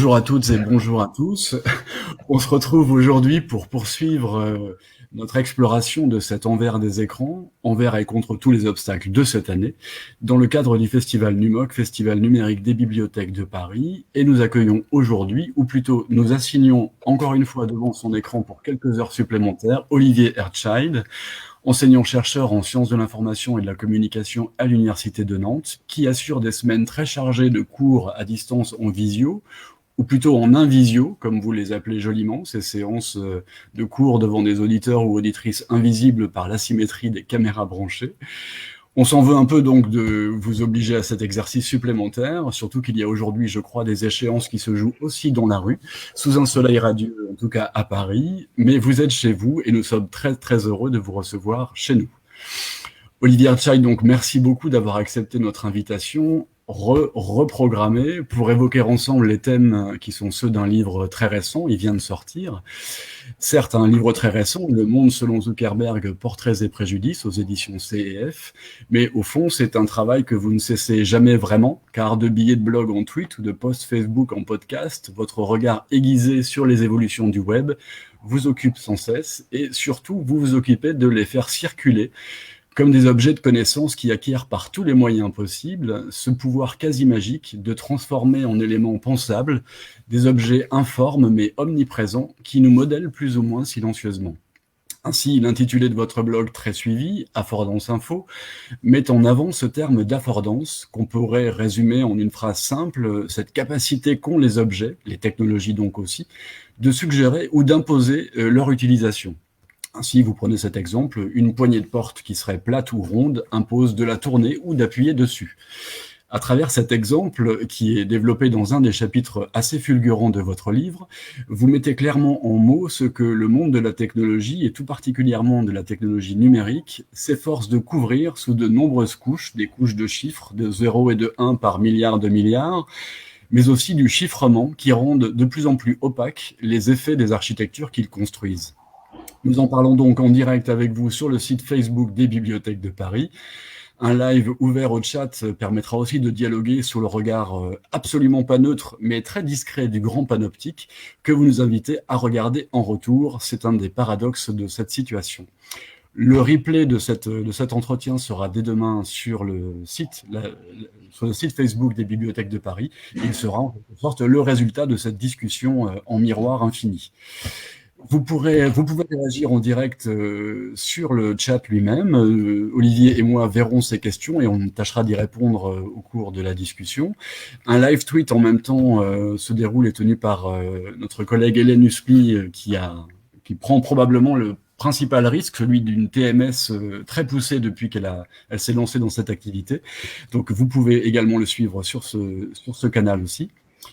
Bonjour à toutes et bonjour à tous. On se retrouve aujourd'hui pour poursuivre notre exploration de cet envers des écrans, envers et contre tous les obstacles de cette année, dans le cadre du festival NUMOC, Festival numérique des bibliothèques de Paris. Et nous accueillons aujourd'hui, ou plutôt nous assignons encore une fois devant son écran pour quelques heures supplémentaires, Olivier Hertscheid, enseignant-chercheur en sciences de l'information et de la communication à l'Université de Nantes, qui assure des semaines très chargées de cours à distance en visio, ou plutôt en invisio, comme vous les appelez joliment, ces séances de cours devant des auditeurs ou auditrices invisibles par l'asymétrie des caméras branchées. On s'en veut un peu donc de vous obliger à cet exercice supplémentaire, surtout qu'il y a aujourd'hui, je crois, des échéances qui se jouent aussi dans la rue, sous un soleil radieux, en tout cas à Paris, mais vous êtes chez vous et nous sommes très très heureux de vous recevoir chez nous. Olivier Hertscheid, donc merci beaucoup d'avoir accepté notre invitation, reprogrammée, pour évoquer ensemble les thèmes qui sont ceux d'un livre très récent, il vient de sortir. Certes, un livre très récent, Le Monde selon Zuckerberg, Portraits et préjudices, aux éditions C&F, mais au fond, c'est un travail que vous ne cessez jamais vraiment, car de billets de blog en tweet ou de posts Facebook en podcast, votre regard aiguisé sur les évolutions du web vous occupe sans cesse, et surtout, vous vous occupez de les faire circuler comme des objets de connaissance qui acquièrent par tous les moyens possibles ce pouvoir quasi magique de transformer en éléments pensables des objets informes mais omniprésents qui nous modèlent plus ou moins silencieusement. Ainsi, l'intitulé de votre blog très suivi, Affordance Info, met en avant ce terme d'affordance qu'on pourrait résumer en une phrase simple, cette capacité qu'ont les objets, les technologies donc aussi, de suggérer ou d'imposer leur utilisation. Ainsi, vous prenez cet exemple, une poignée de porte qui serait plate ou ronde impose de la tourner ou d'appuyer dessus. À travers cet exemple, qui est développé dans un des chapitres assez fulgurants de votre livre, vous mettez clairement en mots ce que le monde de la technologie, et tout particulièrement de la technologie numérique, s'efforce de couvrir sous de nombreuses couches, des couches de chiffres, de 0 et de 1 par milliard de milliards, mais aussi du chiffrement qui rendent de plus en plus opaques les effets des architectures qu'ils construisent. Nous en parlons donc en direct avec vous sur le site Facebook des Bibliothèques de Paris. Un live ouvert au chat permettra aussi de dialoguer sur le regard absolument pas neutre, mais très discret du grand panoptique que vous nous invitez à regarder en retour. C'est un des paradoxes de cette situation. Le replay de cet entretien sera dès demain sur le site Facebook des Bibliothèques de Paris. Il sera en quelque sorte le résultat de cette discussion en miroir infini. Vous pouvez réagir en direct sur le chat lui-même. Olivier et moi verrons ces questions et on tâchera d'y répondre au cours de la discussion. Un live tweet en même temps se déroule, est tenu par notre collègue Hélène Uspli qui prend probablement le principal risque, celui d'une TMS très poussée depuis qu'elle s'est lancée dans cette activité. Donc vous pouvez également le suivre sur ce canal aussi.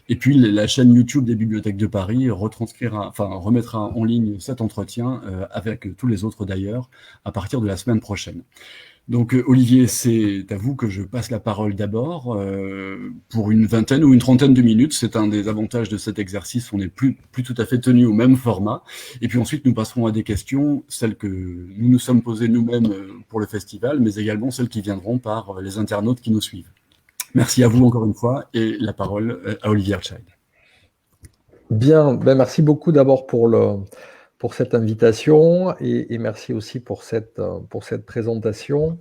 Et puis la chaîne YouTube des Bibliothèques de Paris remettra en ligne cet entretien avec tous les autres d'ailleurs à partir de la semaine prochaine. Donc Olivier, c'est à vous que je passe la parole d'abord pour une vingtaine ou une trentaine de minutes. C'est un des avantages de cet exercice, on n'est plus tout à fait tenu au même format. Et puis ensuite nous passerons à des questions, celles que nous nous sommes posées nous-mêmes pour le festival, mais également celles qui viendront par les internautes qui nous suivent. Merci à vous encore une fois et la parole à Olivier Hertscheid. Bien, merci beaucoup d'abord pour cette invitation et merci aussi pour cette présentation.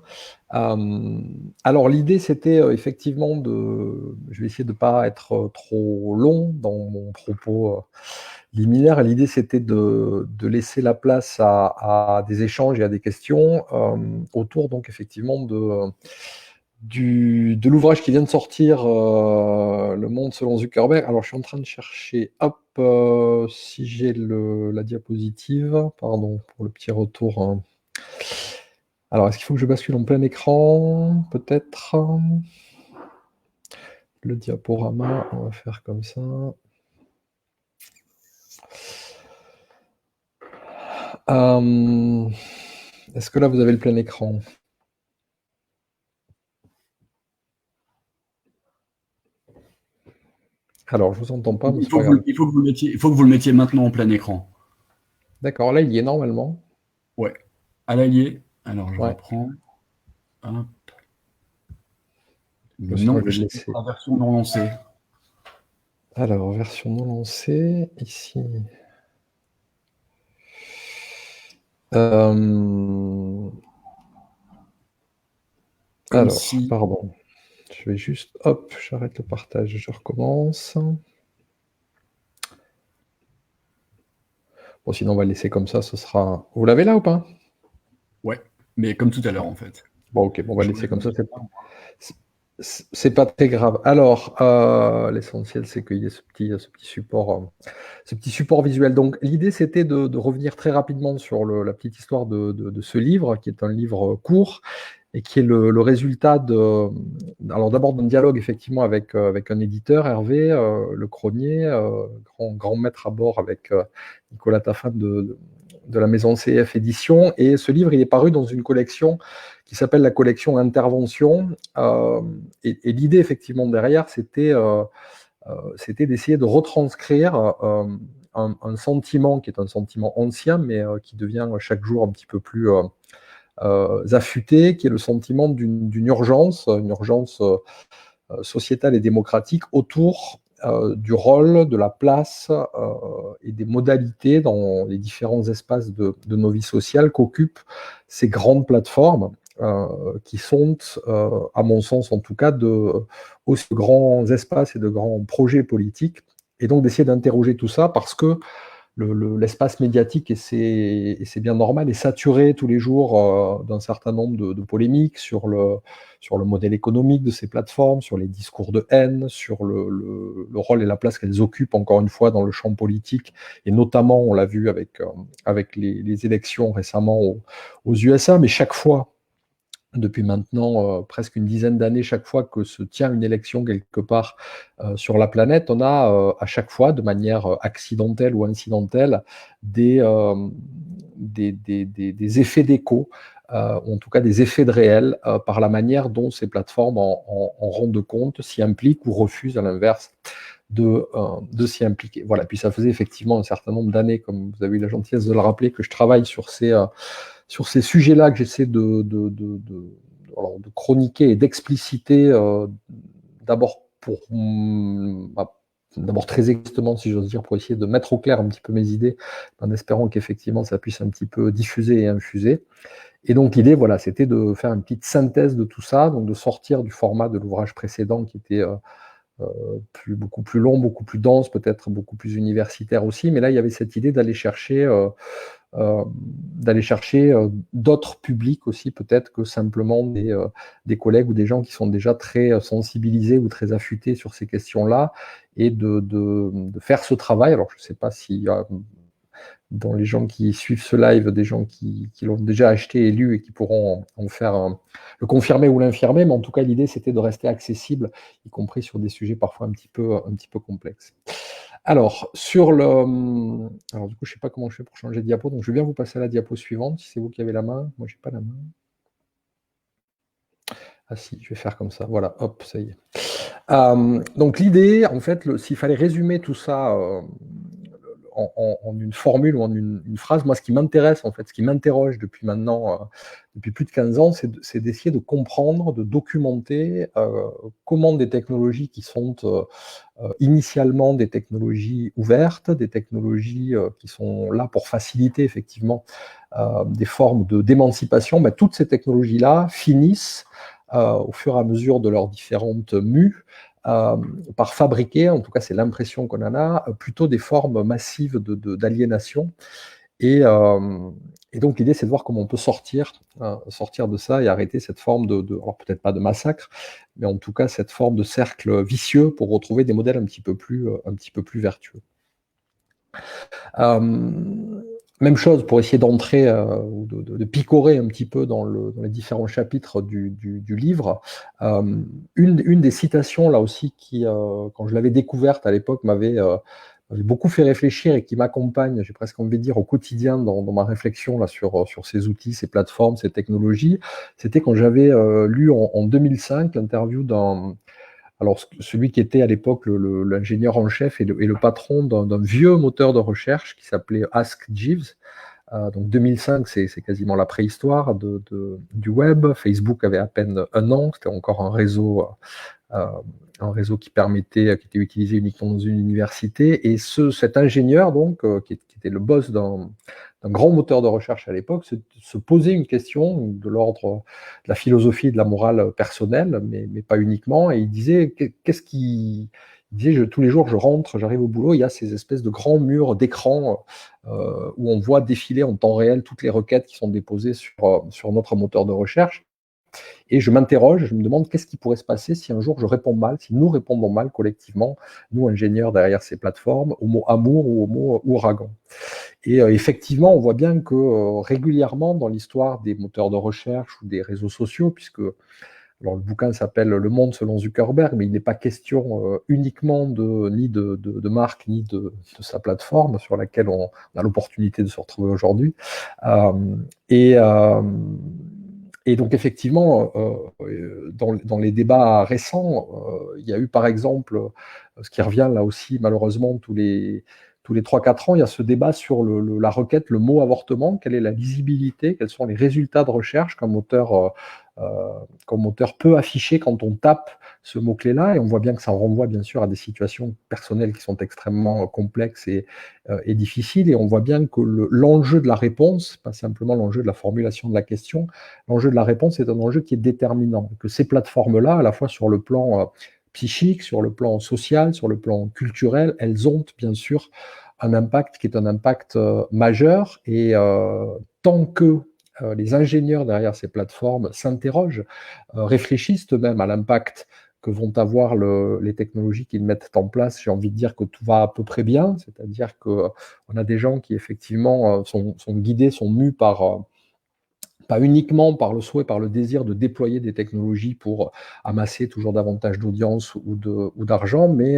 Alors l'idée c'était effectivement je vais essayer de ne pas être trop long dans mon propos liminaire. L'idée c'était de laisser la place à des échanges et à des questions autour donc effectivement de l'ouvrage qui vient de sortir, Le Monde selon Zuckerberg. Alors, je suis en train de chercher, si j'ai la diapositive. Pardon pour le petit retour. Hein. Alors, est-ce qu'il faut que je bascule en plein écran? Peut-être. Le diaporama, on va faire comme ça. Est-ce que là, vous avez le plein écran? Alors, je vous entends pas, mais c'est pas grave. Il faut que vous le mettiez maintenant en plein écran. D'accord, là, il y est normalement. Ouais. À l'allié. Alors, je reprends. Hop. Non, j'ai la version non lancée. Alors, version non lancée, ici. Comme Alors, si... pardon. Je vais juste, hop, j'arrête le partage, je recommence. Bon, sinon, on va le laisser comme ça, ce sera... Vous l'avez là ou pas? Ouais, mais comme tout à l'heure, en fait. Bon, ok, bon, on va le laisser J'enlève comme ça, mon- c'est pas très grave. Alors, l'essentiel, c'est qu'il y ait ce petit support visuel. Donc, l'idée, c'était de revenir très rapidement sur la petite histoire de ce livre, qui est un livre court et qui est le résultat alors d'abord d'un dialogue effectivement avec un éditeur, Hervé Le Cronier, grand maître à bord avec Nicolas Taffin de la maison CF Édition. Et ce livre, il est paru dans une collection qui s'appelle la collection Intervention. Et l'idée effectivement derrière, c'était d'essayer de retranscrire un sentiment qui est un sentiment ancien, mais qui devient chaque jour un petit peu plus affûté, qui est le sentiment d'une urgence, une urgence sociétale et démocratique autour du rôle, de la place et des modalités dans les différents espaces de nos vies sociales qu'occupent ces grandes plateformes qui sont, à mon sens en tout cas, aussi de grands espaces et de grands projets politiques. Et donc d'essayer d'interroger tout ça parce que l'espace médiatique, et c'est bien normal, est saturé tous les jours d'un certain nombre de polémiques sur le modèle économique de ces plateformes, sur les discours de haine, sur le rôle et la place qu'elles occupent, encore une fois, dans le champ politique, et notamment, on l'a vu avec les élections récemment aux USA, mais chaque fois, depuis maintenant presque une dizaine d'années, chaque fois que se tient une élection quelque part sur la planète, on a à chaque fois, de manière accidentelle ou incidentelle, des effets d'écho, ou en tout cas des effets de réel, par la manière dont ces plateformes en rendent compte, s'y impliquent ou refusent à l'inverse de s'y impliquer. Voilà, puis ça faisait effectivement un certain nombre d'années, comme vous avez eu la gentillesse de le rappeler, que je travaille sur ces sujets-là que j'essaie de chroniquer et d'expliciter d'abord d'abord très exactement, si j'ose dire, pour essayer de mettre au clair un petit peu mes idées, en espérant qu'effectivement ça puisse un petit peu diffuser et infuser. Et donc l'idée, voilà, c'était de faire une petite synthèse de tout ça, donc de sortir du format de l'ouvrage précédent qui était beaucoup plus long, beaucoup plus dense, peut-être beaucoup plus universitaire aussi, mais là il y avait cette idée d'aller chercher d'autres publics aussi, peut-être que simplement des collègues ou des gens qui sont déjà très sensibilisés ou très affûtés sur ces questions-là, et de faire ce travail. Alors, je ne sais pas s'il y a dans les gens qui suivent ce live des gens qui l'ont déjà acheté et lu et qui pourront en faire le confirmer ou l'infirmer, mais en tout cas, l'idée, c'était de rester accessible, y compris sur des sujets parfois un petit peu complexes. Alors, alors, du coup, je ne sais pas comment je fais pour changer de diapo, donc je vais bien vous passer à la diapo suivante, si c'est vous qui avez la main. Moi, je n'ai pas la main. Ah si, je vais faire comme ça. Voilà, hop, ça y est. Donc, l'idée, en fait, s'il fallait résumer tout ça en une formule ou en une phrase, moi, ce qui m'intéresse, en fait, ce qui m'interroge depuis plus de 15 ans, c'est d'essayer de comprendre, de documenter comment des technologies qui sont initialement des technologies ouvertes, des technologies qui sont là pour faciliter effectivement des formes d'émancipation, toutes ces technologies-là finissent au fur et à mesure de leurs différentes mues par fabriquer, en tout cas c'est l'impression qu'on en a, plutôt des formes massives d'aliénation. Et donc l'idée, c'est de voir comment on peut sortir de ça et arrêter cette forme alors peut-être pas de massacre, mais en tout cas cette forme de cercle vicieux pour retrouver des modèles un petit peu plus vertueux. Même chose pour essayer d'entrer ou de picorer un petit peu dans les différents chapitres du livre. Une des citations là aussi qui, quand je l'avais découverte à l'époque, m'avait beaucoup fait réfléchir et qui m'accompagne, j'ai presque envie de dire, au quotidien dans ma réflexion là, sur ces outils, ces plateformes, ces technologies. C'était quand j'avais lu en 2005 l'interview alors celui qui était à l'époque l'ingénieur en chef et le patron d'un vieux moteur de recherche qui s'appelait Ask Jeeves. Donc 2005, c'est quasiment la préhistoire du web. Facebook avait à peine un an, c'était encore un réseau un réseau qui était utilisé uniquement dans une université. Et cet ingénieur, donc, qui était le boss d'un grand moteur de recherche à l'époque, se posait une question de l'ordre de la philosophie et de la morale personnelle, mais pas uniquement. Et il disait, il disait, tous les jours, je rentre, j'arrive au boulot, il y a ces espèces de grands murs d'écran où on voit défiler en temps réel toutes les requêtes qui sont déposées sur notre moteur de recherche. Et je m'interroge, je me demande qu'est-ce qui pourrait se passer si un jour je réponds mal, si nous répondons mal collectivement, nous ingénieurs derrière ces plateformes, au mot amour ou au mot ouragan. Et effectivement, on voit bien que régulièrement dans l'histoire des moteurs de recherche ou des réseaux sociaux, puisque alors le bouquin s'appelle Le Monde selon Zuckerberg, mais il n'est pas question uniquement ni de Mark, ni de sa plateforme sur laquelle on a l'opportunité de se retrouver aujourd'hui. Euh, et, euh, et donc effectivement, dans les débats récents, il y a eu par exemple, ce qui revient là aussi malheureusement tous les 3-4 ans, il y a ce débat sur la requête, le mot avortement, quelle est la lisibilité, quels sont les résultats de recherche qu'un moteur peut afficher quand on tape ce mot-clé-là, et on voit bien que ça renvoie bien sûr à des situations personnelles qui sont extrêmement complexes et difficiles, et on voit bien que l'enjeu de la réponse, pas simplement l'enjeu de la formulation de la question, l'enjeu de la réponse est un enjeu qui est déterminant, que ces plateformes-là, à la fois sur le plan psychique, sur le plan social, sur le plan culturel, elles ont bien sûr un impact qui est un impact majeur, et tant que les ingénieurs derrière ces plateformes s'interrogent, réfléchissent eux-mêmes à l'impact que vont avoir les technologies qu'ils mettent en place, j'ai envie de dire que tout va à peu près bien, c'est-à-dire qu'on a des gens qui effectivement sont guidés, sont mus pas uniquement par le souhait, par le désir de déployer des technologies pour amasser toujours davantage d'audience ou d'argent, mais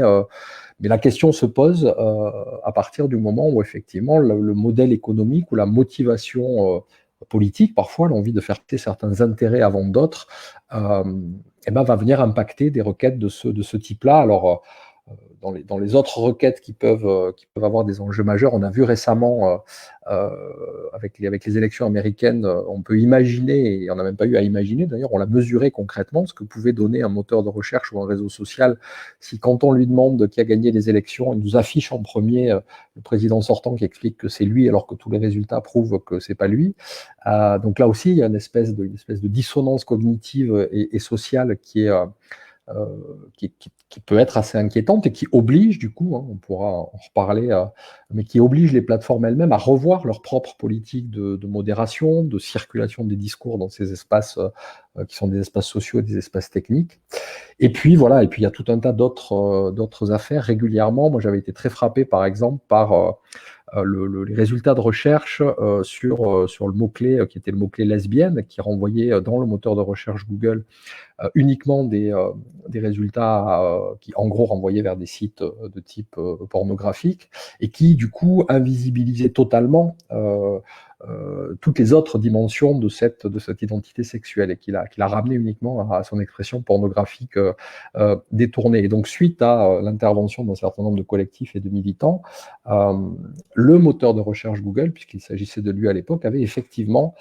la question se pose à partir du moment où effectivement le modèle économique ou la motivation politique, parfois l'envie de faire passer certains intérêts avant d'autres, va venir impacter des requêtes de ce type-là. Alors, dans les autres requêtes qui peuvent avoir des enjeux majeurs, on a vu récemment avec les élections américaines, on peut imaginer, et on n'a même pas eu à imaginer d'ailleurs, on l'a mesuré concrètement, ce que pouvait donner un moteur de recherche ou un réseau social si quand on lui demande qui a gagné les élections, il nous affiche en premier le président sortant qui explique que c'est lui alors que tous les résultats prouvent que c'est pas lui. Donc là aussi, il y a une espèce de dissonance cognitive et sociale qui peut être assez inquiétante et qui oblige, du coup, on pourra en reparler, mais qui oblige les plateformes elles-mêmes à revoir leur propre politique de modération, de circulation des discours dans ces espaces qui sont des espaces sociaux et des espaces techniques. Et puis voilà, et puis il y a tout un tas d'autres affaires régulièrement. Moi, j'avais été très frappé, par exemple, par les résultats de recherche sur le mot-clé qui était le mot-clé lesbienne, qui renvoyait dans le moteur de recherche Google uniquement des résultats qui, en gros, renvoyaient vers des sites de type pornographique et qui, du coup, invisibilisaient totalement toutes les autres dimensions de cette identité sexuelle et qu'il a ramené uniquement à son expression pornographique détournée. Et donc, suite à l'intervention d'un certain nombre de collectifs et de militants, le moteur de recherche Google, puisqu'il s'agissait de lui à l'époque, avait effectivement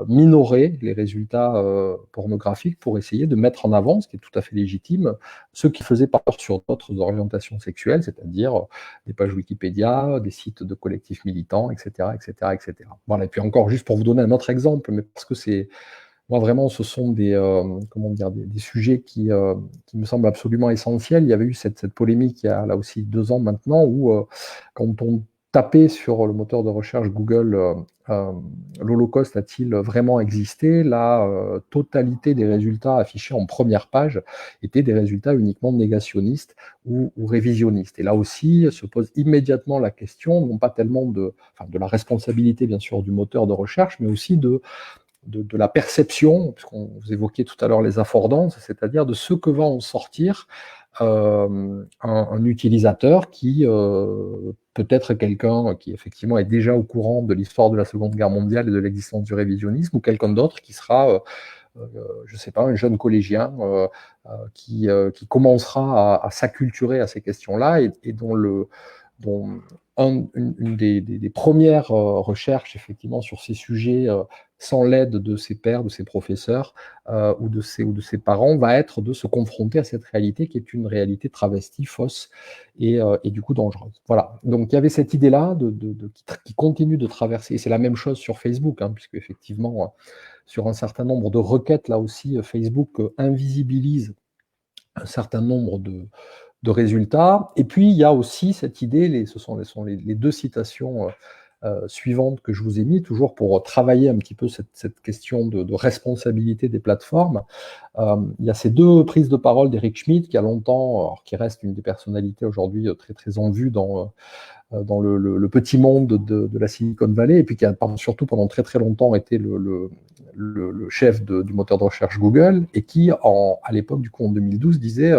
minoré les résultats pornographiques pour essayer de mettre en avant, ce qui est tout à fait légitime, ceux qui faisaient part sur d'autres orientations sexuelles, c'est-à-dire des pages Wikipédia, des sites de collectifs militants, etc., etc., etc. Voilà. Et puis encore, juste pour vous donner un autre exemple, mais parce que moi vraiment, ce sont des sujets qui me semblent absolument essentiels. Il y avait eu cette polémique il y a là aussi 2 ans maintenant, où quand on tapait sur le moteur de recherche Google l'Holocauste a-t-il vraiment existé, la totalité des résultats affichés en première page étaient des résultats uniquement négationnistes ou révisionnistes. Et là aussi se pose immédiatement la question, non pas tellement de la responsabilité bien sûr du moteur de recherche, mais aussi de la perception, puisqu'on vous évoquiez tout à l'heure les affordances, c'est-à-dire de ce que va en sortir un utilisateur qui peut être quelqu'un qui effectivement est déjà au courant de l'histoire de la Seconde Guerre mondiale et de l'existence du révisionnisme, ou quelqu'un d'autre qui sera, je ne sais pas, un jeune collégien qui commencera à s'acculturer à ces questions-là et dont une des premières recherches, effectivement, sur ces sujets, sans l'aide de ses pairs, de ses professeurs ou de ses parents, va être de se confronter à cette réalité qui est une réalité travestie, fausse et du coup dangereuse. Voilà. Donc il y avait cette idée-là qui continue de traverser. Et c'est la même chose sur Facebook, hein, puisque effectivement, sur un certain nombre de requêtes, là aussi, Facebook invisibilise un certain nombre de résultats. Et puis, il y a aussi cette idée, ce sont les deux citations suivantes que je vous ai mis, toujours pour travailler un petit peu cette question de responsabilité des plateformes. Il y a ces deux prises de parole d'Eric Schmidt, qui a longtemps, alors, qui reste une des personnalités aujourd'hui très, très en vue dans le petit monde de la Silicon Valley, et puis qui a surtout pendant très très longtemps été le chef du moteur de recherche Google, et qui, à l'époque, du coup en 2012, disait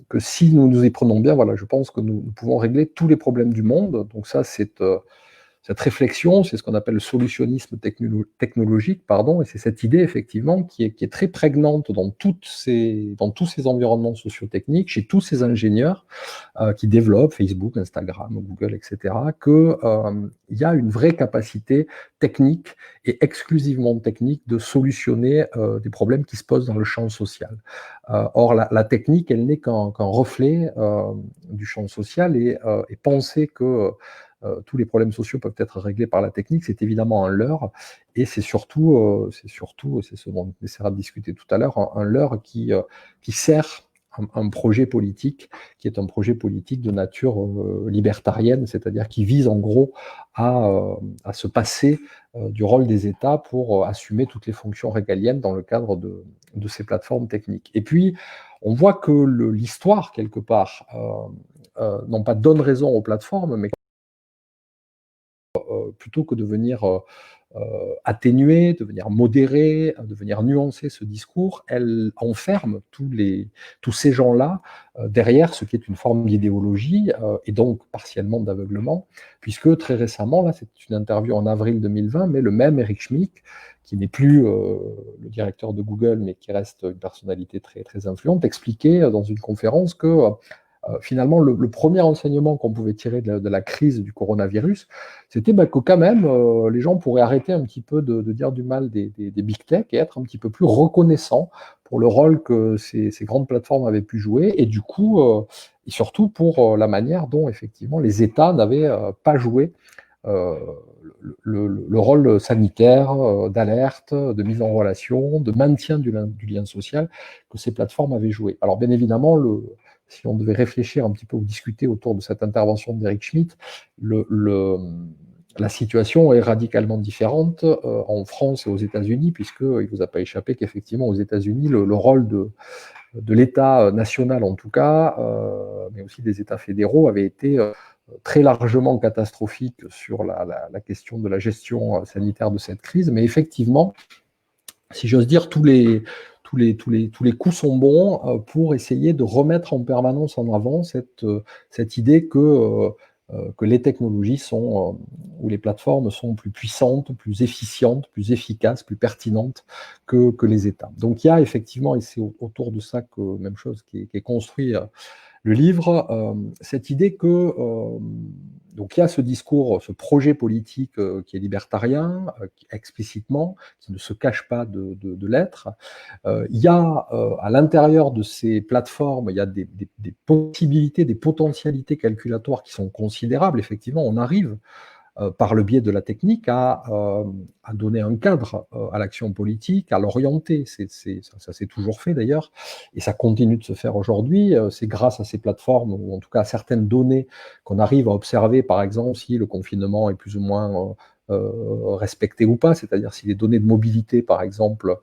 que si nous nous y prenons bien, voilà, je pense que nous pouvons régler tous les problèmes du monde. Donc ça, cette réflexion, c'est ce qu'on appelle le solutionnisme technologique, pardon, et c'est cette idée, effectivement, qui est très prégnante dans tous ces environnements sociotechniques, chez tous ces ingénieurs qui développent Facebook, Instagram, Google, etc., qu'il y a une vraie capacité technique et exclusivement technique de solutionner des problèmes qui se posent dans le champ social. Or, la technique, elle n'est qu'un reflet du champ social, et penser que tous les problèmes sociaux peuvent être réglés par la technique, c'est évidemment un leurre, et c'est surtout, c'est ce dont on essaiera de discuter tout à l'heure, un leurre qui sert un projet politique, qui est un projet politique de nature libertarienne, c'est-à-dire qui vise en gros à se passer du rôle des États pour assumer toutes les fonctions régaliennes dans le cadre de ces plateformes techniques. Et puis, on voit que l'histoire, quelque part, non pas donne raison aux plateformes, mais plutôt que de venir atténuer, de venir modérer, de venir nuancer ce discours, elle enferme tous ces gens-là derrière ce qui est une forme d'idéologie et donc partiellement d'aveuglement, puisque très récemment, là c'est une interview en avril 2020, mais le même Eric Schmidt, qui n'est plus le directeur de Google, mais qui reste une personnalité très, très influente, expliquait dans une conférence que finalement, le premier enseignement qu'on pouvait tirer de la crise du coronavirus, c'était que quand même, les gens pourraient arrêter un petit peu de dire du mal des big tech et être un petit peu plus reconnaissants pour le rôle que ces grandes plateformes avaient pu jouer, et du coup, et surtout pour la manière dont, effectivement, les États n'avaient pas joué le rôle sanitaire, d'alerte, de mise en relation, de maintien du lien social que ces plateformes avaient joué. Alors, bien évidemment, si on devait réfléchir un petit peu ou discuter autour de cette intervention d'Eric Schmidt, la situation est radicalement différente en France et aux États-Unis, puisqu'il ne vous a pas échappé qu'effectivement, aux États-Unis, le rôle de l'État national, en tout cas, mais aussi des États fédéraux, avait été très largement catastrophique sur la question de la gestion sanitaire de cette crise. Mais effectivement, si j'ose dire, tous les coups sont bons pour essayer de remettre en permanence en avant cette idée que les technologies ou les plateformes sont plus puissantes, plus efficientes, plus efficaces, plus pertinentes que les États. Donc il y a effectivement, et c'est autour de ça que, même chose, qui est construit le livre, cette idée que donc il y a ce discours, ce projet politique qui est libertarien, explicitement, qui ne se cache pas de l'être. Il y a à l'intérieur de ces plateformes, il y a des possibilités, des potentialités calculatoires qui sont considérables. Effectivement, on arrive par le biais de la technique à donner un cadre à l'action politique, à l'orienter. Ça s'est toujours fait d'ailleurs, et ça continue de se faire aujourd'hui. C'est grâce à ces plateformes, ou en tout cas à certaines données, qu'on arrive à observer, par exemple, si le confinement est plus ou moins respecté ou pas, c'est-à-dire si les données de mobilité, par exemple,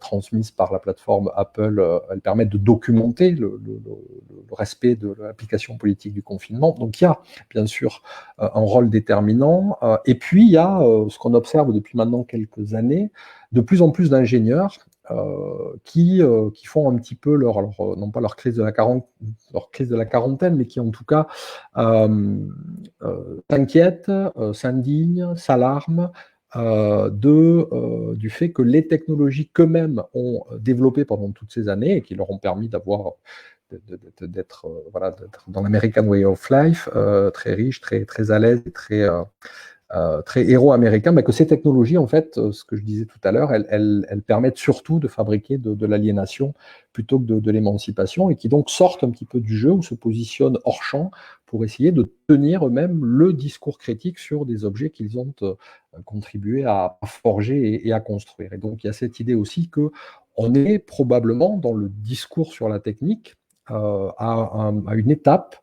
transmises par la plateforme Apple, elles permettent de documenter le respect de l'application politique du confinement. Donc il y a bien sûr un rôle déterminant. Et puis il y a ce qu'on observe depuis maintenant quelques années, de plus en plus d'ingénieurs qui font un petit peu non pas leur crise de la quarantaine, mais qui en tout cas s'inquiètent, s'indignent, s'alarment du fait que les technologies qu'eux-mêmes ont développées pendant toutes ces années et qui leur ont permis d'avoir d'être voilà, dans l'American Way of Life, très riche, très à l'aise, très héros américain, mais que ces technologies, en fait, ce que je disais tout à l'heure, elles permettent surtout de fabriquer de l'aliénation plutôt que de l'émancipation, et qui donc sortent un petit peu du jeu ou se positionnent hors champ pour essayer de tenir eux-mêmes le discours critique sur des objets qu'ils ont contribué à forger et à construire. Et donc il y a cette idée aussi que on est probablement dans le discours sur la technique à une étape,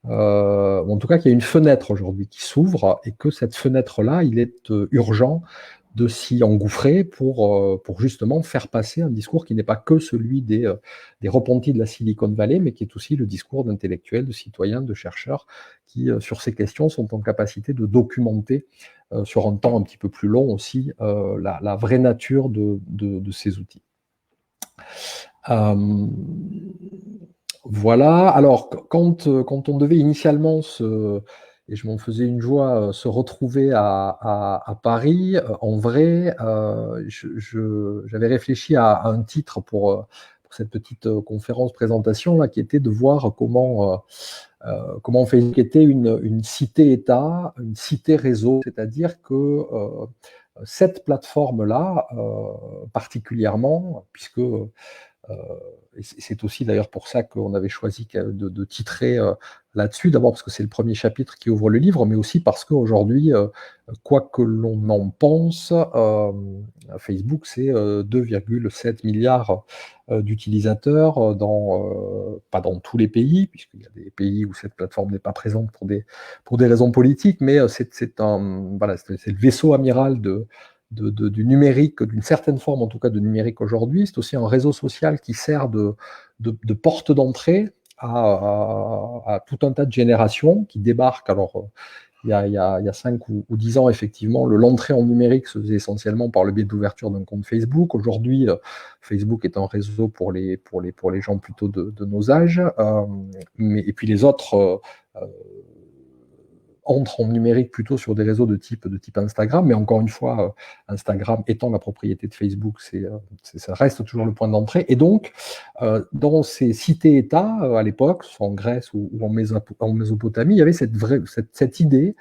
en tout cas qu'il y a une fenêtre aujourd'hui qui s'ouvre, et que cette fenêtre-là, il est urgent de s'y engouffrer pour justement faire passer un discours qui n'est pas que celui des repentis de la Silicon Valley, mais qui est aussi le discours d'intellectuels, de citoyens, de chercheurs qui, sur ces questions, sont en capacité de documenter sur un temps un petit peu plus long aussi la vraie nature de ces outils. Voilà, alors quand on devait initialement et je m'en faisais une joie, se retrouver à Paris, en vrai, j'avais réfléchi à un titre pour cette petite conférence présentation là, qui était de voir comment Facebook était une cité-État, une cité-réseau, c'est-à-dire que cette plateforme-là, particulièrement, puisque et c'est aussi d'ailleurs pour ça qu'on avait choisi de titrer là-dessus, d'abord parce que c'est le premier chapitre qui ouvre le livre, mais aussi parce qu'aujourd'hui, quoi que l'on en pense, Facebook, c'est 2,7 milliards d'utilisateurs, pas dans tous les pays, puisqu'il y a des pays où cette plateforme n'est pas présente pour des raisons politiques, mais c'est le vaisseau amiral du numérique, d'une certaine forme en tout cas de numérique aujourd'hui. C'est aussi un réseau social qui sert de porte d'entrée à tout un tas de générations qui débarquent. Alors, il y a 5 ou 10 ans, effectivement, l'entrée en numérique se faisait essentiellement par le biais de l'ouverture d'un compte Facebook. Aujourd'hui, Facebook est un réseau pour les gens plutôt de nos âges. Et puis les autres entrent en numérique plutôt sur des réseaux de type Instagram, mais encore une fois, Instagram étant la propriété de Facebook, ça reste toujours le point d'entrée. Et donc, dans ces cités-États, à l'époque, soit en Grèce ou en Mésopotamie, il y avait cette idée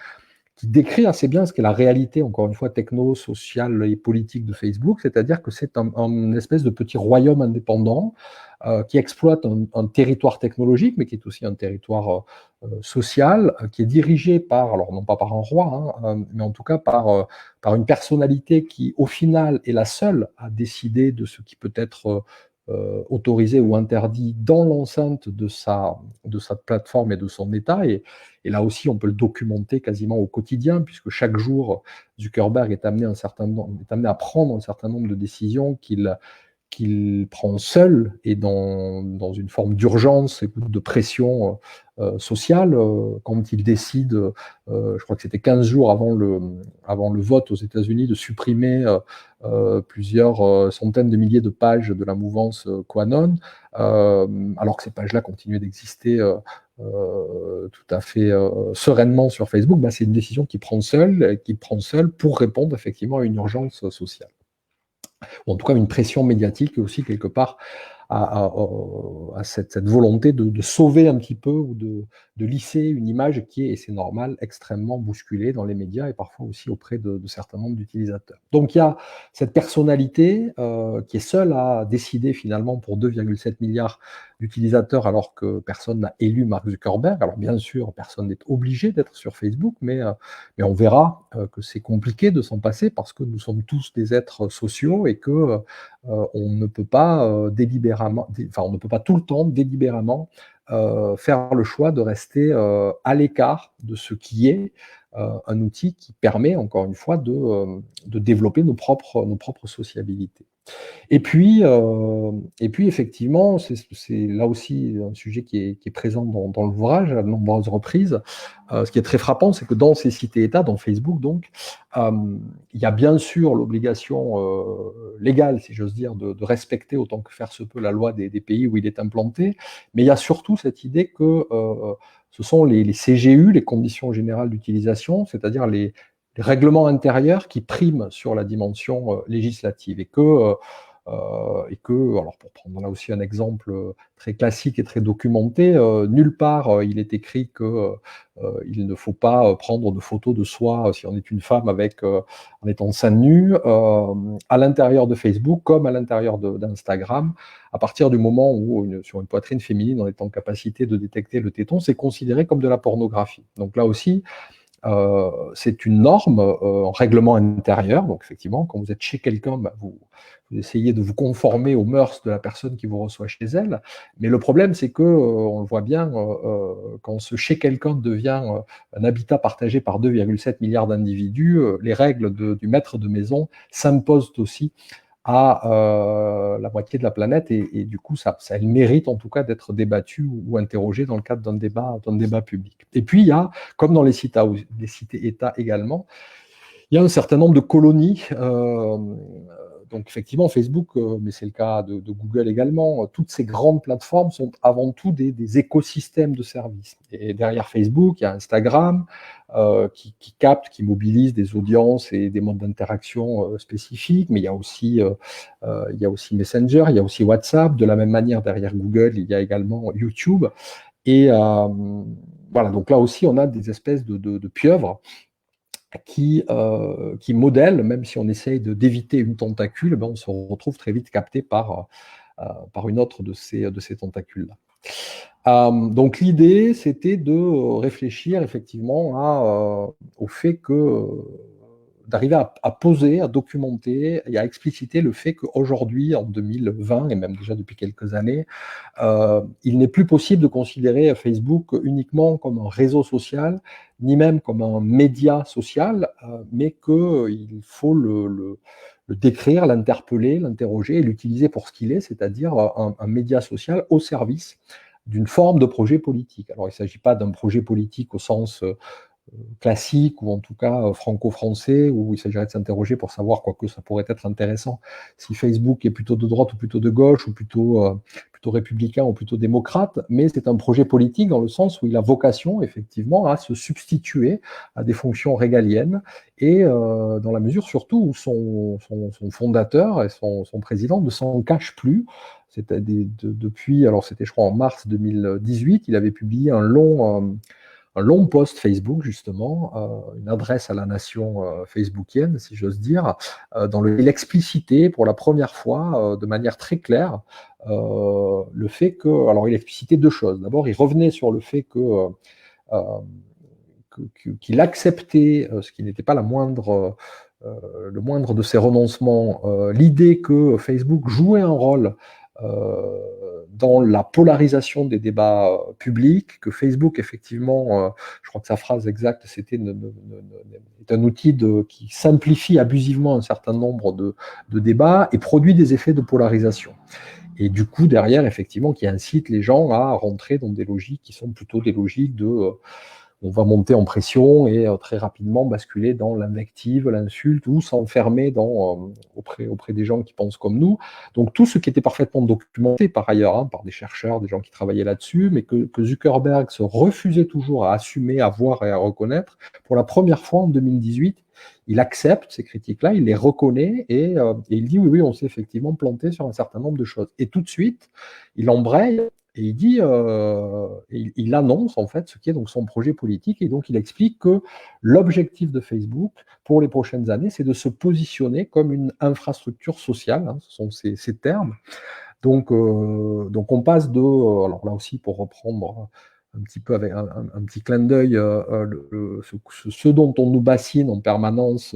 qui décrit assez bien ce qu'est la réalité, encore une fois, techno, sociale et politique de Facebook, c'est-à-dire que c'est un espèce de petit royaume indépendant qui exploite un territoire technologique, mais qui est aussi un territoire social, qui est dirigé par, alors non pas par un roi, mais en tout cas par une personnalité qui, au final, est la seule à décider de ce qui peut être autorisé ou interdit dans l'enceinte de sa plateforme et de son état. Et là aussi, on peut le documenter quasiment au quotidien, puisque chaque jour, Zuckerberg est amené à prendre un certain nombre de décisions qu'il prend seul et dans une forme d'urgence et de pression sociale. Quand il décide, je crois que c'était 15 jours avant le vote aux États-Unis, de supprimer plusieurs centaines de milliers de pages de la mouvance QAnon, alors que ces pages-là continuaient d'exister tout à fait sereinement sur Facebook. C'est une décision qu'il prend seul pour répondre effectivement à une urgence sociale. Ou en tout cas une pression médiatique aussi quelque part à cette volonté de sauver un petit peu ou de lisser une image qui est, et c'est normal, extrêmement bousculée dans les médias et parfois aussi auprès de certains nombres d'utilisateurs. Donc il y a cette personnalité qui est seule à décider finalement pour 2,7 milliards d'utilisateurs alors que personne n'a élu Mark Zuckerberg. Alors bien sûr, personne n'est obligé d'être sur Facebook, mais on verra que c'est compliqué de s'en passer parce que nous sommes tous des êtres sociaux et que on ne peut pas on ne peut pas tout le temps délibérément faire le choix de rester à l'écart de ce qui est un outil qui permet, encore une fois, de développer nos propres sociabilités. Et puis effectivement, c'est là aussi un sujet qui est présent dans l'ouvrage à de nombreuses reprises. Ce qui est très frappant, c'est que dans ces cités-États, dans Facebook donc, il y a bien sûr l'obligation légale, si j'ose dire, de respecter autant que faire se peut la loi des pays où il est implanté, mais il y a surtout cette idée que ce sont les CGU, les conditions générales d'utilisation, c'est-à-dire les règlements intérieurs qui priment sur la dimension législative, et que et que, alors pour prendre là aussi un exemple très classique et très documenté, nulle part il est écrit que il ne faut pas prendre de photos de soi si on est une femme en étant seins nus à l'intérieur de Facebook comme à l'intérieur d'Instagram. À partir du moment où sur une poitrine féminine on est en capacité de détecter le téton, c'est considéré comme de la pornographie. Donc là aussi, c'est une norme en règlement intérieur. Donc effectivement, quand vous êtes chez quelqu'un, vous essayez de vous conformer aux mœurs de la personne qui vous reçoit chez elle. Mais le problème, c'est que, on le voit bien, quand ce chez quelqu'un devient un habitat partagé par 2,7 milliards d'individus, les règles du maître de maison s'imposent aussi à la moitié de la planète et du coup ça a le mérite en tout cas d'être débattu ou interrogé dans le cadre d'un débat public. Et puis il y a, comme dans les cités-États également, il y a un certain nombre de colonies. Donc effectivement, Facebook, mais c'est le cas de Google également, toutes ces grandes plateformes sont avant tout des écosystèmes de services. Et derrière Facebook, il y a Instagram qui capte, qui mobilise des audiences et des modes d'interaction spécifiques, mais il y a aussi Messenger, il y a aussi WhatsApp. De la même manière, derrière Google, il y a également YouTube. Et voilà, donc là aussi, on a des espèces de pieuvres qui modèle, même si on essaye d'éviter une tentacule, on se retrouve très vite capté par une autre de ces tentacules-là. Donc l'idée, c'était de réfléchir effectivement au fait que d'arriver à poser, à documenter et à expliciter le fait qu'aujourd'hui, en 2020, et même déjà depuis quelques années, il n'est plus possible de considérer Facebook uniquement comme un réseau social, ni même comme un média social, mais qu'il faut le décrire, l'interpeller, l'interroger et l'utiliser pour ce qu'il est, c'est-à-dire un média social au service d'une forme de projet politique. Alors il ne s'agit pas d'un projet politique au sens classique ou en tout cas franco-français, où il s'agirait de s'interroger pour savoir, quoique ça pourrait être intéressant, si Facebook est plutôt de droite ou plutôt de gauche ou plutôt républicain ou plutôt démocrate, mais c'est un projet politique dans le sens où il a vocation effectivement à se substituer à des fonctions régaliennes et dans la mesure surtout où son fondateur et son président ne s'en cachent plus. C'était depuis, alors c'était je crois en mars 2018, il avait publié un long post Facebook, justement, une adresse à la nation facebookienne, si j'ose dire, dans lequel il explicitait pour la première fois, de manière très claire, le fait que... Alors, il explicitait deux choses. D'abord, il revenait sur le fait qu'il acceptait, ce qui n'était pas le moindre de ses renoncements, l'idée que Facebook jouait un rôle dans la polarisation des débats publics, que Facebook, effectivement, je crois que sa phrase exacte, c'était est un outil qui simplifie abusivement un certain nombre de débats et produit des effets de polarisation. Et du coup, derrière, effectivement, qui incite les gens à rentrer dans des logiques qui sont plutôt des logiques on va monter en pression et très rapidement basculer dans l'invective, l'insulte ou s'enfermer auprès des gens qui pensent comme nous. Donc tout ce qui était parfaitement documenté par ailleurs, par des chercheurs, des gens qui travaillaient là-dessus, mais que Zuckerberg se refusait toujours à assumer, à voir et à reconnaître. Pour la première fois en 2018, il accepte ces critiques-là, il les reconnaît et il dit oui, on s'est effectivement planté sur un certain nombre de choses. Et tout de suite, il embraye et il dit, il annonce en fait ce qui est donc son projet politique et donc il explique que l'objectif de Facebook pour les prochaines années, c'est de se positionner comme une infrastructure sociale, ce sont ces termes. Donc on passe alors là aussi pour reprendre un petit peu avec un petit clin d'œil, ce dont on nous bassine en permanence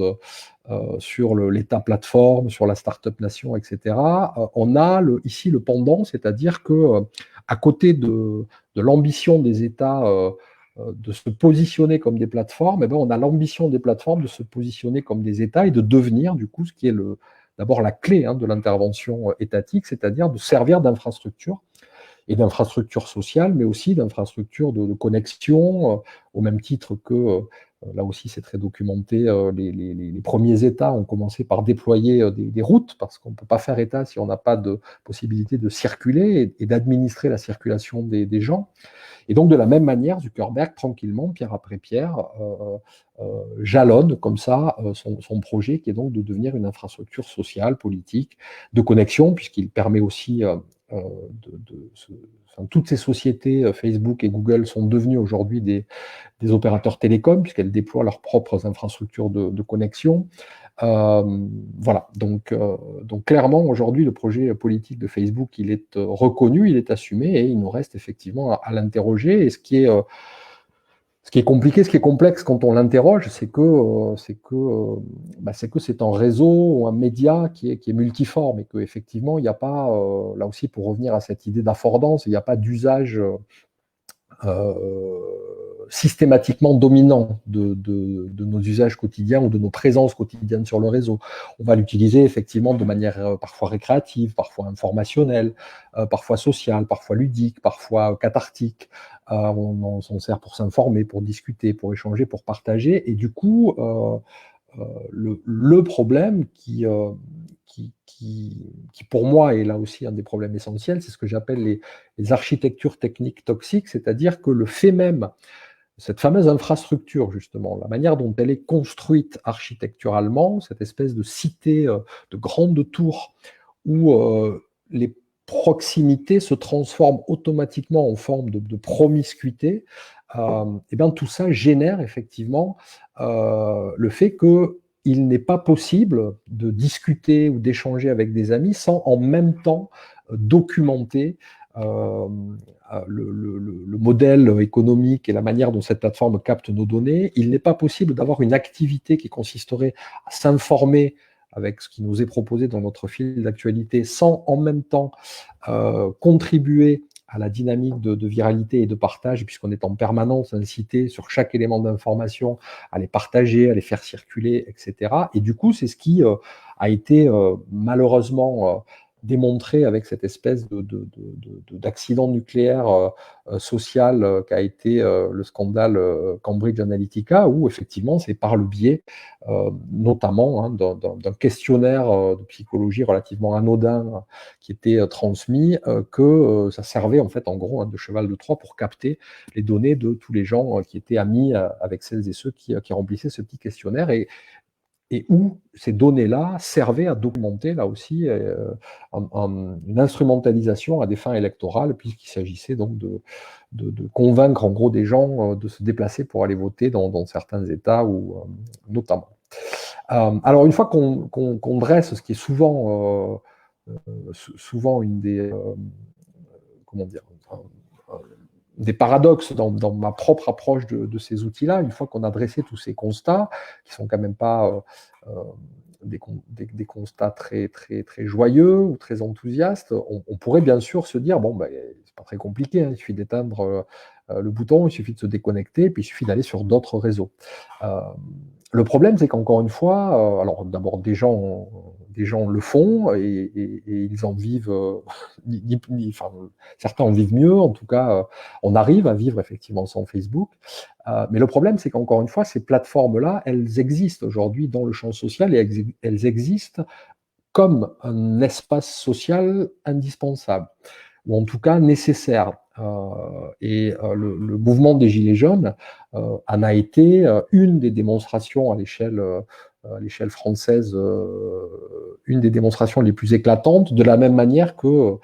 sur l'État plateforme, sur la Startup Nation, etc. On a ici le pendant, c'est-à-dire que à côté de l'ambition des États de se positionner comme des plateformes, on a l'ambition des plateformes de se positionner comme des États et de devenir du coup ce qui est d'abord la clé de l'intervention étatique, c'est-à-dire de servir d'infrastructure et d'infrastructures sociales, mais aussi d'infrastructures de connexion, au même titre que là aussi c'est très documenté, les premiers États ont commencé par déployer des routes, parce qu'on ne peut pas faire État si on n'a pas de possibilité de circuler et d'administrer la circulation des gens. Et donc, de la même manière, Zuckerberg, tranquillement, pierre après pierre, jalonne comme ça son projet, qui est donc de devenir une infrastructure sociale, politique, de connexion, puisqu'il permet aussi toutes ces sociétés, Facebook et Google, sont devenues aujourd'hui des opérateurs télécoms, puisqu'elles déploient leurs propres infrastructures de connexion. Voilà, donc clairement, aujourd'hui, le projet politique de Facebook, il est reconnu, il est assumé, et il nous reste effectivement à l'interroger. Et ce qui est compliqué, ce qui est complexe quand on l'interroge, c'est que c'est un réseau ou un média qui est multiforme, et qu'effectivement, il n'y a pas, là aussi pour revenir à cette idée d'affordance, il n'y a pas d'usage systématiquement dominant de nos usages quotidiens ou de nos présences quotidiennes sur le réseau. On va l'utiliser effectivement de manière parfois récréative, parfois informationnelle, parfois sociale, parfois ludique, parfois cathartique. On s'en sert pour s'informer, pour discuter, pour échanger, pour partager. Et du coup, le problème qui pour moi est là aussi un des problèmes essentiels, c'est ce que j'appelle les architectures techniques toxiques, c'est-à-dire que le fait même, cette fameuse infrastructure justement, la manière dont elle est construite architecturalement, cette espèce de cité, de grande tour, où les proximités se transforment automatiquement en forme de promiscuité, et bien tout ça génère effectivement le fait qu'il n'est pas possible de discuter ou d'échanger avec des amis sans en même temps documenter le modèle économique et la manière dont cette plateforme capte nos données. Il n'est pas possible d'avoir une activité qui consisterait à s'informer avec ce qui nous est proposé dans notre fil d'actualité, sans en même temps contribuer à la dynamique de viralité et de partage, puisqu'on est en permanence incité sur chaque élément d'information à les partager, à les faire circuler, etc. Et du coup, c'est ce qui a été malheureusement démontré avec cette espèce d'accident nucléaire social qu'a été le scandale Cambridge Analytica, où effectivement c'est par le biais notamment d'un questionnaire de psychologie relativement anodin qui était transmis que ça servait en fait en gros de cheval de Troie pour capter les données de tous les gens qui étaient amis avec celles et ceux qui remplissaient ce petit questionnaire, et où ces données-là servaient à documenter, là aussi, une instrumentalisation à des fins électorales, puisqu'il s'agissait donc de convaincre en gros des gens de se déplacer pour aller voter dans certains États, ou notamment. Alors, une fois qu'on dresse ce qui est souvent une des... comment dire, des paradoxes dans ma propre approche de ces outils-là, une fois qu'on a dressé tous ces constats, qui sont quand même pas des constats très, très, très joyeux ou très enthousiastes, on pourrait bien sûr se dire, bon, c'est pas très compliqué, il suffit d'éteindre le bouton, il suffit de se déconnecter, puis il suffit d'aller sur d'autres réseaux. Le problème, c'est qu'encore une fois, alors d'abord, des gens le font, et ils en vivent, certains en vivent mieux, en tout cas, on arrive à vivre effectivement sans Facebook. Mais le problème, c'est qu'encore une fois, ces plateformes-là, elles existent aujourd'hui dans le champ social, et elles existent comme un espace social indispensable, ou en tout cas nécessaire. Le mouvement des Gilets jaunes en a été une des démonstrations à l'échelle française, une des démonstrations les plus éclatantes, de la même manière que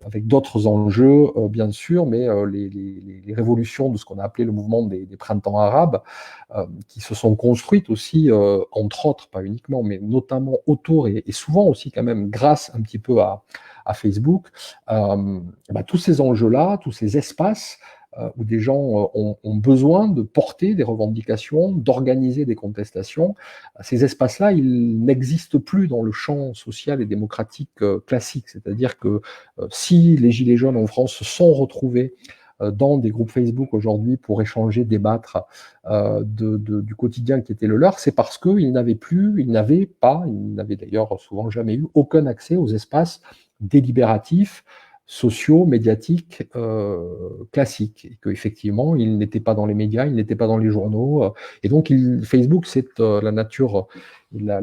avec d'autres enjeux, bien sûr, mais les révolutions de ce qu'on a appelé le mouvement des printemps arabes, qui se sont construites aussi, entre autres, pas uniquement, mais notamment autour, et souvent aussi quand même grâce un petit peu à Facebook, tous ces enjeux-là, tous ces espaces où des gens ont besoin de porter des revendications, d'organiser des contestations, ces espaces-là, ils n'existent plus dans le champ social et démocratique classique. C'est-à-dire que si les Gilets jaunes en France se sont retrouvés dans des groupes Facebook aujourd'hui pour échanger, débattre du quotidien qui était le leur, c'est parce qu'ils n'avaient d'ailleurs souvent jamais eu aucun accès aux espaces délibératifs sociaux, médiatiques classiques, et qu'effectivement, il n'était pas dans les médias, il n'était pas dans les journaux, et donc Facebook, c'est la nature, la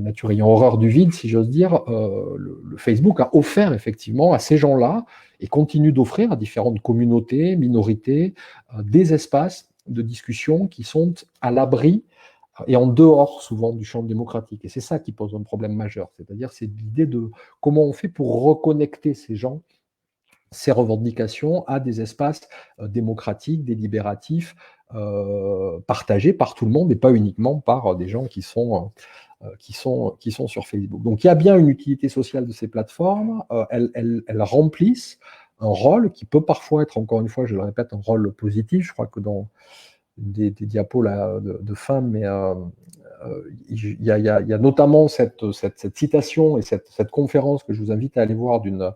nature ayant horreur du vide, si j'ose dire, le Facebook a offert effectivement à ces gens-là, et continue d'offrir à différentes communautés, minorités, des espaces de discussion qui sont à l'abri et en dehors souvent du champ démocratique. Et c'est ça qui pose un problème majeur, c'est-à-dire c'est l'idée de comment on fait pour reconnecter ces gens, ces revendications à des espaces démocratiques, délibératifs, partagés par tout le monde et pas uniquement par des gens qui sont sur Facebook. Donc il y a bien une utilité sociale de ces plateformes, elles remplissent un rôle qui peut parfois être, encore une fois, je le répète, un rôle positif. Je crois que dans des diapos là, de fin, mais il y a notamment cette citation et cette conférence que je vous invite à aller voir d'une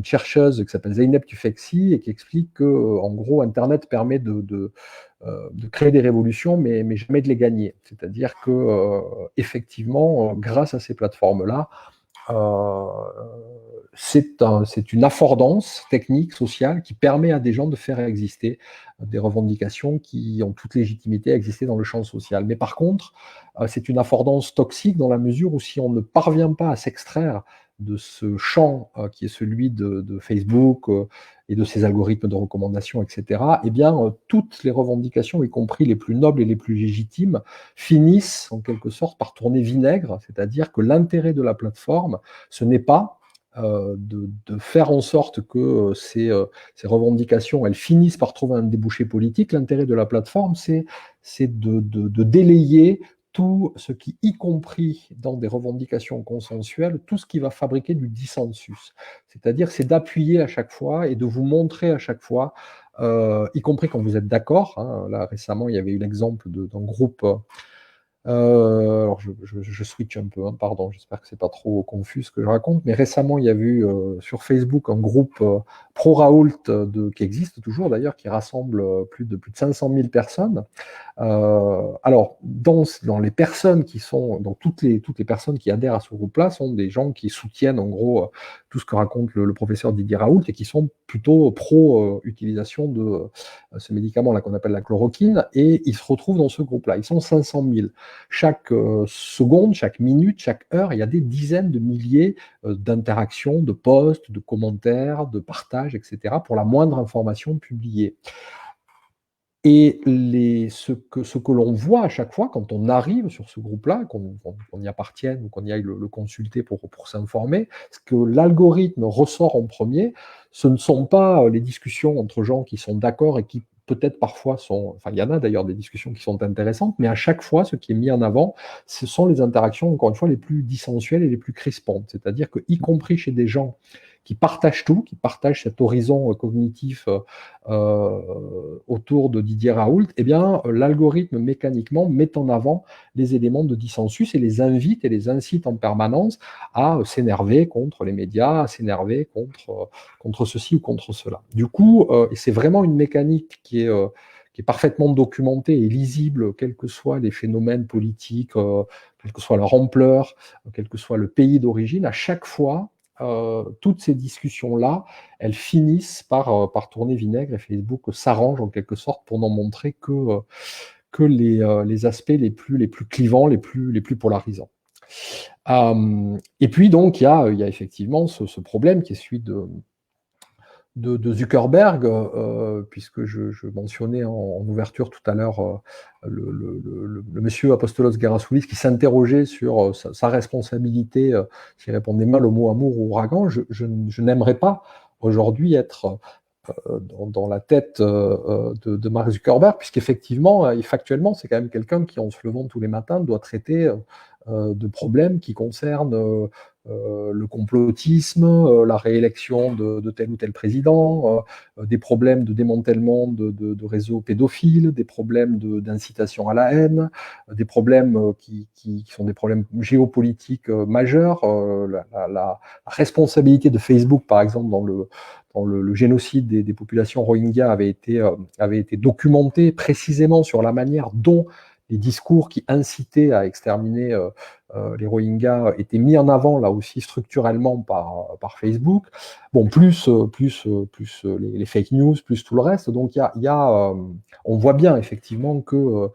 chercheuse qui s'appelle Zeynep Tufekci et qui explique que, en gros, Internet permet de créer des révolutions, mais jamais de les gagner. C'est-à-dire que, effectivement, grâce à ces plateformes-là, c'est une affordance technique, sociale, qui permet à des gens de faire exister des revendications qui ont toute légitimité à exister dans le champ social. Mais par contre, c'est une affordance toxique dans la mesure où si on ne parvient pas à s'extraire de ce champ qui est celui de Facebook et de ses algorithmes de recommandation, etc., eh bien, toutes les revendications, y compris les plus nobles et les plus légitimes, finissent en quelque sorte par tourner vinaigre, c'est-à-dire que l'intérêt de la plateforme, ce n'est pas de faire en sorte que ces revendications, elles finissent par trouver un débouché politique. L'intérêt de la plateforme, c'est de délayer tout ce qui, y compris dans des revendications consensuelles, tout ce qui va fabriquer du dissensus. C'est-à-dire, c'est d'appuyer à chaque fois et de vous montrer à chaque fois, y compris quand vous êtes d'accord. Hein. Là, récemment, il y avait eu l'exemple d'un groupe... alors je switch un peu, hein, pardon, j'espère que c'est pas trop confus ce que je raconte, mais récemment il y a eu sur Facebook un groupe pro-Raoult qui existe toujours d'ailleurs, qui rassemble plus de 500 000 personnes. Alors, dans les personnes qui sont, donc toutes les personnes qui adhèrent à ce groupe-là sont des gens qui soutiennent en gros tout ce que raconte le professeur Didier Raoult et qui sont plutôt pro-utilisation de ce médicament-là qu'on appelle la chloroquine, et ils se retrouvent dans ce groupe-là. Ils sont 500 000. Chaque seconde, chaque minute, chaque heure, il y a des dizaines de milliers d'interactions, de posts, de commentaires, de partages, etc., pour la moindre information publiée. Et ce que l'on voit à chaque fois quand on arrive sur ce groupe-là, qu'on y appartienne ou qu'on y aille le consulter pour s'informer, ce que l'algorithme ressort en premier, ce ne sont pas les discussions entre gens qui sont d'accord et qui peut-être parfois sont... Enfin, il y en a d'ailleurs des discussions qui sont intéressantes, mais à chaque fois, ce qui est mis en avant, ce sont les interactions, encore une fois, les plus dissensuelles et les plus crispantes. C'est-à-dire que, y compris chez des gens qui partagent tout, qui partagent cet horizon cognitif autour de Didier Raoult, eh bien, l'algorithme mécaniquement met en avant les éléments de dissensus et les invite et les incite en permanence à s'énerver contre les médias, à s'énerver contre ceci ou contre cela. Du coup, et c'est vraiment une mécanique qui est parfaitement documentée et lisible, quels que soient les phénomènes politiques, quelle que soit leur ampleur, quel que soit le pays d'origine, à chaque fois, toutes ces discussions-là, elles finissent par tourner vinaigre, et Facebook s'arrange en quelque sorte pour n'en montrer que les aspects les plus clivants, les plus polarisants. Et puis donc, il y a effectivement ce problème qui est celui de Zuckerberg, puisque je mentionnais en ouverture tout à l'heure le monsieur Apostolos Gerassoulis qui s'interrogeait sur sa responsabilité s'il répondait mal au mot amour ou ouragan. Je n'aimerais pas aujourd'hui être dans la tête de Mark Zuckerberg, puisqu'effectivement, et factuellement, c'est quand même quelqu'un qui, en se levant tous les matins, doit traiter de problèmes qui concernent le complotisme, la réélection de tel ou tel président, des problèmes de démantèlement de réseaux pédophiles, des problèmes d'incitation à la haine, des problèmes qui sont des problèmes géopolitiques majeurs, la responsabilité de Facebook, par exemple, dans le génocide des populations Rohingyas avait été documenté précisément sur la manière dont les discours qui incitaient à exterminer les Rohingyas étaient mis en avant là aussi structurellement par Facebook. Bon, plus les fake news, plus tout le reste. Donc on voit bien effectivement que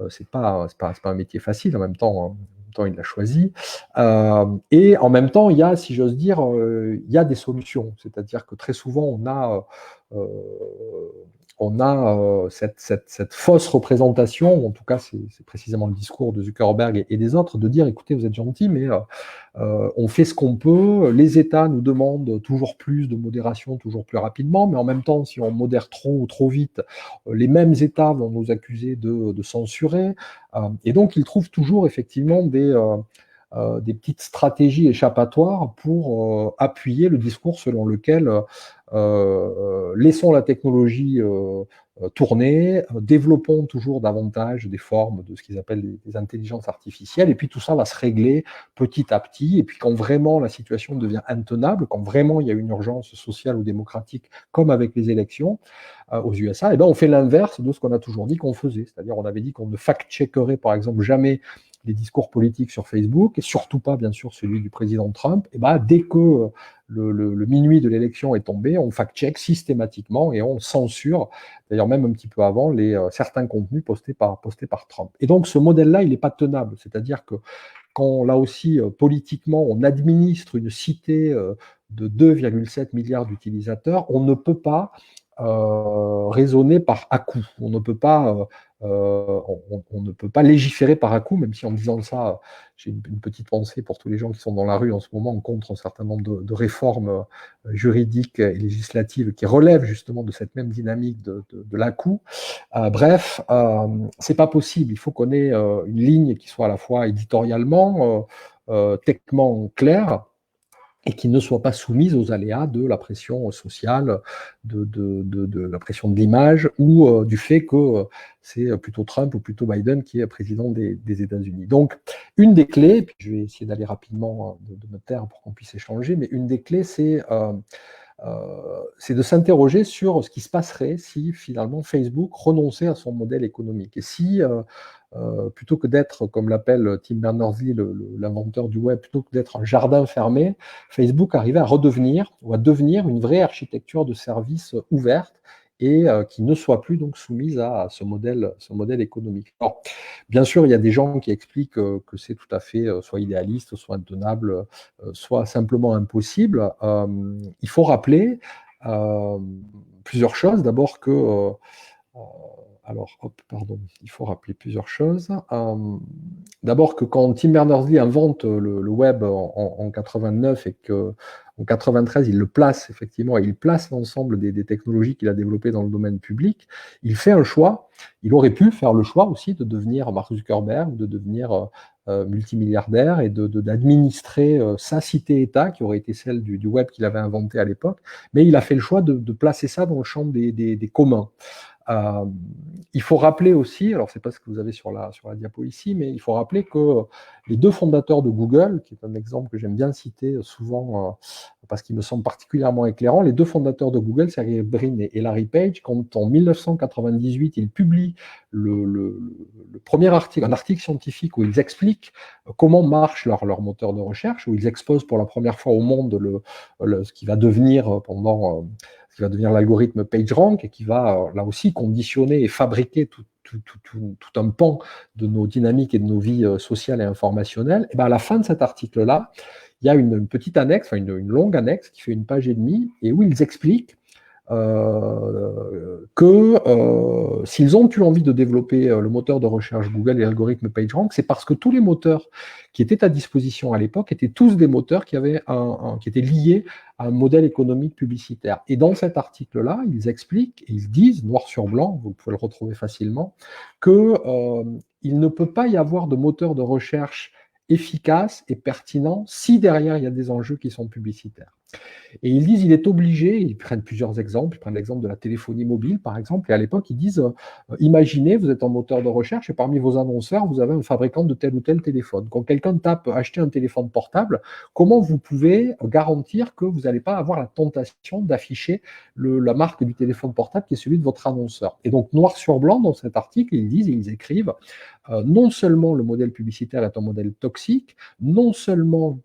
c'est pas un métier facile en même temps. Hein. En même temps, il l'a choisi. Et en même temps, il y a, si j'ose dire, il y a des solutions. C'est-à-dire que très souvent, on a cette fausse représentation, ou en tout cas c'est précisément le discours de Zuckerberg et des autres, de dire écoutez, vous êtes gentils, mais on fait ce qu'on peut, les États nous demandent toujours plus de modération, toujours plus rapidement, mais en même temps, si on modère trop ou trop vite, les mêmes États vont nous accuser de censurer, et donc ils trouvent toujours effectivement des petites stratégies échappatoires pour appuyer le discours selon lequel laissons la technologie tourner, développons toujours davantage des formes de ce qu'ils appellent des intelligences artificielles, et puis tout ça va se régler petit à petit, et puis quand vraiment la situation devient intenable, quand vraiment il y a une urgence sociale ou démocratique, comme avec les élections aux USA, et ben on fait l'inverse de ce qu'on a toujours dit qu'on faisait, c'est-à-dire on avait dit qu'on ne fact-checkerait par exemple jamais les discours politiques sur Facebook, et surtout pas bien sûr celui du président Trump, et ben dès que le minuit de l'élection est tombé, on fact-check systématiquement et on censure, d'ailleurs même un petit peu avant, certains contenus postés par Trump. Et donc ce modèle-là, il n'est pas tenable. C'est-à-dire que quand, là aussi, politiquement, on administre une cité de 2,7 milliards d'utilisateurs, on ne peut pas raisonner par à-coup. On ne peut pas on ne peut pas légiférer par à-coup, même si en disant ça, j'ai une petite pensée pour tous les gens qui sont dans la rue en ce moment contre un certain nombre de réformes juridiques et législatives qui relèvent justement de cette même dynamique de l'à-coup. Bref, c'est pas possible. Il faut qu'on ait une ligne qui soit à la fois éditorialement, techniquement claire, et qui ne soit pas soumise aux aléas de la pression sociale, de la pression de l'image, ou du fait que c'est plutôt Trump ou plutôt Biden qui est président des États-Unis. Donc, une des clés, et puis je vais essayer d'aller rapidement de me taire pour qu'on puisse échanger, mais une des clés, c'est de s'interroger sur ce qui se passerait si finalement Facebook renonçait à son modèle économique. Et si, plutôt que d'être, comme l'appelle Tim Berners-Lee, l'inventeur du web, plutôt que d'être un jardin fermé, Facebook arrivait à redevenir ou à devenir une vraie architecture de services ouverte et qui ne soit plus donc soumise à ce modèle économique. Alors, bien sûr, il y a des gens qui expliquent que c'est tout à fait soit idéaliste, soit intenable, soit simplement impossible. Il faut rappeler plusieurs choses. D'abord que il faut rappeler plusieurs choses. D'abord que quand Tim Berners-Lee invente le web en 89 et qu'en 93, il le place effectivement, et il place l'ensemble des technologies qu'il a développées dans le domaine public, il fait un choix. Il aurait pu faire le choix aussi de devenir Mark Zuckerberg, de devenir multimilliardaire et d'administrer sa cité-État, qui aurait été celle du web qu'il avait inventé à l'époque, mais il a fait le choix de placer ça dans le champ des communs. Il faut rappeler aussi, alors c'est pas ce que vous avez sur la diapo ici, mais il faut rappeler que les deux fondateurs de Google, qui est un exemple que j'aime bien citer souvent parce qu'il me semble particulièrement éclairant, les deux fondateurs de Google, Sergey Brin et Larry Page, quand en 1998 ils publient le premier article, un article scientifique où ils expliquent comment marche leur moteur de recherche, où ils exposent pour la première fois au monde ce qui va devenir qui va devenir l'algorithme PageRank et qui va là aussi conditionner et fabriquer tout un pan de nos dynamiques et de nos vies sociales et informationnelles. Et bien à la fin de cet article-là, il y a une petite annexe, enfin une longue annexe qui fait une page et demie, et où ils expliquent que s'ils ont eu envie de développer le moteur de recherche Google et l'algorithme PageRank, c'est parce que tous les moteurs qui étaient à disposition à l'époque étaient tous des moteurs qui étaient liés à un modèle économique publicitaire. Et dans cet article-là, ils expliquent, et ils disent, noir sur blanc, vous pouvez le retrouver facilement, qu'il ne peut pas y avoir de moteur de recherche efficace et pertinent si derrière il y a des enjeux qui sont publicitaires. Et ils disent, il est obligé, ils prennent plusieurs exemples, ils prennent l'exemple de la téléphonie mobile, par exemple, et à l'époque, ils disent, imaginez, vous êtes en moteur de recherche, et parmi vos annonceurs, vous avez un fabricant de tel ou tel téléphone. Quand quelqu'un tape acheter un téléphone portable, comment vous pouvez garantir que vous n'allez pas avoir la tentation d'afficher la marque du téléphone portable qui est celui de votre annonceur? Et donc, noir sur blanc, dans cet article, ils disent, et ils écrivent, non seulement le modèle publicitaire est un modèle toxique, non seulement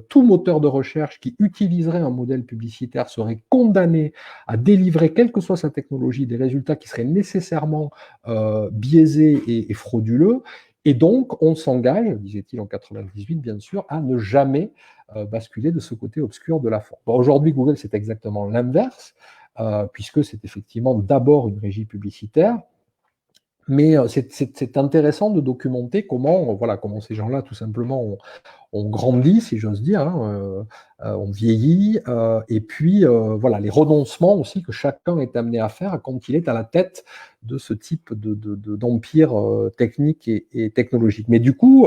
tout moteur de recherche qui utiliserait un modèle publicitaire serait condamné à délivrer, quelle que soit sa technologie, des résultats qui seraient nécessairement biaisés et frauduleux. Et donc, on s'engage, disait-il en 98, bien sûr, à ne jamais basculer de ce côté obscur de la force. Bon, aujourd'hui, Google, c'est exactement l'inverse, puisque c'est effectivement d'abord une régie publicitaire. Mais c'est intéressant de documenter comment ces gens-là, tout simplement, on grandit, si j'ose dire, hein, on vieillit, et puis voilà, les renoncements aussi que chacun est amené à faire quand il est à la tête de ce type d'empire technique et technologique. Mais du coup,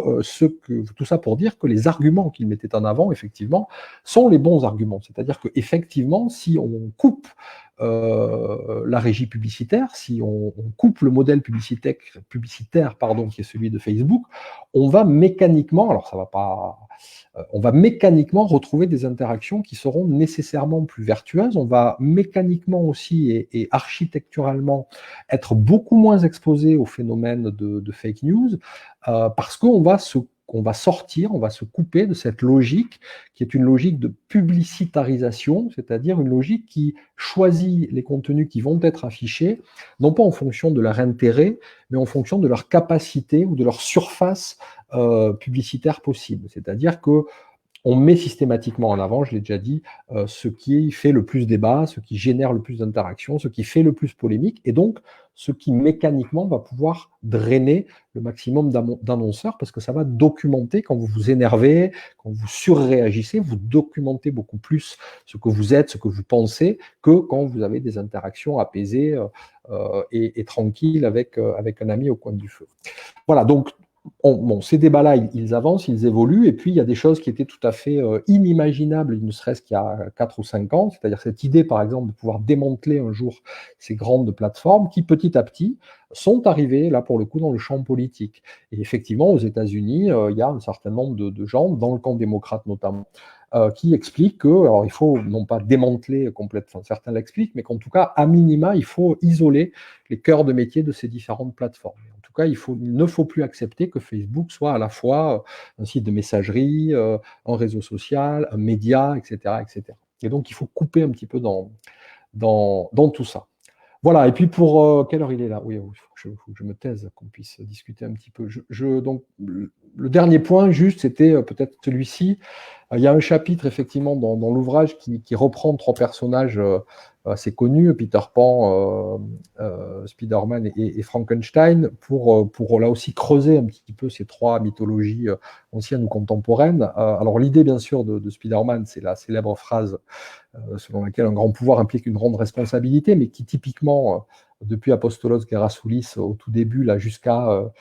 tout ça pour dire que les arguments qu'il mettait en avant, effectivement, sont les bons arguments. C'est-à-dire qu'effectivement, si on coupe la régie publicitaire, si on coupe le modèle publicitaire qui est celui de Facebook, on va mécaniquement, alors ça va pas, on va mécaniquement retrouver des interactions qui seront nécessairement plus vertueuses. On va mécaniquement aussi et architecturalement être beaucoup moins exposé au phénomène de fake news parce qu'on va on va se couper de cette logique qui est une logique de publicitarisation, c'est-à-dire une logique qui choisit les contenus qui vont être affichés, non pas en fonction de leur intérêt, mais en fonction de leur capacité ou de leur surface publicitaire possible. C'est-à-dire que on met systématiquement en avant, je l'ai déjà dit, ce qui fait le plus débat, ce qui génère le plus d'interactions, ce qui fait le plus polémique, et donc ce qui mécaniquement va pouvoir drainer le maximum d'annonceurs, parce que ça va documenter quand vous vous énervez, quand vous surréagissez, vous documentez beaucoup plus ce que vous êtes, ce que vous pensez, que quand vous avez des interactions apaisées et tranquilles avec un ami au coin du feu. Voilà, donc ces débats-là, ils avancent, ils évoluent, et puis il y a des choses qui étaient tout à fait inimaginables, ne serait-ce qu'il y a 4 ou 5 ans, c'est-à-dire cette idée, par exemple, de pouvoir démanteler un jour ces grandes plateformes qui, petit à petit, sont arrivées, là, pour le coup, dans le champ politique. Et effectivement, aux États-Unis, il y a un certain nombre de gens, dans le camp démocrate notamment, qui expliquent que, alors il faut non pas démanteler complètement, certains l'expliquent, mais qu'en tout cas, à minima, il faut isoler les cœurs de métier de ces différentes plateformes. En tout cas, il ne faut plus accepter que Facebook soit à la fois un site de messagerie, un réseau social, un média, etc., etc. Et donc, il faut couper un petit peu dans tout ça. Voilà, et puis pour... quelle heure il est là? Oui, il faut que je me taise, qu'on puisse discuter un petit peu. Donc, le dernier point, juste, c'était peut-être celui-ci. Il y a un chapitre, effectivement, dans l'ouvrage qui reprend 3 personnages assez connus, Peter Pan, Spider-Man et Frankenstein, pour là aussi creuser un petit peu ces 3 mythologies anciennes ou contemporaines. Alors l'idée, bien sûr, de Spider-Man, c'est la célèbre phrase selon laquelle un grand pouvoir implique une grande responsabilité, mais qui typiquement, depuis Apostolos Gerasoulis au tout début, là, jusqu'à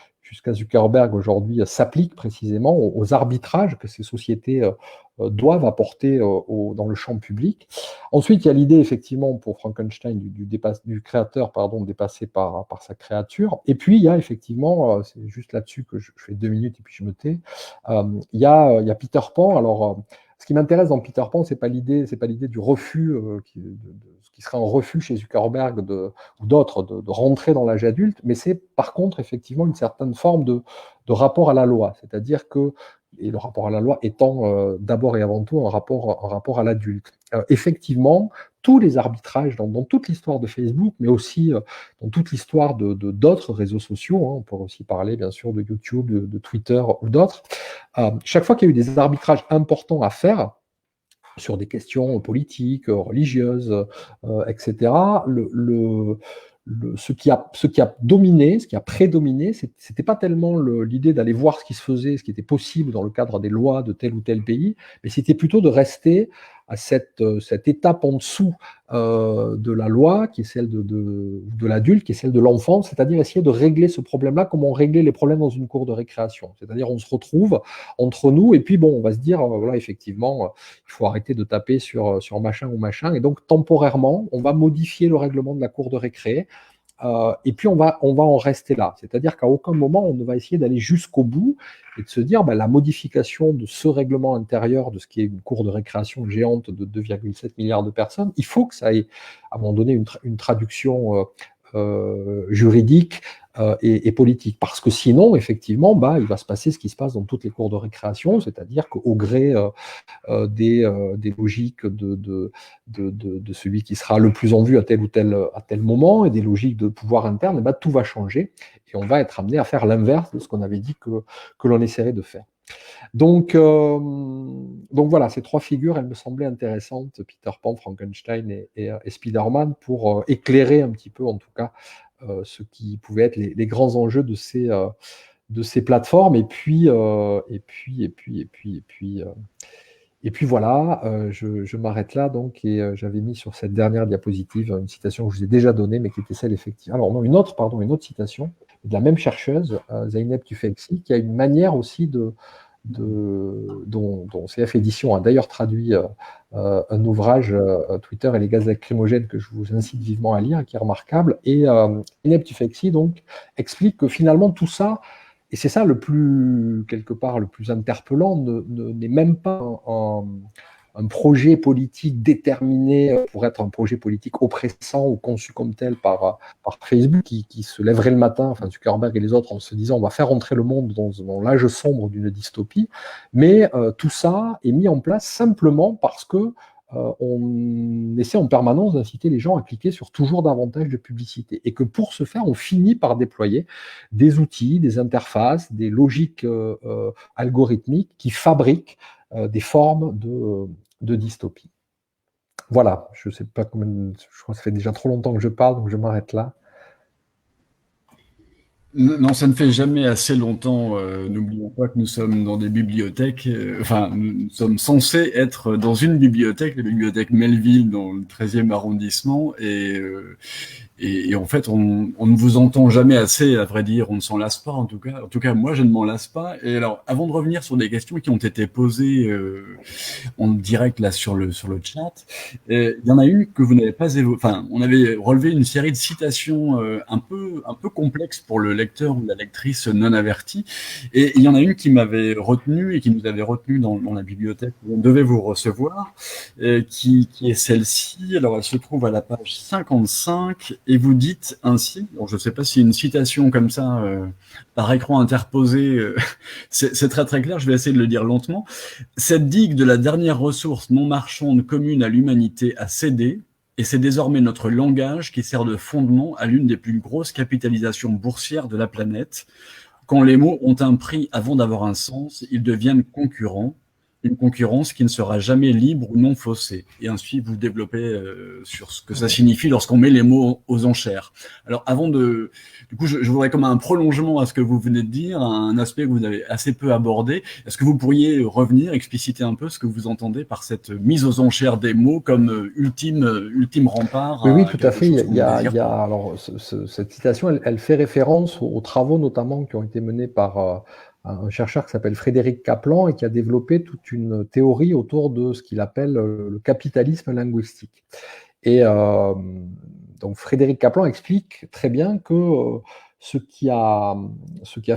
Zuckerberg aujourd'hui, s'applique précisément aux arbitrages que ces sociétés doivent apporter dans le champ public. Ensuite, il y a l'idée, effectivement, pour Frankenstein, du créateur, dépassé par sa créature. Et puis, il y a effectivement, c'est juste là-dessus que je fais 2 minutes et puis je me tais, il y a Peter Pan. Alors, ce qui m'intéresse dans Peter Pan, c'est pas l'idée du refus, ce qui serait un refus chez Zuckerberg ou d'autres de rentrer dans l'âge adulte, mais c'est par contre effectivement une certaine forme de rapport à la loi, c'est-à-dire que, et le rapport à la loi étant d'abord et avant tout un rapport à l'adulte. Effectivement, tous les arbitrages dans toute l'histoire de Facebook, mais aussi dans toute l'histoire d'autres réseaux sociaux, hein, on peut aussi parler bien sûr de YouTube, de Twitter ou d'autres, chaque fois qu'il y a eu des arbitrages importants à faire sur des questions politiques, religieuses, etc., ce qui a dominé, ce qui a prédominé, c'était pas tellement l'idée d'aller voir ce qui se faisait, ce qui était possible dans le cadre des lois de tel ou tel pays, mais c'était plutôt de rester cette étape en dessous de la loi, qui est celle de l'adulte, qui est celle de l'enfant, c'est-à-dire essayer de régler ce problème-là comme on réglait les problèmes dans une cour de récréation. C'est-à-dire on se retrouve entre nous et puis bon, on va se dire, voilà, effectivement, il faut arrêter de taper sur machin ou machin, et donc temporairement, on va modifier le règlement de la cour de récré. Et puis on va en rester là. C'est-à-dire qu'à aucun moment on ne va essayer d'aller jusqu'au bout et de se dire la modification de ce règlement intérieur de ce qui est une cour de récréation géante de 2,7 milliards de personnes, il faut que ça ait à un moment donné une traduction juridique et politique. Parce que sinon, effectivement, il va se passer ce qui se passe dans toutes les cours de récréation, c'est-à-dire qu'au gré des logiques de celui qui sera le plus en vue à tel moment, et des logiques de pouvoir interne, tout va changer et on va être amené à faire l'inverse de ce qu'on avait dit que l'on essaierait de faire. Donc voilà, ces trois figures, elles me semblaient intéressantes, Peter Pan, Frankenstein et Spider-Man, pour éclairer un petit peu, en tout cas, ce qui pouvait être les grands enjeux de ces plateformes. Et puis voilà, je m'arrête là donc, et j'avais mis sur cette dernière diapositive une citation que je vous ai déjà donnée, mais qui était celle effectivement. Alors non, une autre citation de la même chercheuse, Zeynep Tufekci, qui a une manière aussi dont CF Édition a d'ailleurs traduit un ouvrage, Twitter et les gaz lacrymogènes, que je vous incite vivement à lire, qui est remarquable. Et Zeynep Tufekci donc explique que finalement tout ça, et c'est ça quelque part le plus interpellant, n'est même pas un projet politique déterminé pour être un projet politique oppressant ou conçu comme tel par Facebook, qui se lèverait le matin, enfin Zuckerberg et les autres, en se disant on va faire entrer le monde dans l'âge sombre d'une dystopie, mais tout ça est mis en place simplement parce que on essaie en permanence d'inciter les gens à cliquer sur toujours davantage de publicité, et que pour ce faire, on finit par déployer des outils, des interfaces, des logiques algorithmiques qui fabriquent des formes de dystopie. Voilà, je ne sais pas combien, je crois que ça fait déjà trop longtemps que je parle, donc je m'arrête là. Non, ça ne fait jamais assez longtemps. N'oublions pas que nous sommes dans des bibliothèques. Enfin, nous sommes censés être dans une bibliothèque, la bibliothèque Melville, dans le 13e arrondissement. Et en fait, on ne vous entend jamais assez, à vrai dire. On ne s'en lasse pas, en tout cas. En tout cas, moi, je ne m'en lasse pas. Et alors, avant de revenir sur des questions qui ont été posées en direct là sur le chat, il y en a une que vous n'avez pas évoquée. Enfin, on avait relevé une série de citations un peu complexes pour le lecteur ou la lectrice non avertie. Et il y en a une qui m'avait retenu et qui nous avait retenu dans la bibliothèque où on devait vous recevoir, qui est celle-ci. Alors, elle se trouve à la page 55. Et vous dites ainsi, alors je ne sais pas si une citation comme ça, par écran interposé, c'est très très clair, je vais essayer de le dire lentement. Cette digue de la dernière ressource non marchande commune à l'humanité a cédé, et c'est désormais notre langage qui sert de fondement à l'une des plus grosses capitalisations boursières de la planète. Quand les mots ont un prix avant d'avoir un sens, ils deviennent concurrents. Une concurrence qui ne sera jamais libre ou non faussée. Et ensuite, vous développez sur ce que ça signifie lorsqu'on met les mots aux enchères. Alors, du coup, je voudrais comme un prolongement à ce que vous venez de dire, un aspect que vous avez assez peu abordé. Est-ce que vous pourriez revenir, expliciter un peu ce que vous entendez par cette mise aux enchères des mots comme ultime rempart? Oui, tout à fait. Alors, cette citation, elle fait référence aux travaux notamment qui ont été menés par un chercheur qui s'appelle Frédéric Kaplan et qui a développé toute une théorie autour de ce qu'il appelle le capitalisme linguistique. Et donc Frédéric Kaplan explique très bien que ce qui a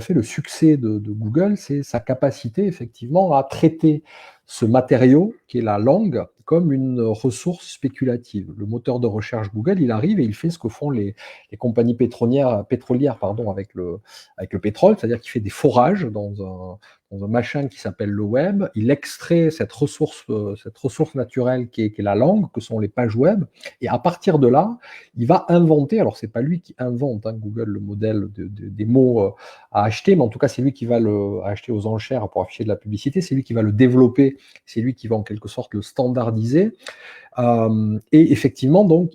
fait le succès de Google, c'est sa capacité effectivement à traiter ce matériau qui est la langue comme une ressource spéculative. Le moteur de recherche Google, il arrive et il fait ce que font les compagnies pétrolières avec le pétrole, c'est-à-dire qu'il fait des forages dans un machin qui s'appelle le web, il extrait cette ressource naturelle qui est la langue, que sont les pages web, et à partir de là, il va inventer, alors c'est pas lui qui invente, Google, le modèle des mots à acheter, mais en tout cas c'est lui qui va acheter aux enchères pour afficher de la publicité, c'est lui qui va le développer, c'est lui qui va en quelque sorte le standardiser, et effectivement donc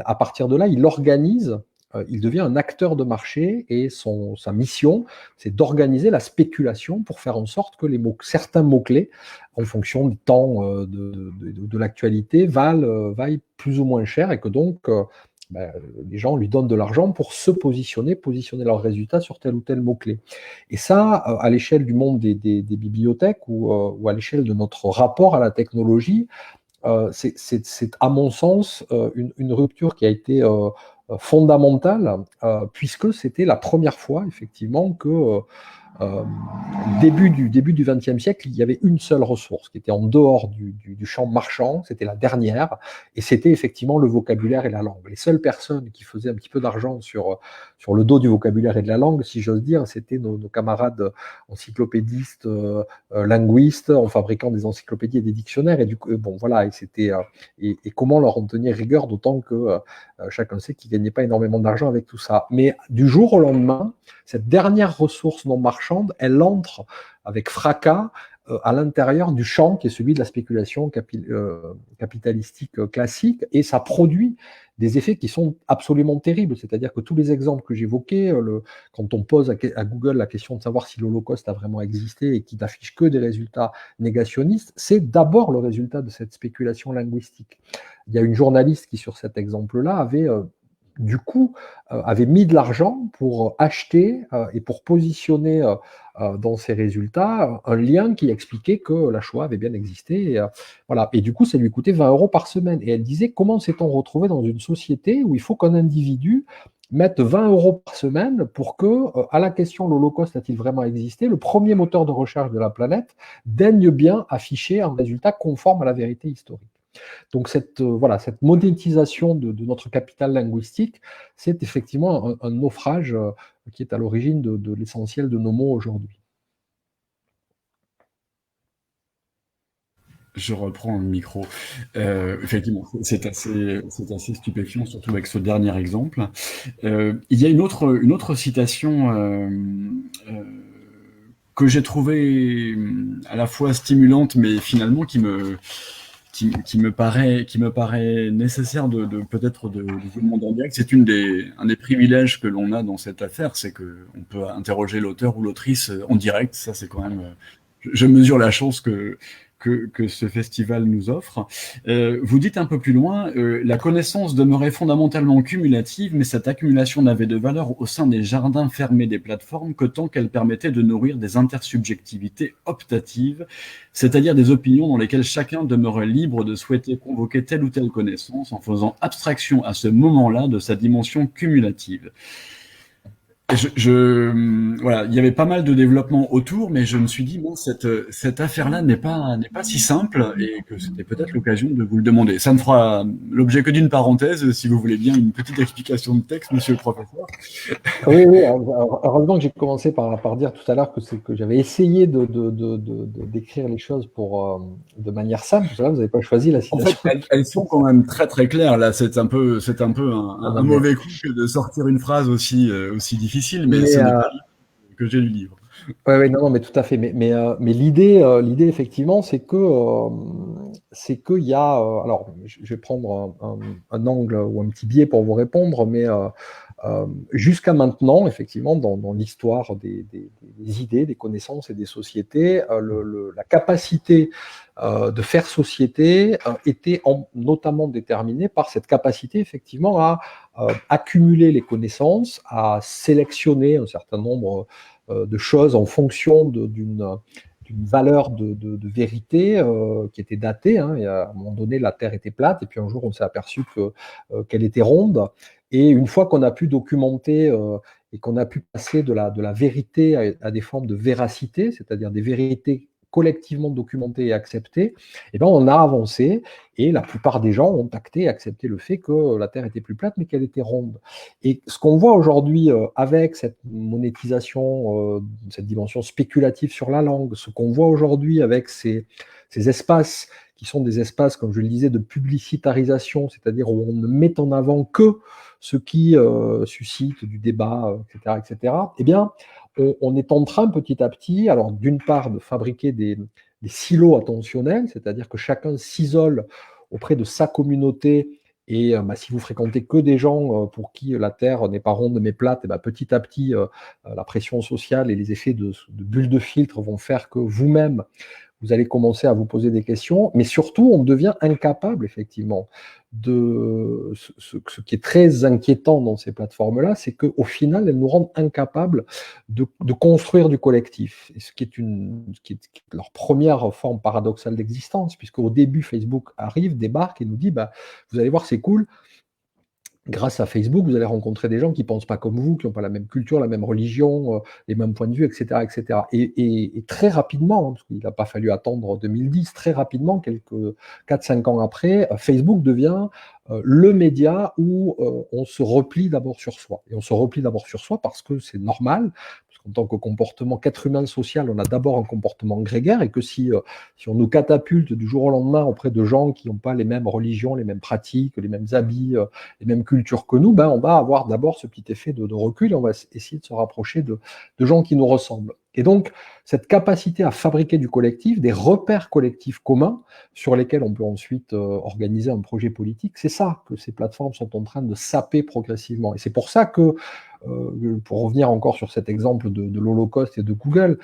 à partir de là, il organise il devient un acteur de marché et sa mission, c'est d'organiser la spéculation pour faire en sorte que certains mots-clés, en fonction du temps de l'actualité, vaillent plus ou moins cher et que donc les gens lui donnent de l'argent pour positionner leurs résultats sur tel ou tel mot-clé. Et ça, à l'échelle du monde des bibliothèques ou à l'échelle de notre rapport à la technologie, c'est à mon sens une rupture qui a été fondamentale, puisque c'était la première fois effectivement que début du XXe siècle, il y avait une seule ressource qui était en dehors du champ marchand, c'était la dernière, et c'était effectivement le vocabulaire et la langue. Les seules personnes qui faisaient un petit peu d'argent sur le dos du vocabulaire et de la langue, si j'ose dire, c'était nos camarades encyclopédistes, linguistes, en fabriquant des encyclopédies et des dictionnaires, et du coup, bon voilà, et comment leur en tenir rigueur, d'autant que chacun sait qu'ils ne gagnaient pas énormément d'argent avec tout ça. Mais du jour au lendemain, cette dernière ressource non marchande, elle entre avec fracas à l'intérieur du champ qui est celui de la spéculation capitalistique classique, et ça produit des effets qui sont absolument terribles. C'est-à-dire que tous les exemples que j'évoquais, quand on pose à Google la question de savoir si l'Holocauste a vraiment existé et qui n'affiche que des résultats négationnistes, c'est d'abord le résultat de cette spéculation linguistique. Il y a une journaliste qui, sur cet exemple-là, avait mis de l'argent pour acheter et pour positionner dans ses résultats un lien qui expliquait que la Shoah avait bien existé. Voilà. Et du coup, ça lui coûtait 20 € par semaine. Et elle disait, comment s'est-on retrouvé dans une société où il faut qu'un individu mette 20 € par semaine pour que, à la question l'Holocauste a-t-il vraiment existé, le premier moteur de recherche de la planète daigne bien afficher un résultat conforme à la vérité historique. Donc cette monétisation de notre capital linguistique, c'est effectivement un naufrage qui est à l'origine de l'essentiel de nos mots aujourd'hui. Je reprends le micro. Effectivement, c'est assez stupéfiant, surtout avec ce dernier exemple. Il y a une autre citation que j'ai trouvée à la fois stimulante, mais finalement qui me paraît nécessaire de peut-être de vous demander en direct. C'est un des privilèges que l'on a dans cette affaire, c'est que on peut interroger l'auteur ou l'autrice en direct. Ça, c'est quand même, je mesure la chance que ce festival nous offre. Vous dites un peu plus loin, la connaissance demeurait fondamentalement cumulative, mais cette accumulation n'avait de valeur au sein des jardins fermés des plateformes que tant qu'elle permettait de nourrir des intersubjectivités optatives, c'est-à-dire des opinions dans lesquelles chacun demeurait libre de souhaiter convoquer telle ou telle connaissance en faisant abstraction à ce moment-là de sa dimension cumulative. Voilà, il y avait pas mal de développement autour, mais je me suis dit, bon, cette affaire-là n'est pas si simple et que c'était peut-être l'occasion de vous le demander. Ça ne fera l'objet que d'une parenthèse, si vous voulez bien une petite explication de texte, monsieur le professeur. Oui, heureusement que j'ai commencé par dire tout à l'heure que j'avais essayé de décrire les choses de manière simple. Parce que là, vous n'avez pas choisi la citation. En fait, elles sont quand même très très claires. Là, c'est un peu un mauvais coup que de sortir une phrase aussi difficile, mais ce n'est pas que j'ai lu le livre. Oui, non, mais tout à fait. Mais l'idée, effectivement, c'est qu'il y a. Alors, je vais prendre un angle ou un petit biais pour vous répondre, mais jusqu'à maintenant, effectivement, dans l'histoire des idées, des connaissances et des sociétés, la capacité de faire société était notamment déterminée par cette capacité, effectivement, à accumuler les connaissances, à sélectionner un certain nombre de choses en fonction d'une valeur de vérité qui était datée. Hein. Et à un moment donné, la Terre était plate, et puis un jour, on s'est aperçu qu'elle était ronde. Et une fois qu'on a pu documenter et qu'on a pu passer de la vérité à des formes de véracité, c'est-à-dire des vérités collectivement documentées et acceptées, eh ben on a avancé, et la plupart des gens ont acté et accepté le fait que la Terre était plus plate, mais qu'elle était ronde. Et ce qu'on voit aujourd'hui avec cette monétisation, cette dimension spéculative sur la langue, ce qu'on voit aujourd'hui avec ces espaces qui sont des espaces, comme je le disais, de publicitarisation, c'est-à-dire où on ne met en avant que ce qui suscite du débat, etc., eh bien, on est en train petit à petit, alors d'une part, de fabriquer des silos attentionnels, c'est-à-dire que chacun s'isole auprès de sa communauté Et si vous fréquentez que des gens pour qui la Terre n'est pas ronde mais plate, et petit à petit, la pression sociale et les effets de bulles de filtre vont faire que vous-même, vous allez commencer à vous poser des questions, mais surtout, on devient incapable, effectivement, de ce qui est très inquiétant dans ces plateformes-là, c'est qu'au final, elles nous rendent incapables de construire du collectif, et ce qui est leur première forme paradoxale d'existence, puisque au début, Facebook arrive, débarque et nous dit, vous allez voir, c'est cool, grâce à Facebook, vous allez rencontrer des gens qui ne pensent pas comme vous, qui n'ont pas la même culture, la même religion, les mêmes points de vue, etc. etc. Et très rapidement, parce qu'il n'a pas fallu attendre 2010, très rapidement, quelques 4-5 ans après, Facebook devient le média où on se replie d'abord sur soi. Et on se replie d'abord sur soi parce que c'est normal, parce qu'en tant que comportement, qu'être humain social, on a d'abord un comportement grégaire, et que si on nous catapulte du jour au lendemain auprès de gens qui n'ont pas les mêmes religions, les mêmes pratiques, les mêmes habits, les mêmes cultures que nous, on va avoir d'abord ce petit effet de recul, et on va essayer de se rapprocher de gens qui nous ressemblent. Et donc, cette capacité à fabriquer du collectif, des repères collectifs communs sur lesquels on peut ensuite organiser un projet politique, c'est ça que ces plateformes sont en train de saper progressivement. Et c'est pour ça que, pour revenir encore sur cet exemple de l'Holocauste et de Google,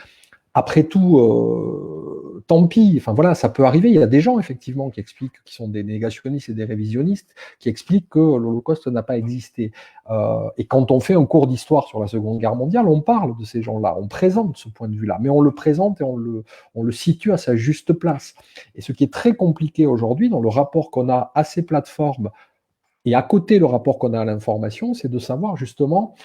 après tout, tant pis, enfin voilà, ça peut arriver. Il y a des gens, effectivement, qui expliquent, qui sont des négationnistes et des révisionnistes, qui expliquent que l'Holocauste n'a pas existé. Et quand on fait un cours d'histoire sur la Seconde Guerre mondiale, on parle de ces gens-là, on présente ce point de vue-là, mais on le présente et on le situe à sa juste place. Et ce qui est très compliqué aujourd'hui, dans le rapport qu'on a à ces plateformes, et à côté le rapport qu'on a à l'information, c'est de savoir justement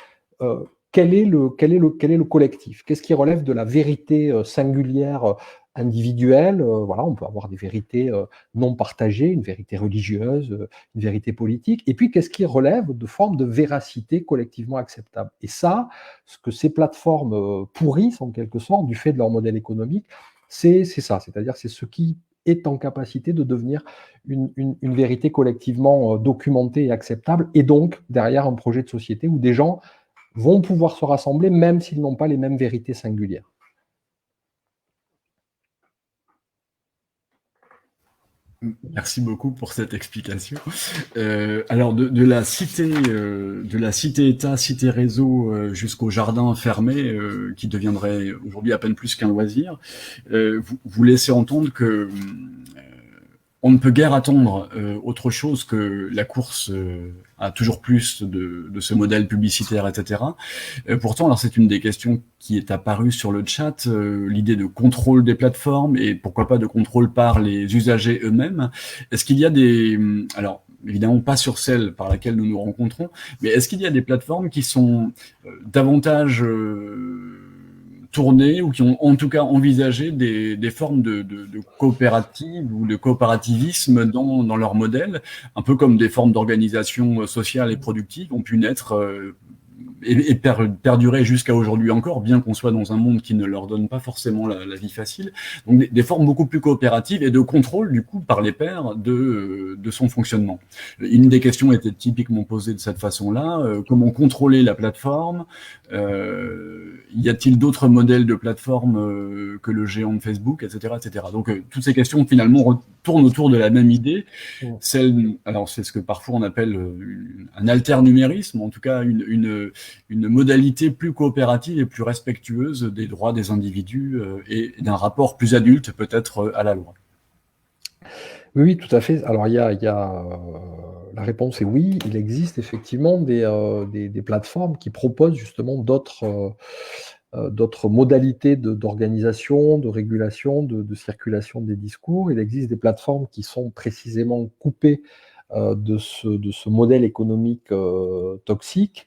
quel est le collectif, qu'est-ce qui relève de la vérité singulière, individuelle. Voilà, on peut avoir des vérités non partagées, une vérité religieuse, une vérité politique, et puis qu'est-ce qui relève de formes de véracité collectivement acceptable. Et ça, ce que ces plateformes pourrissent en quelque sorte du fait de leur modèle économique, c'est ça, c'est-à-dire c'est ce qui est en capacité de devenir une vérité collectivement documentée et acceptable, et donc derrière un projet de société où des gens vont pouvoir se rassembler même s'ils n'ont pas les mêmes vérités singulières. Merci beaucoup pour cette explication. Alors de la cité-État, cité-réseau jusqu'au jardin fermé, qui deviendrait aujourd'hui à peine plus qu'un loisir, vous laissez entendre que on ne peut guère attendre autre chose que la course à toujours plus de ce modèle publicitaire, etc. Pourtant, alors c'est une des questions qui est apparue sur le chat, l'idée de contrôle des plateformes et pourquoi pas de contrôle par les usagers eux-mêmes. Est-ce qu'il y a des... Alors, évidemment pas sur celle par laquelle nous nous rencontrons, mais est-ce qu'il y a des plateformes qui sont davantage... tournées ou qui ont en tout cas envisagé des formes de coopérative ou de coopérativisme dans leur modèle, un peu comme des formes d'organisation sociale et productive ont pu naître et perdurer jusqu'à aujourd'hui encore, bien qu'on soit dans un monde qui ne leur donne pas forcément la vie facile. Donc des formes beaucoup plus coopératives et de contrôle, du coup, par les pairs de son fonctionnement. Une des questions était typiquement posée de cette façon-là. Comment contrôler la plateforme? Y a-t-il d'autres modèles de plateforme que le géant de Facebook, etc., etc. Donc toutes ces questions, finalement, tournent autour de la même idée. Alors c'est ce que parfois on appelle un alternumérisme, en tout cas une modalité plus coopérative et plus respectueuse des droits des individus et d'un rapport plus adulte peut-être à la loi. Oui, tout à fait. Alors la réponse est oui, il existe effectivement des plateformes qui proposent justement d'autres modalités d'organisation, de régulation, de circulation des discours. Il existe des plateformes qui sont précisément coupées de ce modèle économique toxique.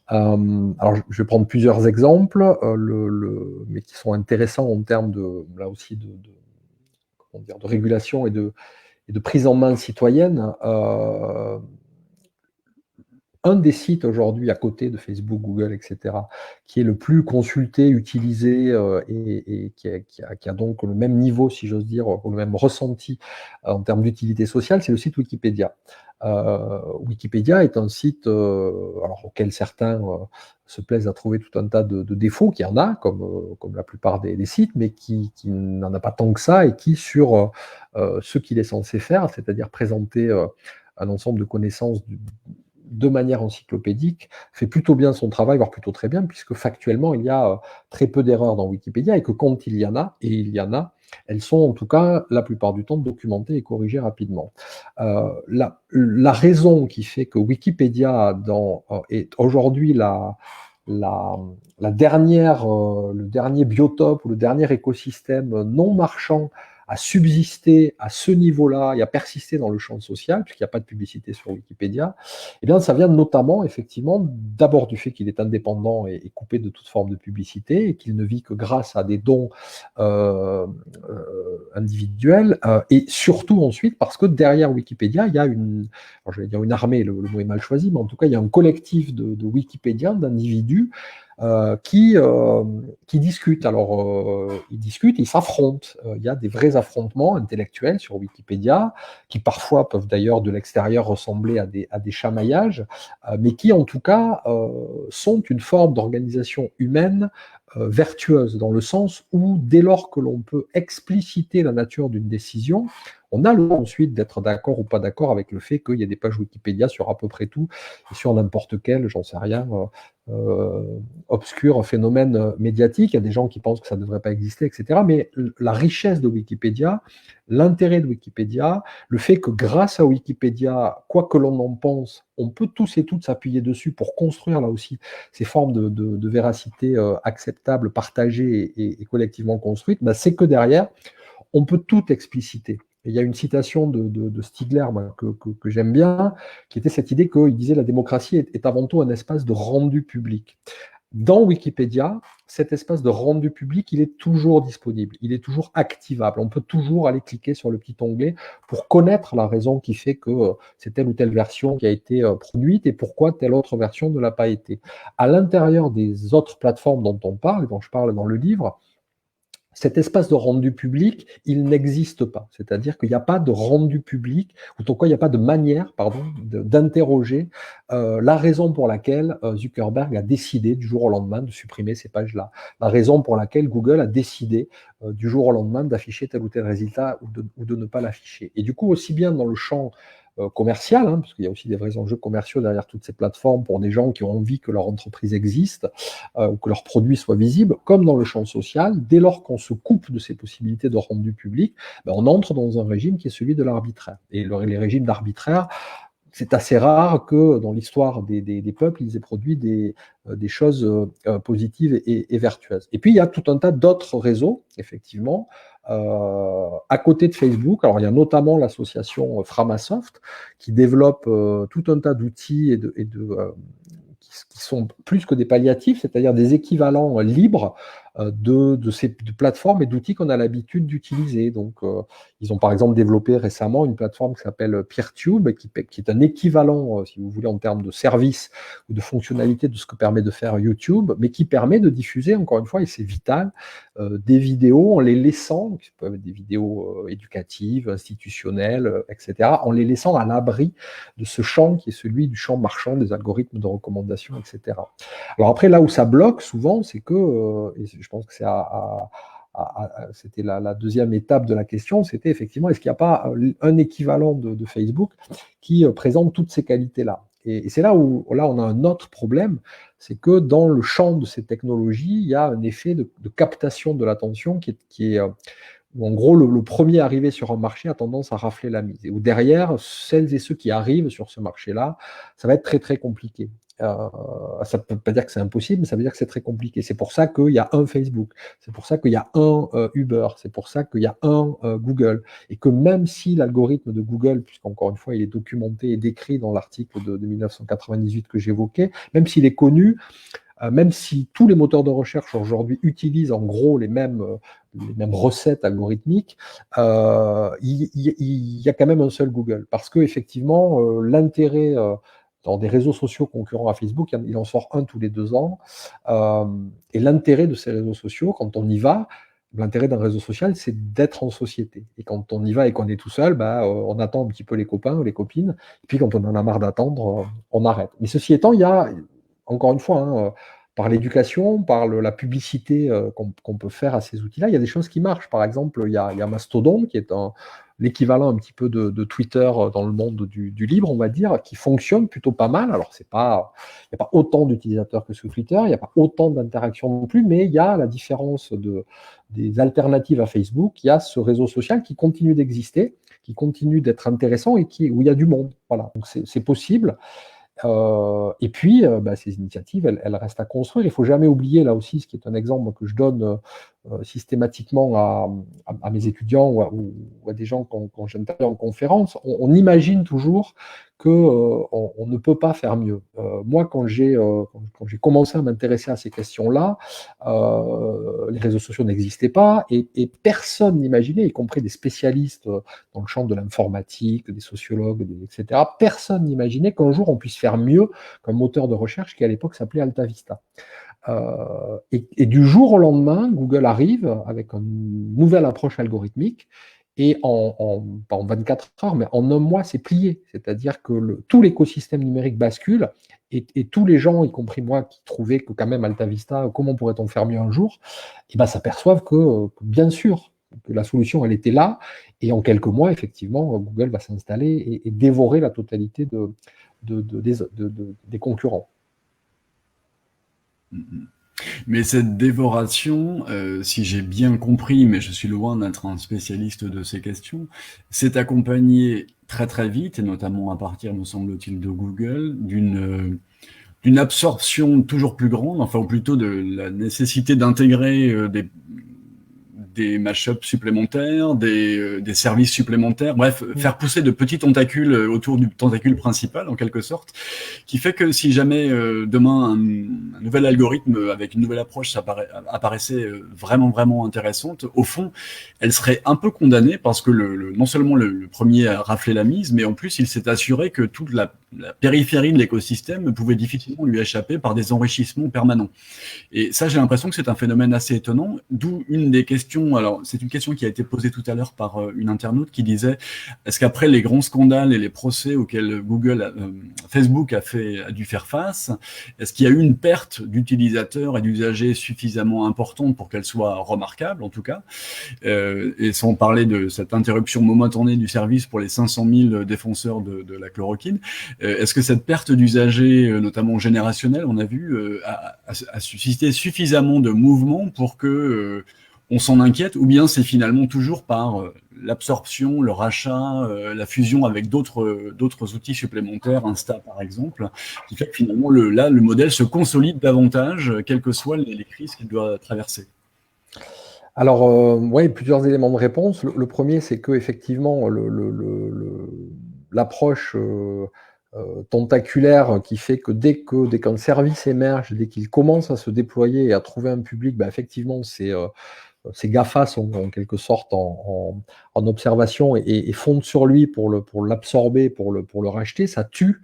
Alors, je vais prendre plusieurs exemples, mais qui sont intéressants en termes là aussi de régulation et de prise en main citoyenne. Un des sites aujourd'hui à côté de Facebook, Google, etc., qui est le plus consulté, utilisé et qui a donc le même niveau, si j'ose dire, le même ressenti en termes d'utilité sociale, c'est le site Wikipédia. Wikipédia est un site auquel certains se plaisent à trouver tout un tas de défauts, qu'il y en a, comme la plupart des sites, mais qui n'en a pas tant que ça, et qui, sur ce qu'il est censé faire, c'est-à-dire présenter un ensemble de connaissances de manière encyclopédique, fait plutôt bien son travail, voire plutôt très bien, puisque factuellement, il y a très peu d'erreurs dans Wikipédia, et que quand il y en a, et il y en a, elles sont en tout cas la plupart du temps documentées et corrigées rapidement. La raison qui fait que Wikipédia est aujourd'hui la, le dernier biotope ou le dernier écosystème non marchand à subsister à ce niveau-là et à persister dans le champ social, puisqu'il n'y a pas de publicité sur Wikipédia, eh bien, ça vient notamment, effectivement, d'abord du fait qu'il est indépendant et coupé de toute forme de publicité, et qu'il ne vit que grâce à des dons individuels, et surtout ensuite parce que derrière Wikipédia, il y a je vais dire une armée, le mot est mal choisi, mais en tout cas, il y a un collectif de Wikipédiens, d'individus, qui discutent. Alors, ils discutent, ils s'affrontent. Il y a des vrais affrontements intellectuels sur Wikipédia, qui parfois peuvent d'ailleurs de l'extérieur ressembler à des chamaillages, mais qui en tout cas sont une forme d'organisation humaine vertueuse, dans le sens où dès lors que l'on peut expliciter la nature d'une décision, on a le droit ensuite d'être d'accord ou pas d'accord avec le fait qu'il y a des pages Wikipédia sur à peu près tout, et sur n'importe quel, j'en sais rien, obscur phénomène médiatique. Il y a des gens qui pensent que ça ne devrait pas exister, etc. Mais la richesse de Wikipédia, l'intérêt de Wikipédia, le fait que grâce à Wikipédia, quoi que l'on en pense, on peut tous et toutes s'appuyer dessus pour construire là aussi ces formes de véracité acceptables, partagées et collectivement construites, ben c'est que derrière, on peut tout expliciter. Et il y a une citation de Stigler que j'aime bien, qui était cette idée qu'il disait la démocratie est avant tout un espace de rendu public. Dans Wikipédia, cet espace de rendu public, il est toujours disponible, il est toujours activable. On peut toujours aller cliquer sur le petit onglet pour connaître la raison qui fait que c'est telle ou telle version qui a été produite et pourquoi telle autre version ne l'a pas été. À l'intérieur des autres plateformes dont on parle, et dont je parle dans le livre, cet espace de rendu public, il n'existe pas. C'est-à-dire qu'il n'y a pas de rendu public, ou en tout cas, il n'y a pas de manière, pardon, d'interroger la raison pour laquelle Zuckerberg a décidé du jour au lendemain de supprimer ces pages-là. La raison pour laquelle Google a décidé du jour au lendemain d'afficher tel ou tel résultat ou de ne pas l'afficher. Et du coup, aussi bien dans le champ commercial, parce qu'il y a aussi des vrais enjeux commerciaux derrière toutes ces plateformes pour des gens qui ont envie que leur entreprise existe ou que leurs produits soient visibles, comme dans le champ social, dès lors qu'on se coupe de ces possibilités de rendu public, on entre dans un régime qui est celui de l'arbitraire. Et les régimes d'arbitraire, c'est assez rare que dans l'histoire des peuples, ils aient produit des choses positives et vertueuses. Et puis, il y a tout un tas d'autres réseaux, effectivement, à côté de Facebook. Alors, il y a notamment l'association Framasoft qui développe tout un tas d'outils qui sont plus que des palliatifs, c'est-à-dire des équivalents libres de ces plateformes et d'outils qu'on a l'habitude d'utiliser. Donc, ils ont par exemple développé récemment une plateforme qui s'appelle PeerTube, qui est un équivalent, si vous voulez, en termes de services ou de fonctionnalités de ce que permet de faire YouTube, mais qui permet de diffuser, encore une fois, et c'est vital, des vidéos en les laissant, qui peuvent être des vidéos éducatives, institutionnelles, etc., en les laissant à l'abri de ce champ qui est celui du champ marchand des algorithmes de recommandation, etc. Alors après, là où ça bloque souvent, c'est que, et je pense que c'est c'était la deuxième étape de la question, c'était effectivement, est-ce qu'il n'y a pas un équivalent de Facebook qui présente toutes ces qualités-là? Et c'est là où on a un autre problème, c'est que dans le champ de ces technologies, il y a un effet de captation de l'attention qui est où en gros le premier arrivé sur un marché a tendance à rafler la mise. Et où derrière, celles et ceux qui arrivent sur ce marché-là, ça va être très très compliqué. Ça ne peut pas dire que c'est impossible, mais ça veut dire que c'est très compliqué. C'est pour ça qu'il y a un Facebook, c'est pour ça qu'il y a un Uber, c'est pour ça qu'il y a un Google. Et que même si l'algorithme de Google, puisqu'encore une fois il est documenté et décrit dans l'article de 1998 que j'évoquais, même s'il est connu, même si tous les moteurs de recherche aujourd'hui utilisent en gros les mêmes recettes algorithmiques, il y a quand même un seul Google. Parce que effectivement, l'intérêt dans des réseaux sociaux concurrents à Facebook, il en sort un tous les 2 ans. Et l'intérêt de ces réseaux sociaux, quand on y va, l'intérêt d'un réseau social, c'est d'être en société. Et quand on y va et qu'on est tout seul, on attend un petit peu les copains, les copines. Et puis quand on en a marre d'attendre, on arrête. Mais ceci étant, il y a, encore une fois, par l'éducation, par la publicité qu'on peut faire à ces outils-là, il y a des choses qui marchent. Par exemple, il y a Mastodon, qui est l'équivalent un petit peu de Twitter dans le monde du libre, on va dire, qui fonctionne plutôt pas mal. Alors, il n'y a pas autant d'utilisateurs que sur Twitter, il n'y a pas autant d'interactions non plus, mais il y a la différence des alternatives à Facebook, il y a ce réseau social qui continue d'exister, qui continue d'être intéressant et où il y a du monde. Voilà, donc c'est possible. Et puis, ces initiatives, elles restent à construire. Il ne faut jamais oublier, là aussi, ce qui est un exemple que je donne systématiquement à mes étudiants ou à des gens quand j'interviens en conférence, on imagine toujours qu'on ne peut pas faire mieux. Moi, quand j'ai commencé à m'intéresser à ces questions-là, les réseaux sociaux n'existaient pas et personne n'imaginait, y compris des spécialistes dans le champ de l'informatique, des sociologues, etc., personne n'imaginait qu'un jour on puisse faire mieux qu'un moteur de recherche qui à l'époque s'appelait AltaVista. Et du jour au lendemain, Google arrive avec une nouvelle approche algorithmique et pas en 24 heures, mais en un mois, c'est plié. C'est-à-dire que tout l'écosystème numérique bascule et tous les gens, y compris moi, qui trouvaient que quand même AltaVista, comment pourrait-on faire mieux un jour, s'aperçoivent que bien sûr, que la solution, elle était là. Et en quelques mois, effectivement, Google va s'installer et dévorer la totalité des concurrents. Mais cette dévoration, si j'ai bien compris, mais je suis loin d'être un spécialiste de ces questions, s'est accompagnée très très vite, et notamment à partir, me semble-t-il, de Google, d'une absorption toujours plus grande, enfin ou plutôt de la nécessité d'intégrer des mashups supplémentaires, des services supplémentaires, bref, faire pousser de petits tentacules autour du tentacule principal, en quelque sorte, qui fait que si jamais demain un nouvel algorithme avec une nouvelle approche apparaissait vraiment, vraiment intéressante, au fond, elle serait un peu condamnée parce que non seulement le premier a raflé la mise, mais en plus, il s'est assuré que toute la périphérie de l'écosystème pouvait difficilement lui échapper par des enrichissements permanents. Et ça, j'ai l'impression que c'est un phénomène assez étonnant, d'où une des questions. Alors, c'est une question qui a été posée tout à l'heure par une internaute qui disait est-ce qu'après les grands scandales et les procès auxquels Facebook a dû faire face, est-ce qu'il y a eu une perte d'utilisateurs et d'usagers suffisamment importante pour qu'elle soit remarquable, en tout cas, et sans parler de cette interruption momentanée du service pour les 500 000 défenseurs de la chloroquine, est-ce que cette perte d'usagers, notamment générationnelle, on a vu, a suscité suffisamment de mouvement pour que on s'en inquiète, ou bien c'est finalement toujours par l'absorption, le rachat, la fusion avec d'autres outils supplémentaires, Insta par exemple, qui fait que finalement le modèle se consolide davantage, quelles que soient les crises qu'il doit traverser. Alors, oui, plusieurs éléments de réponse. Le premier, c'est que effectivement, l'approche tentaculaire qui fait que dès qu'un service émerge, dès qu'il commence à se déployer et à trouver un public, effectivement, ces GAFA sont en quelque sorte en observation et fondent sur lui pour l'absorber, pour le racheter. Ça tue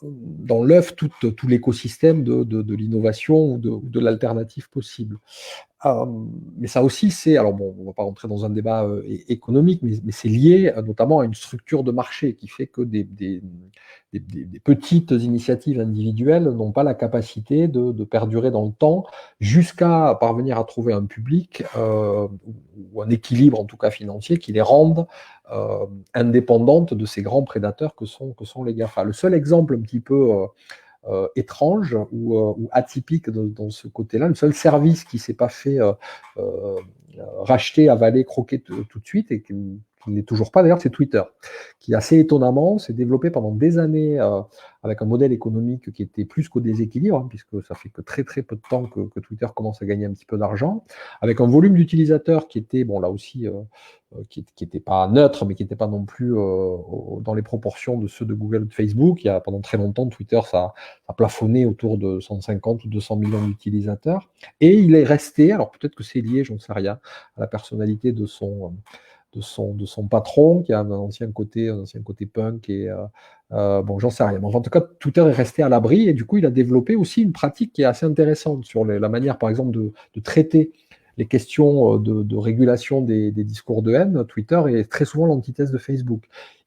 dans l'œuf tout l'écosystème de l'innovation ou de l'alternative possible. Mais ça aussi, alors bon, on ne va pas rentrer dans un débat économique, mais c'est lié notamment à une structure de marché qui fait que des petites initiatives individuelles n'ont pas la capacité de perdurer dans le temps jusqu'à parvenir à trouver un public ou un équilibre en tout cas financier qui les rende indépendantes de ces grands prédateurs que sont les GAFA. Le seul exemple un petit peu étrange ou atypique dans ce côté-là, le seul service qui ne s'est pas fait racheter, avaler, croquer tout de suite et qui n'est toujours pas d'ailleurs, c'est Twitter, qui assez étonnamment s'est développé pendant des années avec un modèle économique qui était plus qu'au déséquilibre, puisque ça fait que très très peu de temps que Twitter commence à gagner un petit peu d'argent, avec un volume d'utilisateurs qui était, bon là aussi, qui n'était pas neutre, mais qui n'était pas non plus dans les proportions de ceux de Google ou de Facebook. Pendant très longtemps, Twitter, ça a plafonné autour de 150 ou 200 millions d'utilisateurs. Et il est resté, alors peut-être que c'est lié, j'en sais rien, à la personnalité de son patron, qui a un ancien côté punk, et bon, j'en sais rien. Mais en tout cas, Twitter est resté à l'abri, et du coup, il a développé aussi une pratique qui est assez intéressante sur la manière, par exemple, de traiter les questions de régulation des discours de haine. Twitter est très souvent l'antithèse de Facebook.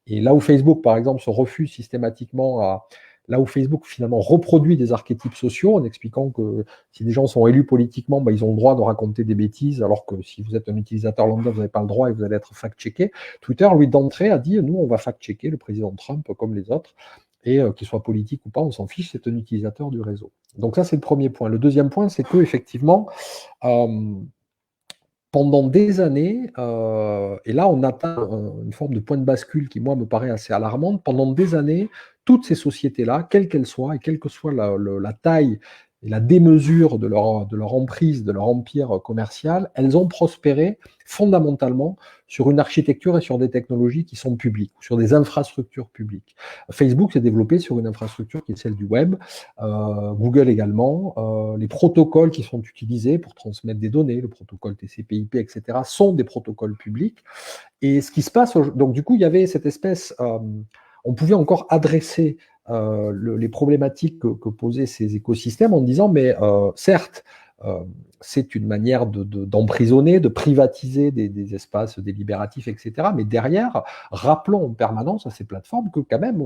Et là où Facebook, par exemple, se refuse systématiquement là où Facebook finalement reproduit des archétypes sociaux en expliquant que si des gens sont élus politiquement, ils ont le droit de raconter des bêtises, alors que si vous êtes un utilisateur lambda, vous n'avez pas le droit et vous allez être fact-checké. Twitter, lui, d'entrée, a dit, nous, on va fact-checker le président Trump comme les autres, et qu'il soit politique ou pas, on s'en fiche, c'est un utilisateur du réseau. Donc ça, c'est le premier point. Le deuxième point, c'est que effectivement, pendant des années, et là on atteint une forme de point de bascule qui, moi, me paraît assez alarmante, pendant des années, toutes ces sociétés-là, quelles qu'elles soient, et quelle que soit la taille et la démesure de leur emprise, de leur empire commercial, elles ont prospéré fondamentalement sur une architecture et sur des technologies qui sont publiques, sur des infrastructures publiques. Facebook s'est développé sur une infrastructure qui est celle du web, Google également. Les protocoles qui sont utilisés pour transmettre des données, le protocole TCP/IP, etc., sont des protocoles publics. Et ce qui se passe, donc du coup, il y avait cette espèce, on pouvait encore adresser les problématiques que posaient ces écosystèmes en disant, mais certes, c'est une manière d'emprisonner, de privatiser des espaces délibératifs, etc. Mais derrière, rappelons en permanence à ces plateformes que quand même,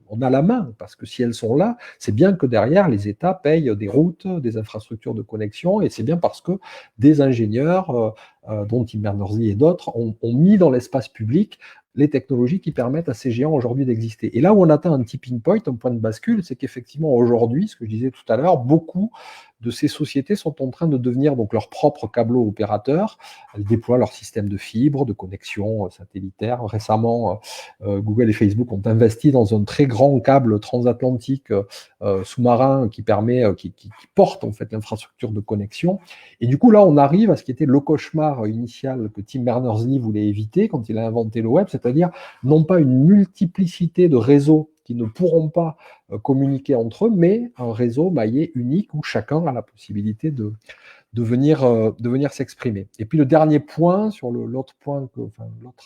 on a la main, parce que si elles sont là, c'est bien que derrière, les États payent des routes, des infrastructures de connexion, et c'est bien parce que des ingénieurs, dont Tim Berners-Lee et d'autres, ont mis dans l'espace public les technologies qui permettent à ces géants aujourd'hui d'exister. Et là où on atteint un tipping point, un point de bascule, c'est qu'effectivement aujourd'hui, ce que je disais tout à l'heure, beaucoup de ces sociétés sont en train de devenir donc leurs propres câbleaux opérateurs. Elles déploient leur système de fibres, de connexion satellitaire. Récemment, Google et Facebook ont investi dans un très grand câble transatlantique sous-marin qui porte en fait l'infrastructure de connexion. Et du coup, là, on arrive à ce qui était le cauchemar initial que Tim Berners-Lee voulait éviter quand il a inventé le web, c'est-à-dire non pas une multiplicité de réseaux qui ne pourront pas communiquer entre eux, mais un réseau maillé unique où chacun a la possibilité de venir s'exprimer. Et puis le dernier point, sur l'autre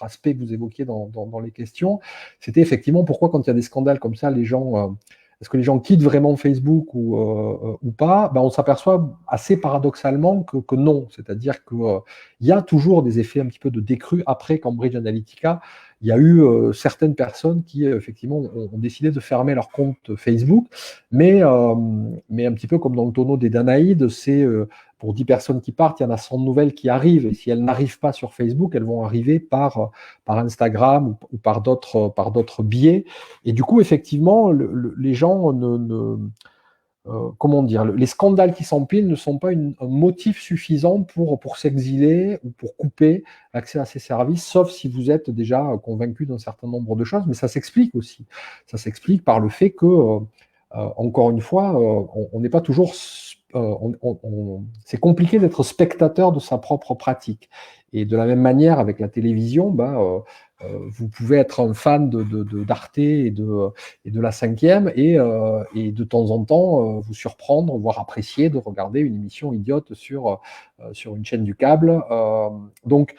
aspect que vous évoquiez dans les questions, c'était effectivement pourquoi quand il y a des scandales comme ça, est-ce que les gens quittent vraiment Facebook ou pas? On s'aperçoit assez paradoxalement que non. C'est-à-dire qu'il y a toujours des effets un petit peu de décrue après Cambridge Analytica. Il y a eu certaines personnes qui, effectivement, ont décidé de fermer leur compte Facebook, mais un petit peu comme dans le tonneau des Danaïdes, c'est pour 10 personnes qui partent, il y en a 100 nouvelles qui arrivent. Et si elles n'arrivent pas sur Facebook, elles vont arriver par Instagram ou par d'autres biais. Et du coup, effectivement, les gens comment dire, les scandales qui s'empilent ne sont pas un motif suffisant pour s'exiler ou pour couper l'accès à ces services, sauf si vous êtes déjà convaincu d'un certain nombre de choses. Mais ça s'explique aussi. Ça s'explique par le fait que, encore une fois, on n'est pas toujours... c'est compliqué d'être spectateur de sa propre pratique. Et de la même manière, avec la télévision, vous pouvez être un fan d'Arte et de la cinquième et de temps en temps vous surprendre, voire apprécier de regarder une émission idiote sur une chaîne du câble. Donc,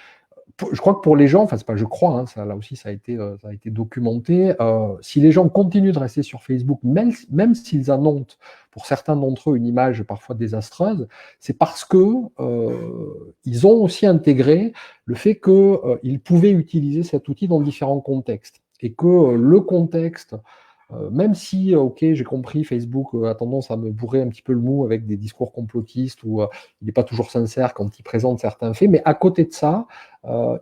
je crois que pour les gens, enfin c'est pas je crois, hein, là aussi ça a été documenté, si les gens continuent de rester sur Facebook, même s'ils en ont pour certains d'entre eux une image parfois désastreuse, c'est parce que ils ont aussi intégré le fait qu'ils pouvaient utiliser cet outil dans différents contextes et que le contexte, même si, ok, j'ai compris, Facebook a tendance à me bourrer un petit peu le mou avec des discours complotistes où il n'est pas toujours sincère quand il présente certains faits, mais à côté de ça,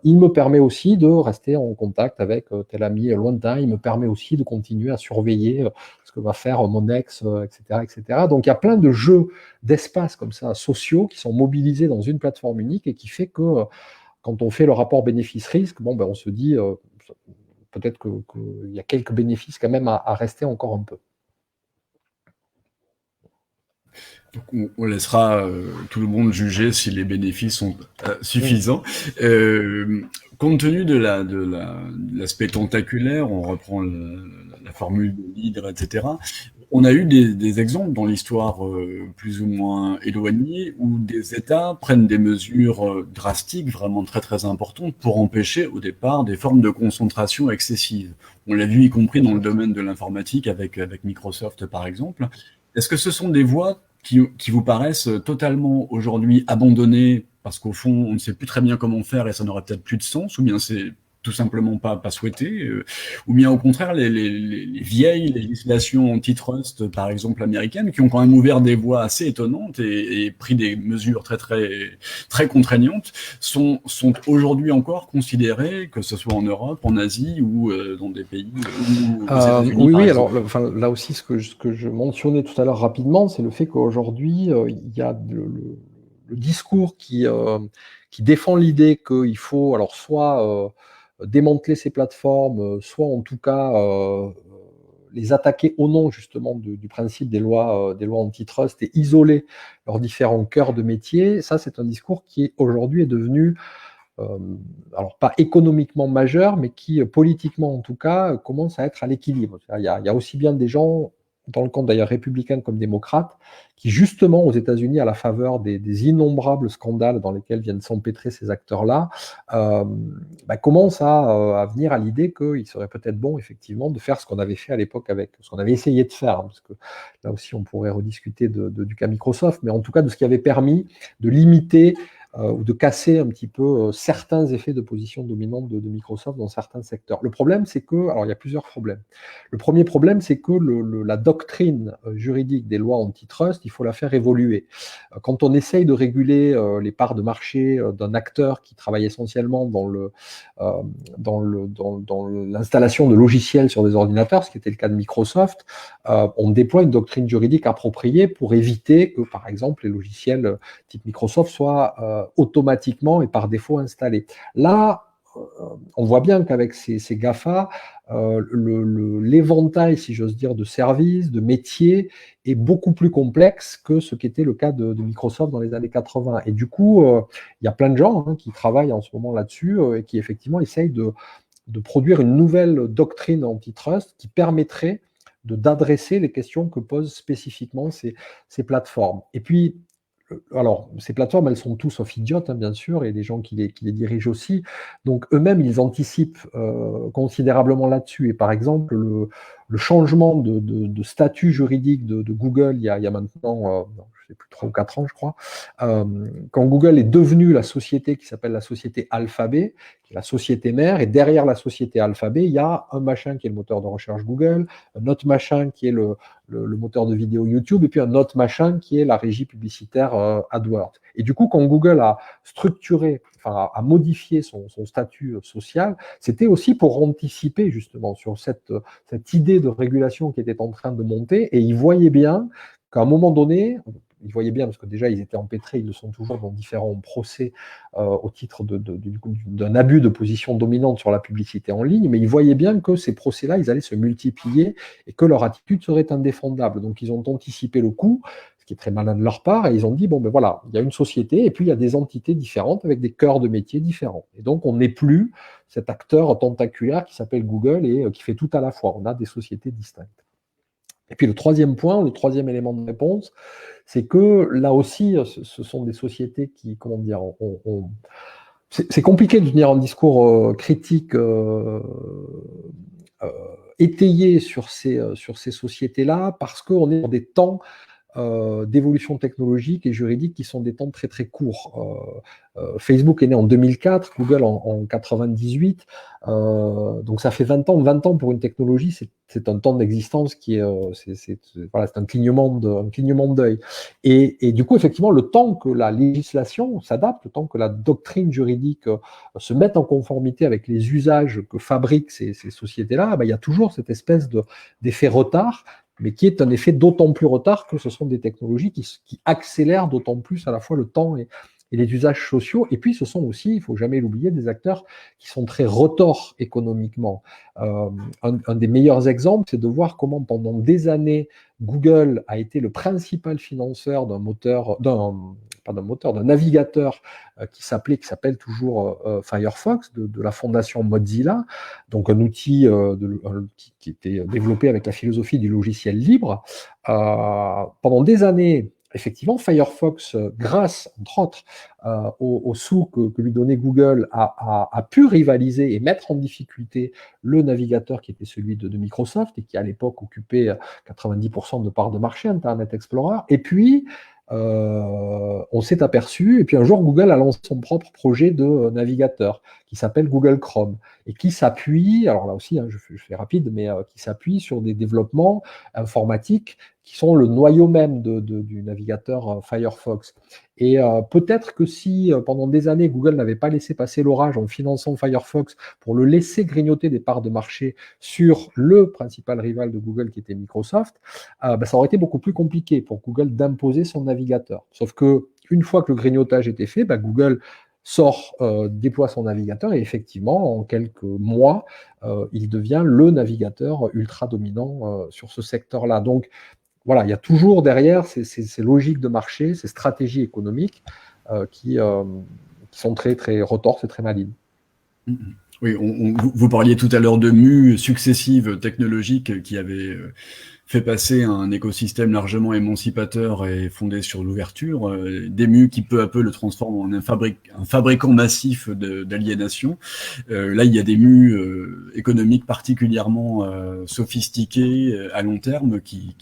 il me permet aussi de rester en contact avec tel ami lointain, il me permet aussi de continuer à surveiller ce que va faire mon ex, etc., etc. Donc il y a plein de jeux d'espace comme ça, sociaux, qui sont mobilisés dans une plateforme unique et qui fait que quand on fait le rapport bénéfice-risque, on se dit... peut-être qu'il y a quelques bénéfices quand même à rester encore un peu. Donc on laissera tout le monde juger si les bénéfices sont suffisants. Compte tenu de l'aspect tentaculaire, on reprend la formule de l'hydre, etc. On a eu des exemples dans l'histoire plus ou moins éloignée où des États prennent des mesures drastiques, vraiment très très importantes, pour empêcher au départ des formes de concentration excessive. On l'a vu y compris dans le domaine de l'informatique avec Microsoft par exemple. Est-ce que ce sont des voies qui vous paraissent totalement aujourd'hui abandonnées parce qu'au fond on ne sait plus très bien comment faire et ça n'aurait peut-être plus de sens, ou bien c'est tout simplement pas souhaité, ou bien au contraire les vieilles législations antitrust, par exemple américaines, qui ont quand même ouvert des voies assez étonnantes et pris des mesures très contraignantes, sont aujourd'hui encore considérées, que ce soit en Europe, en Asie ou dans des pays ou aux États-Unis, Oui, par oui. exemple. Alors, enfin, là aussi, ce que je mentionnais tout à l'heure rapidement, c'est le fait qu'aujourd'hui, il y a le discours qui défend l'idée qu'il faut alors soit démanteler ces plateformes, soit en tout cas les attaquer au nom justement du principe des lois antitrust et isoler leurs différents cœurs de métier. Ça, c'est un discours qui aujourd'hui est devenu euh, alors pas économiquement majeur, mais qui politiquement en tout cas commence à être à l'équilibre. Il y a aussi bien des gens, dans le camp d'ailleurs républicain comme démocrate, qui justement aux États-Unis, à la faveur des innombrables scandales dans lesquels viennent s'empêtrer ces acteurs-là, commencent à venir à l'idée qu'il serait peut-être bon effectivement de faire ce qu'on avait fait à l'époque avec ce qu'on avait essayé de faire, hein, parce que là aussi on pourrait rediscuter du cas Microsoft, mais en tout cas de ce qui avait permis de limiter ou de casser un petit peu certains effets de position dominante de Microsoft dans certains secteurs. Le problème, c'est que, alors il y a plusieurs problèmes. Le premier problème, c'est que la doctrine juridique des lois antitrust, il faut la faire évoluer. Quand on essaye de réguler les parts de marché d'un acteur qui travaille essentiellement dans l'installation de logiciels sur des ordinateurs, ce qui était le cas de Microsoft, on déploie une doctrine juridique appropriée pour éviter que, par exemple, les logiciels type Microsoft soient automatiquement et par défaut installés. Là, on voit bien qu'avec ces GAFA, l'éventail, si j'ose dire, de services, de métiers est beaucoup plus complexe que ce qui était le cas de Microsoft dans les années 80. Et du coup, il y a plein de gens qui travaillent en ce moment là-dessus et qui effectivement essayent de produire une nouvelle doctrine antitrust qui permettrait d'adresser les questions que posent spécifiquement ces plateformes. Et puis, alors, ces plateformes, elles sont tous sauf idiotes, hein, bien sûr, et les gens qui les dirigent aussi. Donc, eux-mêmes, ils anticipent considérablement là-dessus. Et par exemple, le changement de statut juridique de Google il y a maintenant, je sais plus, 3 ou 4 ans, je crois, quand Google est devenu la société qui s'appelle la société Alphabet, qui est la société mère, et derrière la société Alphabet, il y a un machin qui est le moteur de recherche Google, un autre machin qui est le moteur de vidéo YouTube, et puis un autre machin qui est la régie publicitaire AdWords. Et du coup, quand Google a structuré, enfin a modifié son statut social, c'était aussi pour anticiper justement sur cette idée de régulation qui était en train de monter, et ils voyaient bien qu'à un moment donné, ils voyaient bien, parce que déjà ils étaient empêtrés, ils le sont toujours dans différents procès au titre d'un abus de position dominante sur la publicité en ligne, mais ils voyaient bien que ces procès-là, ils allaient se multiplier et que leur attitude serait indéfendable. Donc ils ont anticipé le coup, ce qui est très malin de leur part, et ils ont dit, bon ben voilà, il y a une société, et puis il y a des entités différentes avec des cœurs de métiers différents. Et donc on n'est plus cet acteur tentaculaire qui s'appelle Google et qui fait tout à la fois. On a des sociétés distinctes. Et puis le troisième point, le troisième élément de réponse, c'est que là aussi, ce sont des sociétés qui, comment dire, c'est compliqué de tenir un discours critique étayé sur ces sociétés-là parce qu'on est dans des temps d'évolution technologique et juridique qui sont des temps très très courts. Facebook est né en 2004, Google en 98, donc ça fait 20 ans. 20 ans pour une technologie, c'est un temps d'existence qui est, voilà, c'est un clignement d'œil. Et du coup, effectivement, le temps que la législation s'adapte, le temps que la doctrine juridique se mette en conformité avec les usages que fabriquent ces sociétés-là, il y a toujours cette espèce d'effet retard, mais qui est un effet d'autant plus retard que ce sont des technologies qui accélèrent d'autant plus à la fois le temps et les usages sociaux. Et puis, ce sont aussi, il ne faut jamais l'oublier, des acteurs qui sont très retors économiquement. Un des meilleurs exemples, c'est de voir comment pendant des années, Google a été le principal financeur d'un navigateur qui s'appelle toujours Firefox, de la fondation Mozilla, donc un outil qui était développé avec la philosophie du logiciel libre. Pendant des années, effectivement, Firefox, grâce, entre autres, aux sous que lui donnait Google, a pu rivaliser et mettre en difficulté le navigateur qui était celui de Microsoft et qui, à l'époque, occupait 90% de parts de marché, Internet Explorer. Et puis, on s'est aperçu, et puis un jour, Google a lancé son propre projet de navigateur qui s'appelle Google Chrome et qui s'appuie, alors là aussi, hein, je fais rapide, mais qui s'appuie sur des développements informatiques qui sont le noyau même du navigateur Firefox. Et peut-être que si pendant des années, Google n'avait pas laissé passer l'orage en finançant Firefox pour le laisser grignoter des parts de marché sur le principal rival de Google qui était Microsoft, ça aurait été beaucoup plus compliqué pour Google d'imposer son navigateur. Sauf que une fois que le grignotage était fait, Google déploie son navigateur et effectivement, en quelques mois, il devient le navigateur ultra dominant sur ce secteur-là. Donc, voilà, il y a toujours derrière ces logiques de marché, ces stratégies économiques qui sont très, très retorses et très malignes. Oui, vous parliez tout à l'heure de mues successives technologiques qui avaient fait passer un écosystème largement émancipateur et fondé sur l'ouverture, des mues qui peu à peu le transforment en un fabricant massif d'aliénation. Là, il y a des mues économiques particulièrement sophistiquées à long terme qui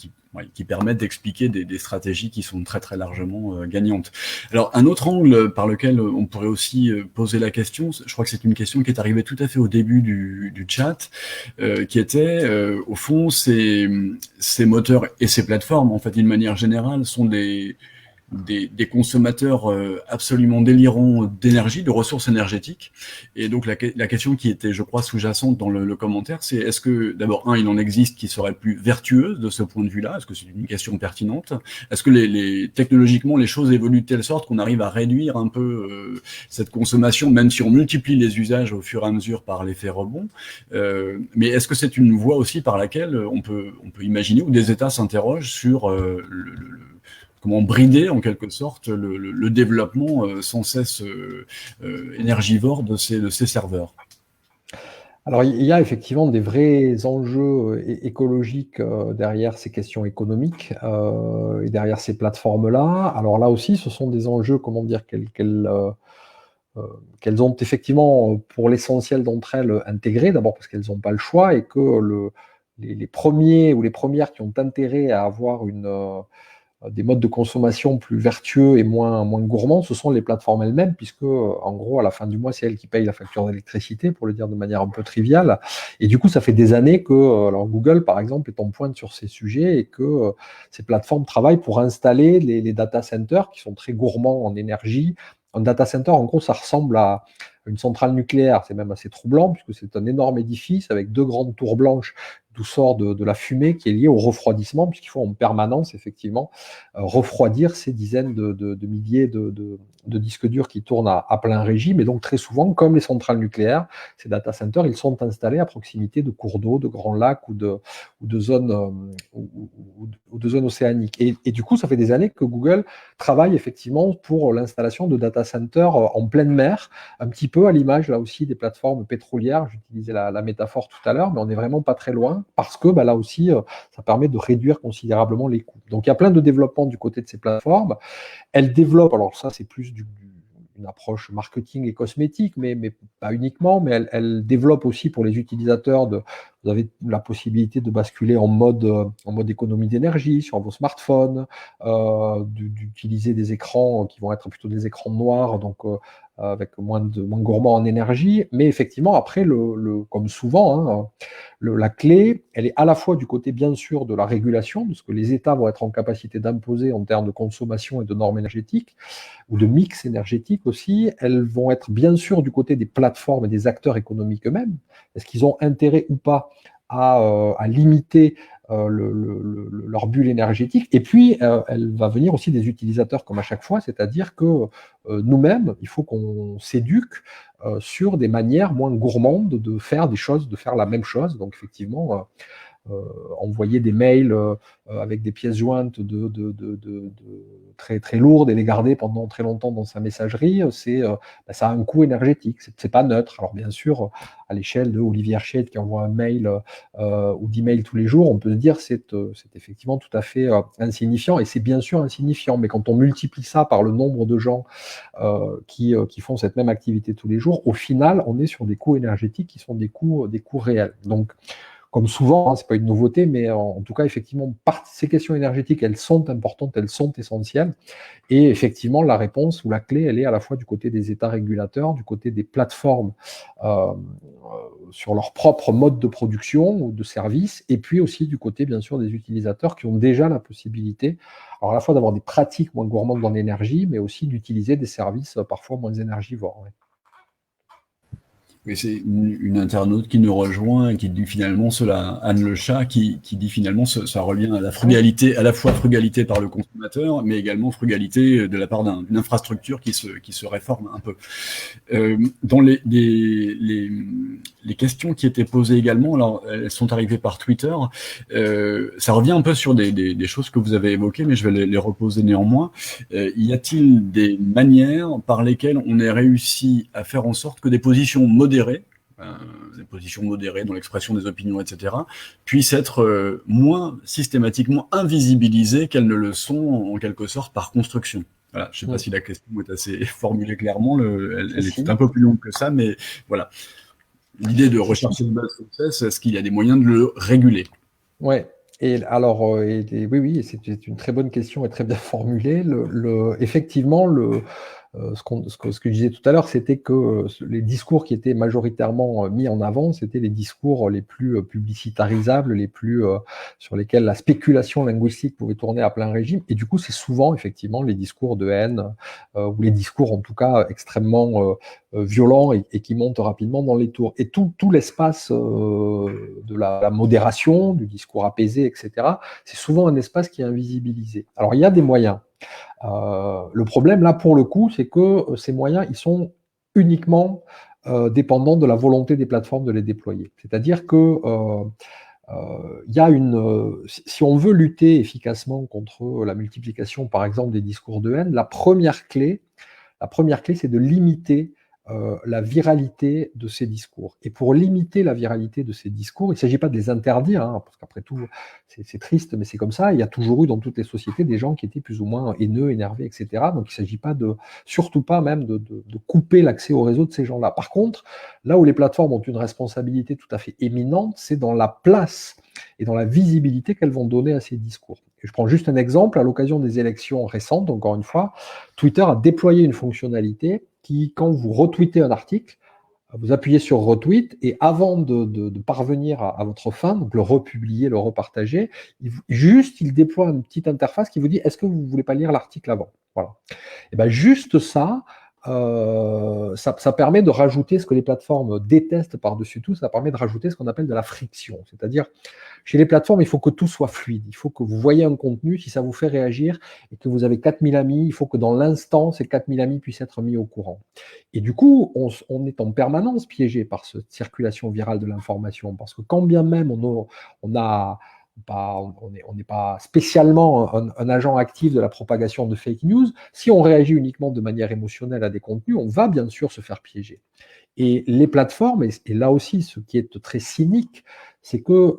permettent d'expliquer des stratégies qui sont très très largement gagnantes. Alors un autre angle par lequel on pourrait aussi poser la question, je crois que c'est une question qui est arrivée tout à fait au début du chat, qui était au fond ces moteurs et ces plateformes, en fait d'une manière générale, sont des consommateurs absolument délirants d'énergie, de ressources énergétiques. Et donc la question qui était, je crois, sous-jacente dans le commentaire, c'est est-ce que, d'abord, il en existe qui seraient plus vertueuses de ce point de vue-là? Est-ce que c'est une question pertinente? Est-ce que technologiquement, les choses évoluent de telle sorte qu'on arrive à réduire un peu cette consommation, même si on multiplie les usages au fur et à mesure par l'effet rebond? Mais est-ce que c'est une voie aussi par laquelle on peut imaginer, ou des États s'interrogent sur comment brider en quelque sorte le développement sans cesse énergivore de ces serveurs? Alors, il y a effectivement des vrais enjeux écologiques derrière ces questions économiques et derrière ces plateformes-là. Alors là aussi, ce sont des enjeux, comment dire, qu'elles ont effectivement, pour l'essentiel d'entre elles, intégrés, d'abord parce qu'elles n'ont pas le choix et que les premiers ou les premières qui ont intérêt à avoir des modes de consommation plus vertueux et moins gourmands, ce sont les plateformes elles-mêmes, puisque, en gros, à la fin du mois, c'est elles qui payent la facture d'électricité, pour le dire de manière un peu triviale. Et du coup, ça fait des années que alors Google, par exemple, est en pointe sur ces sujets et que ces plateformes travaillent pour installer les data centers qui sont très gourmands en énergie. Un data center, en gros, ça ressemble à une centrale nucléaire. C'est même assez troublant, puisque c'est un énorme édifice avec deux grandes tours blanches d'où sort de la fumée qui est liée au refroidissement, puisqu'il faut en permanence, effectivement, refroidir ces dizaines de milliers de disques durs qui tournent à plein régime. Et donc, très souvent, comme les centrales nucléaires, ces data centers, ils sont installés à proximité de cours d'eau, de grands lacs ou de zones océaniques. Et du coup, ça fait des années que Google travaille effectivement pour l'installation de data centers en pleine mer, un petit peu à l'image, là aussi, des plateformes pétrolières. J'utilisais la métaphore tout à l'heure, mais on n'est vraiment pas très loin, parce que là aussi, ça permet de réduire considérablement les coûts. Donc, il y a plein de développement du côté de ces plateformes. Elles développent, alors ça, c'est plus une approche marketing et cosmétique, mais pas uniquement, mais elles développent aussi pour les utilisateurs vous avez la possibilité de basculer en mode économie d'énergie sur vos smartphones, d'utiliser des écrans qui vont être plutôt des écrans noirs, donc avec moins gourmands en énergie. Mais effectivement, après, comme souvent, la clé, elle est à la fois du côté, bien sûr, de la régulation, de ce que les États vont être en capacité d'imposer en termes de consommation et de normes énergétiques, ou de mix énergétique aussi. Elles vont être, bien sûr, du côté des plateformes et des acteurs économiques eux-mêmes. Est-ce qu'ils ont intérêt ou pas à limiter leur bulle énergétique? Et puis, elle va venir aussi des utilisateurs comme à chaque fois, c'est-à-dire que nous-mêmes, il faut qu'on s'éduque sur des manières moins gourmandes de faire des choses, de faire la même chose. Donc, effectivement, envoyer des mails avec des pièces jointes très, très lourdes et les garder pendant très longtemps dans sa messagerie, ça a un coût énergétique. C'est pas neutre. Alors bien sûr, à l'échelle de Olivier Herschel qui envoie un mail ou 10 mails tous les jours, on peut se dire c'est effectivement tout à fait insignifiant, et c'est bien sûr insignifiant. Mais quand on multiplie ça par le nombre de gens qui font cette même activité tous les jours, au final, on est sur des coûts énergétiques qui sont des coûts réels. Donc, comme souvent, hein, c'est pas une nouveauté, mais en tout cas, effectivement, ces questions énergétiques, elles sont importantes, elles sont essentielles. Et effectivement, la réponse ou la clé, elle est à la fois du côté des États régulateurs, du côté des plateformes sur leur propre mode de production ou de service, et puis aussi du côté, bien sûr, des utilisateurs qui ont déjà la possibilité, alors à la fois d'avoir des pratiques moins gourmandes en énergie, mais aussi d'utiliser des services parfois moins énergivores. Ouais. Oui, c'est une internaute qui nous rejoint et qui dit finalement cela, Anne Le Chat, qui dit finalement ça revient à la frugalité, à la fois frugalité par le consommateur, mais également frugalité de la part d'une infrastructure qui se réforme un peu. Dans les questions qui étaient posées également, alors elles sont arrivées par Twitter, ça revient un peu sur des choses que vous avez évoquées, mais je vais les reposer néanmoins. Y a-t-il des manières par lesquelles on ait réussi à faire en sorte que des positions modérées dans l'expression des opinions, etc., puissent être moins systématiquement invisibilisées qu'elles ne le sont en quelque sorte par construction? Voilà, je ne sais pas si la question est assez formulée clairement, elle est un peu plus longue que ça, mais voilà. L'idée de rechercher une base success, est-ce qu'il y a des moyens de le réguler? Ouais. Et alors, oui, c'est une très bonne question et très bien formulée. Effectivement, ce que je disais tout à l'heure, c'était que les discours qui étaient majoritairement mis en avant, c'était les discours les plus publicitarisables, sur lesquels la spéculation linguistique pouvait tourner à plein régime. Et du coup, c'est souvent effectivement les discours de haine, ou les discours en tout cas extrêmement violents et qui montent rapidement dans les tours. Et tout l'espace de la modération, du discours apaisé, etc., c'est souvent un espace qui est invisibilisé. Alors, il y a des moyens. Le problème, là, pour le coup, c'est que ces moyens, ils sont uniquement dépendants de la volonté des plateformes de les déployer. C'est-à-dire que y a si on veut lutter efficacement contre la multiplication, par exemple, des discours de haine, la première clé, c'est de limiter la viralité de ces discours. Et pour limiter la viralité de ces discours, il ne s'agit pas de les interdire, hein, parce qu'après tout, c'est triste, mais c'est comme ça. Il y a toujours eu dans toutes les sociétés des gens qui étaient plus ou moins haineux, énervés, etc. Donc il ne s'agit pas surtout pas même de couper l'accès au réseau de ces gens-là. Par contre, là où les plateformes ont une responsabilité tout à fait éminente, c'est dans la place et dans la visibilité qu'elles vont donner à ces discours. Et je prends juste un exemple, à l'occasion des élections récentes, encore une fois, Twitter a déployé une fonctionnalité qui, quand vous retweetez un article, vous appuyez sur retweet et avant de parvenir à votre fin, donc le republier, le repartager, il déploie une petite interface qui vous dit est-ce que vous ne voulez pas lire l'article avant? Voilà. Et bien juste ça, ça permet de rajouter ce que les plateformes détestent par-dessus tout, ça permet de rajouter ce qu'on appelle de la friction. C'est-à-dire, chez les plateformes, il faut que tout soit fluide. Il faut que vous voyez un contenu, si ça vous fait réagir et que vous avez 4000 amis, il faut que dans l'instant, ces 4000 amis puissent être mis au courant. Et du coup, on est en permanence piégé par cette circulation virale de l'information. Parce que quand bien même on n'est pas spécialement un agent actif de la propagation de fake news, si on réagit uniquement de manière émotionnelle à des contenus, on va bien sûr se faire piéger. Et les plateformes, et là aussi ce qui est très cynique, c'est que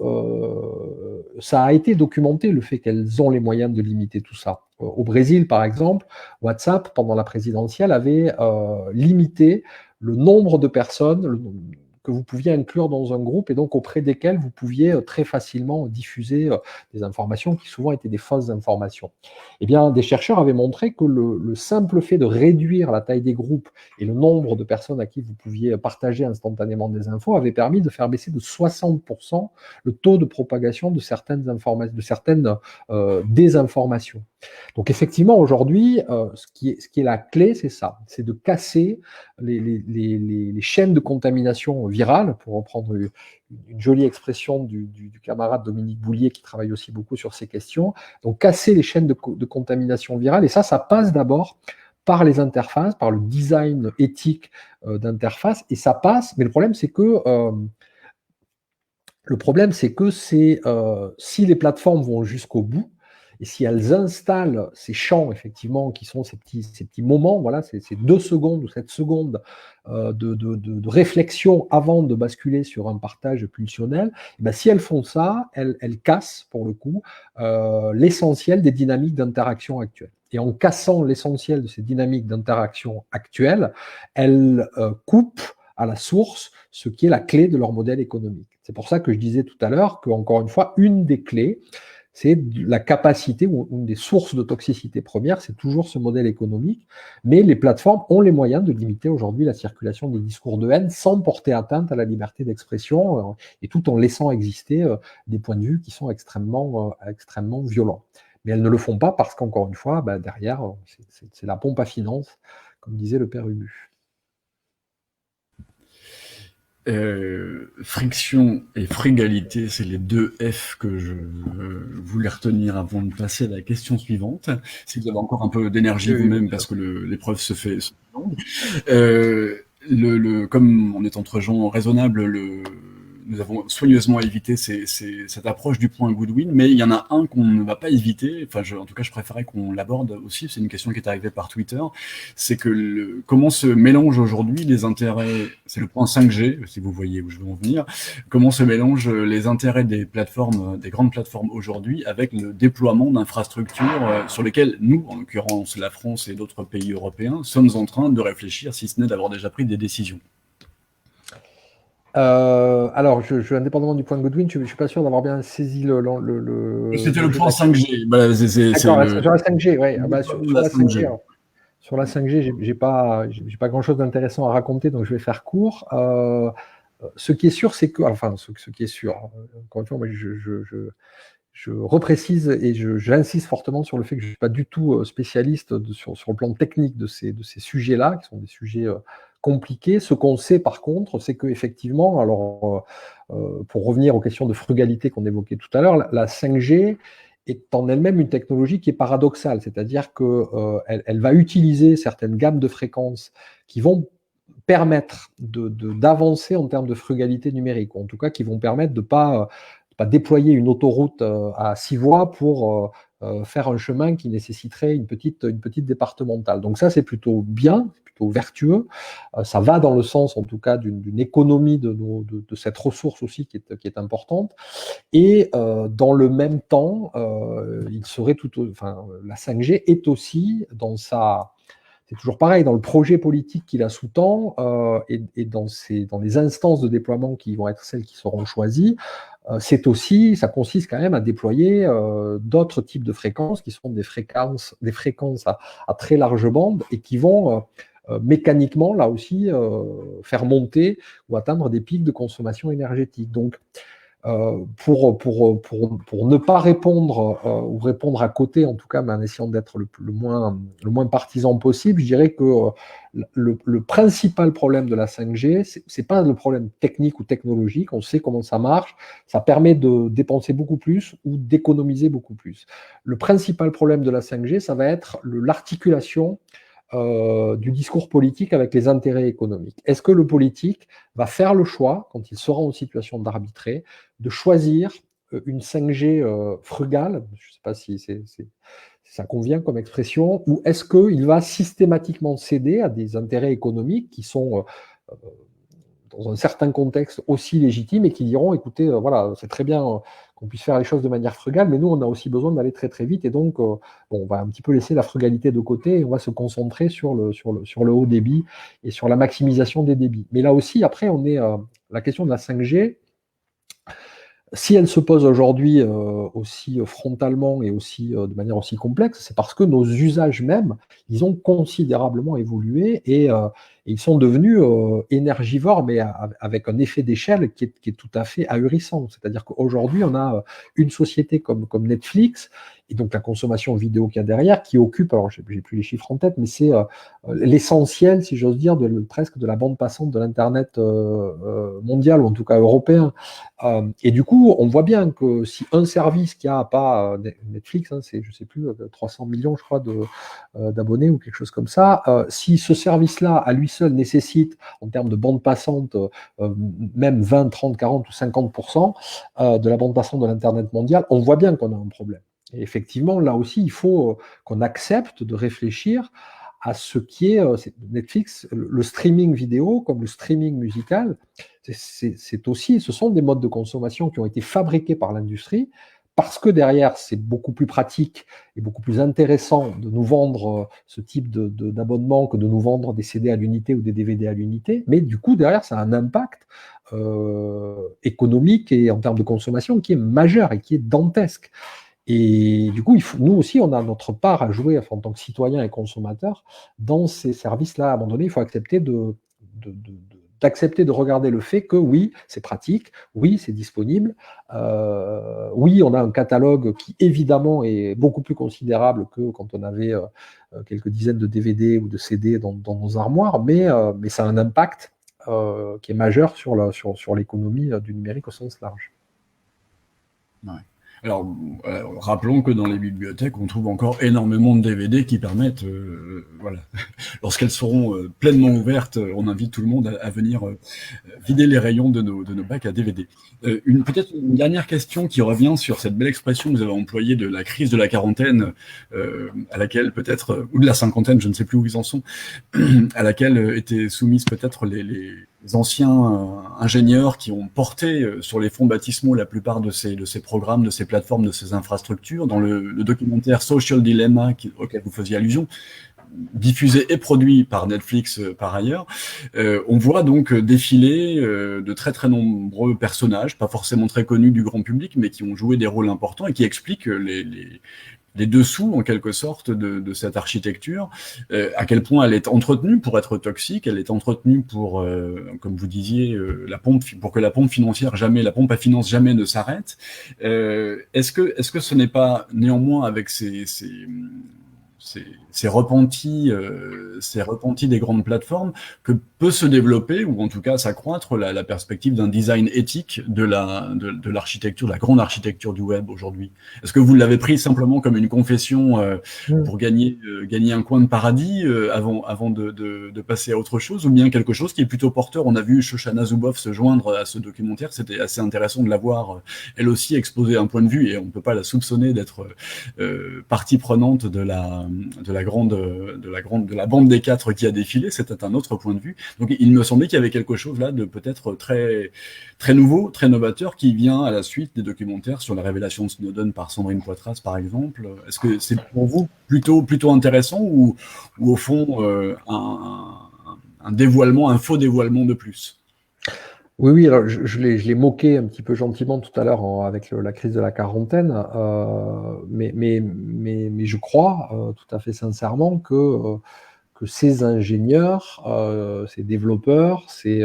ça a été documenté le fait qu'elles ont les moyens de limiter tout ça. Au Brésil, par exemple, WhatsApp, pendant la présidentielle, avait limité le nombre de personnes que vous pouviez inclure dans un groupe et donc auprès desquels vous pouviez très facilement diffuser des informations qui souvent étaient des fausses informations. Eh bien, des chercheurs avaient montré que le simple fait de réduire la taille des groupes et le nombre de personnes à qui vous pouviez partager instantanément des infos avait permis de faire baisser de 60% le taux de propagation de certaines désinformations. Donc effectivement, aujourd'hui, ce qui est la clé, c'est ça, c'est de casser les chaînes de contamination virale, pour reprendre une jolie expression du camarade Dominique Boulier, qui travaille aussi beaucoup sur ces questions. Donc casser les chaînes de contamination virale, et ça passe d'abord par les interfaces, par le design éthique d'interface, et ça passe, mais le problème c'est que si les plateformes vont jusqu'au bout, et si elles installent ces champs, effectivement, qui sont ces petits moments, voilà, ces 2 secondes ou 7 secondes de réflexion avant de basculer sur un partage pulsionnel, et bien, si elles font ça, elles cassent, pour le coup, l'essentiel des dynamiques d'interaction actuelles. Et en cassant l'essentiel de ces dynamiques d'interaction actuelles, elles coupent à la source ce qui est la clé de leur modèle économique. C'est pour ça que je disais tout à l'heure qu'encore une fois, une des clés, c'est la capacité ou une des sources de toxicité première, c'est toujours ce modèle économique. Mais les plateformes ont les moyens de limiter aujourd'hui la circulation des discours de haine sans porter atteinte à la liberté d'expression et tout en laissant exister des points de vue qui sont extrêmement violents. Mais elles ne le font pas parce qu'encore une fois, derrière, c'est la pompe à finances, comme disait le père Ubu. Friction et frugalité, c'est les deux F que je voulais retenir avant de passer à la question suivante. Si vous avez encore un peu d'énergie vous-même, parce que l'épreuve se fait longue. Comme on est entre gens raisonnables, nous avons soigneusement évité cette approche du point Goodwin, mais il y en a un qu'on ne va pas éviter, en tout cas je préférais qu'on l'aborde aussi, c'est une question qui est arrivée par Twitter, c'est que comment se mélangent aujourd'hui les intérêts, c'est le point 5G, si vous voyez où je veux en venir, comment se mélangent les intérêts des plateformes, des grandes plateformes aujourd'hui avec le déploiement d'infrastructures sur lesquelles nous, en l'occurrence la France et d'autres pays européens, sommes en train de réfléchir, si ce n'est d'avoir déjà pris des décisions. Alors, indépendamment du point de Goodwin, je ne suis pas sûr d'avoir bien saisi C'était le point 5G. Voilà, sur la 5G, oui. Sur la 5G, j'ai pas grand-chose d'intéressant à raconter, donc je vais faire court. Ce qui est sûr, c'est que, ce qui est sûr, encore une fois, moi, je reprécise et j'insiste fortement sur le fait que je ne suis pas du tout spécialiste sur le plan technique de ces sujets-là, qui sont des sujets compliqués. Ce qu'on sait par contre, c'est qu'effectivement, alors pour revenir aux questions de frugalité qu'on évoquait tout à l'heure, la 5G est en elle-même une technologie qui est paradoxale, c'est-à-dire qu'elle va utiliser certaines gammes de fréquences qui vont permettre d'avancer en termes de frugalité numérique, ou en tout cas qui vont permettre de ne pas déployer une autoroute à 6 voies pour faire un chemin qui nécessiterait une petite départementale. Donc ça, c'est plutôt bien, c'est plutôt vertueux. Ça va dans le sens, en tout cas, d'une économie de cette ressource aussi qui est importante. Et dans le même temps, la 5G est aussi dans sa... C'est toujours pareil, dans le projet politique qui la sous-tend et dans les instances de déploiement qui vont être celles qui seront choisies, ça consiste quand même à déployer d'autres types de fréquences qui sont des fréquences à très large bande et qui vont mécaniquement, là aussi, faire monter ou atteindre des pics de consommation énergétique. Donc, pour ne pas répondre ou répondre à côté, en tout cas, mais en essayant d'être le moins partisan possible, je dirais que le principal problème de la 5G, c'est pas le problème technique ou technologique, on sait comment ça marche, ça permet de dépenser beaucoup plus ou d'économiser beaucoup plus. Le principal problème de la 5G, ça va être l'articulation du discours politique avec les intérêts économiques. Est-ce que le politique va faire le choix, quand il sera en situation d'arbitrer, de choisir une 5G frugale, je ne sais pas si ça convient comme expression, ou est-ce qu'il va systématiquement céder à des intérêts économiques qui sont dans un certain contexte aussi légitimes et qui diront, écoutez, voilà, c'est très bien qu'on puisse faire les choses de manière frugale, mais nous, on a aussi besoin d'aller très très vite, et donc on va un petit peu laisser la frugalité de côté et on va se concentrer sur le haut débit et sur la maximisation des débits. Mais là aussi, après, on est la question de la 5G. Si elle se pose aujourd'hui aussi frontalement et aussi de manière aussi complexe, c'est parce que nos usages même, ils ont considérablement évolué et ils sont devenus énergivores, mais avec un effet d'échelle qui est tout à fait ahurissant. C'est-à-dire qu'aujourd'hui, on a une société comme Netflix, et donc la consommation vidéo qu'il y a derrière, qui occupe, alors j'ai plus les chiffres en tête, mais c'est l'essentiel, si j'ose dire, presque de la bande passante de l'Internet mondial, ou en tout cas européen. Et du coup, on voit bien que si un service qui a pas Netflix, c'est, je sais plus, 300 millions, je crois, d'abonnés ou quelque chose comme ça, si ce service-là, à lui seul, nécessite, en termes de bande passante, même 20, 30, 40 ou 50% de la bande passante de l'Internet mondial, on voit bien qu'on a un problème. Et effectivement, là aussi, il faut qu'on accepte de réfléchir à ce qui est Netflix, le streaming vidéo comme le streaming musical. Ce sont des modes de consommation qui ont été fabriqués par l'industrie parce que derrière, c'est beaucoup plus pratique et beaucoup plus intéressant de nous vendre ce type d'abonnement que de nous vendre des CD à l'unité ou des DVD à l'unité. Mais du coup, derrière, ça a un impact économique et en termes de consommation qui est majeur et qui est dantesque. Et du coup, nous aussi, on a notre part à jouer en tant que citoyens et consommateurs dans ces services-là. À un moment donné, il faut accepter d'accepter de regarder le fait que oui, c'est pratique, oui, c'est disponible, oui, on a un catalogue qui évidemment est beaucoup plus considérable que quand on avait quelques dizaines de DVD ou de CD dans nos armoires, mais ça a un impact qui est majeur sur l'économie du numérique au sens large. Ouais. Alors, rappelons que dans les bibliothèques, on trouve encore énormément de DVD qui permettent, voilà, lorsqu'elles seront pleinement ouvertes, on invite tout le monde à venir vider les rayons de nos bacs à DVD. Peut-être une dernière question qui revient sur cette belle expression que vous avez employée de la crise de la quarantaine, à laquelle peut-être, ou de la cinquantaine, je ne sais plus où ils en sont, à laquelle étaient soumises peut-être les anciens ingénieurs qui ont porté sur les fonds baptismaux la plupart de ces programmes, de ces plateformes, de ces infrastructures. Dans le documentaire Social Dilemma auquel vous faisiez allusion, diffusé et produit par Netflix par ailleurs, on voit donc défiler de très très nombreux personnages, pas forcément très connus du grand public, mais qui ont joué des rôles importants et qui expliquent les dessous, en quelque sorte, de cette architecture, à quel point elle est entretenue pour être toxique, elle est entretenue pour, comme vous disiez, pour que la pompe à finance jamais ne s'arrête. Est-ce que ce n'est pas néanmoins avec ces repentis des grandes plateformes que peut se développer, ou en tout cas s'accroître la perspective d'un design éthique de l'architecture, de la grande architecture du web aujourd'hui? Est-ce que vous l'avez pris simplement comme une confession pour gagner un coin de paradis avant de passer à autre chose, ou bien quelque chose qui est plutôt porteur? On a vu Shoshana Zuboff se joindre à ce documentaire, c'était assez intéressant de la voir elle aussi exposer un point de vue, et on ne peut pas la soupçonner d'être partie prenante de la bande des quatre qui a défilé. C'était un autre point de vue. Donc il me semblait qu'il y avait quelque chose là de peut-être très, très nouveau, très novateur, qui vient à la suite des documentaires sur la révélation de Snowden par Sandrine Poitras, par exemple. Est-ce que c'est pour vous plutôt intéressant, ou au fond un faux dévoilement de plus? Oui, alors je l'ai moqué un petit peu gentiment tout à l'heure avec la crise de la quarantaine, mais je crois tout à fait sincèrement que ces ingénieurs, ces développeurs, ces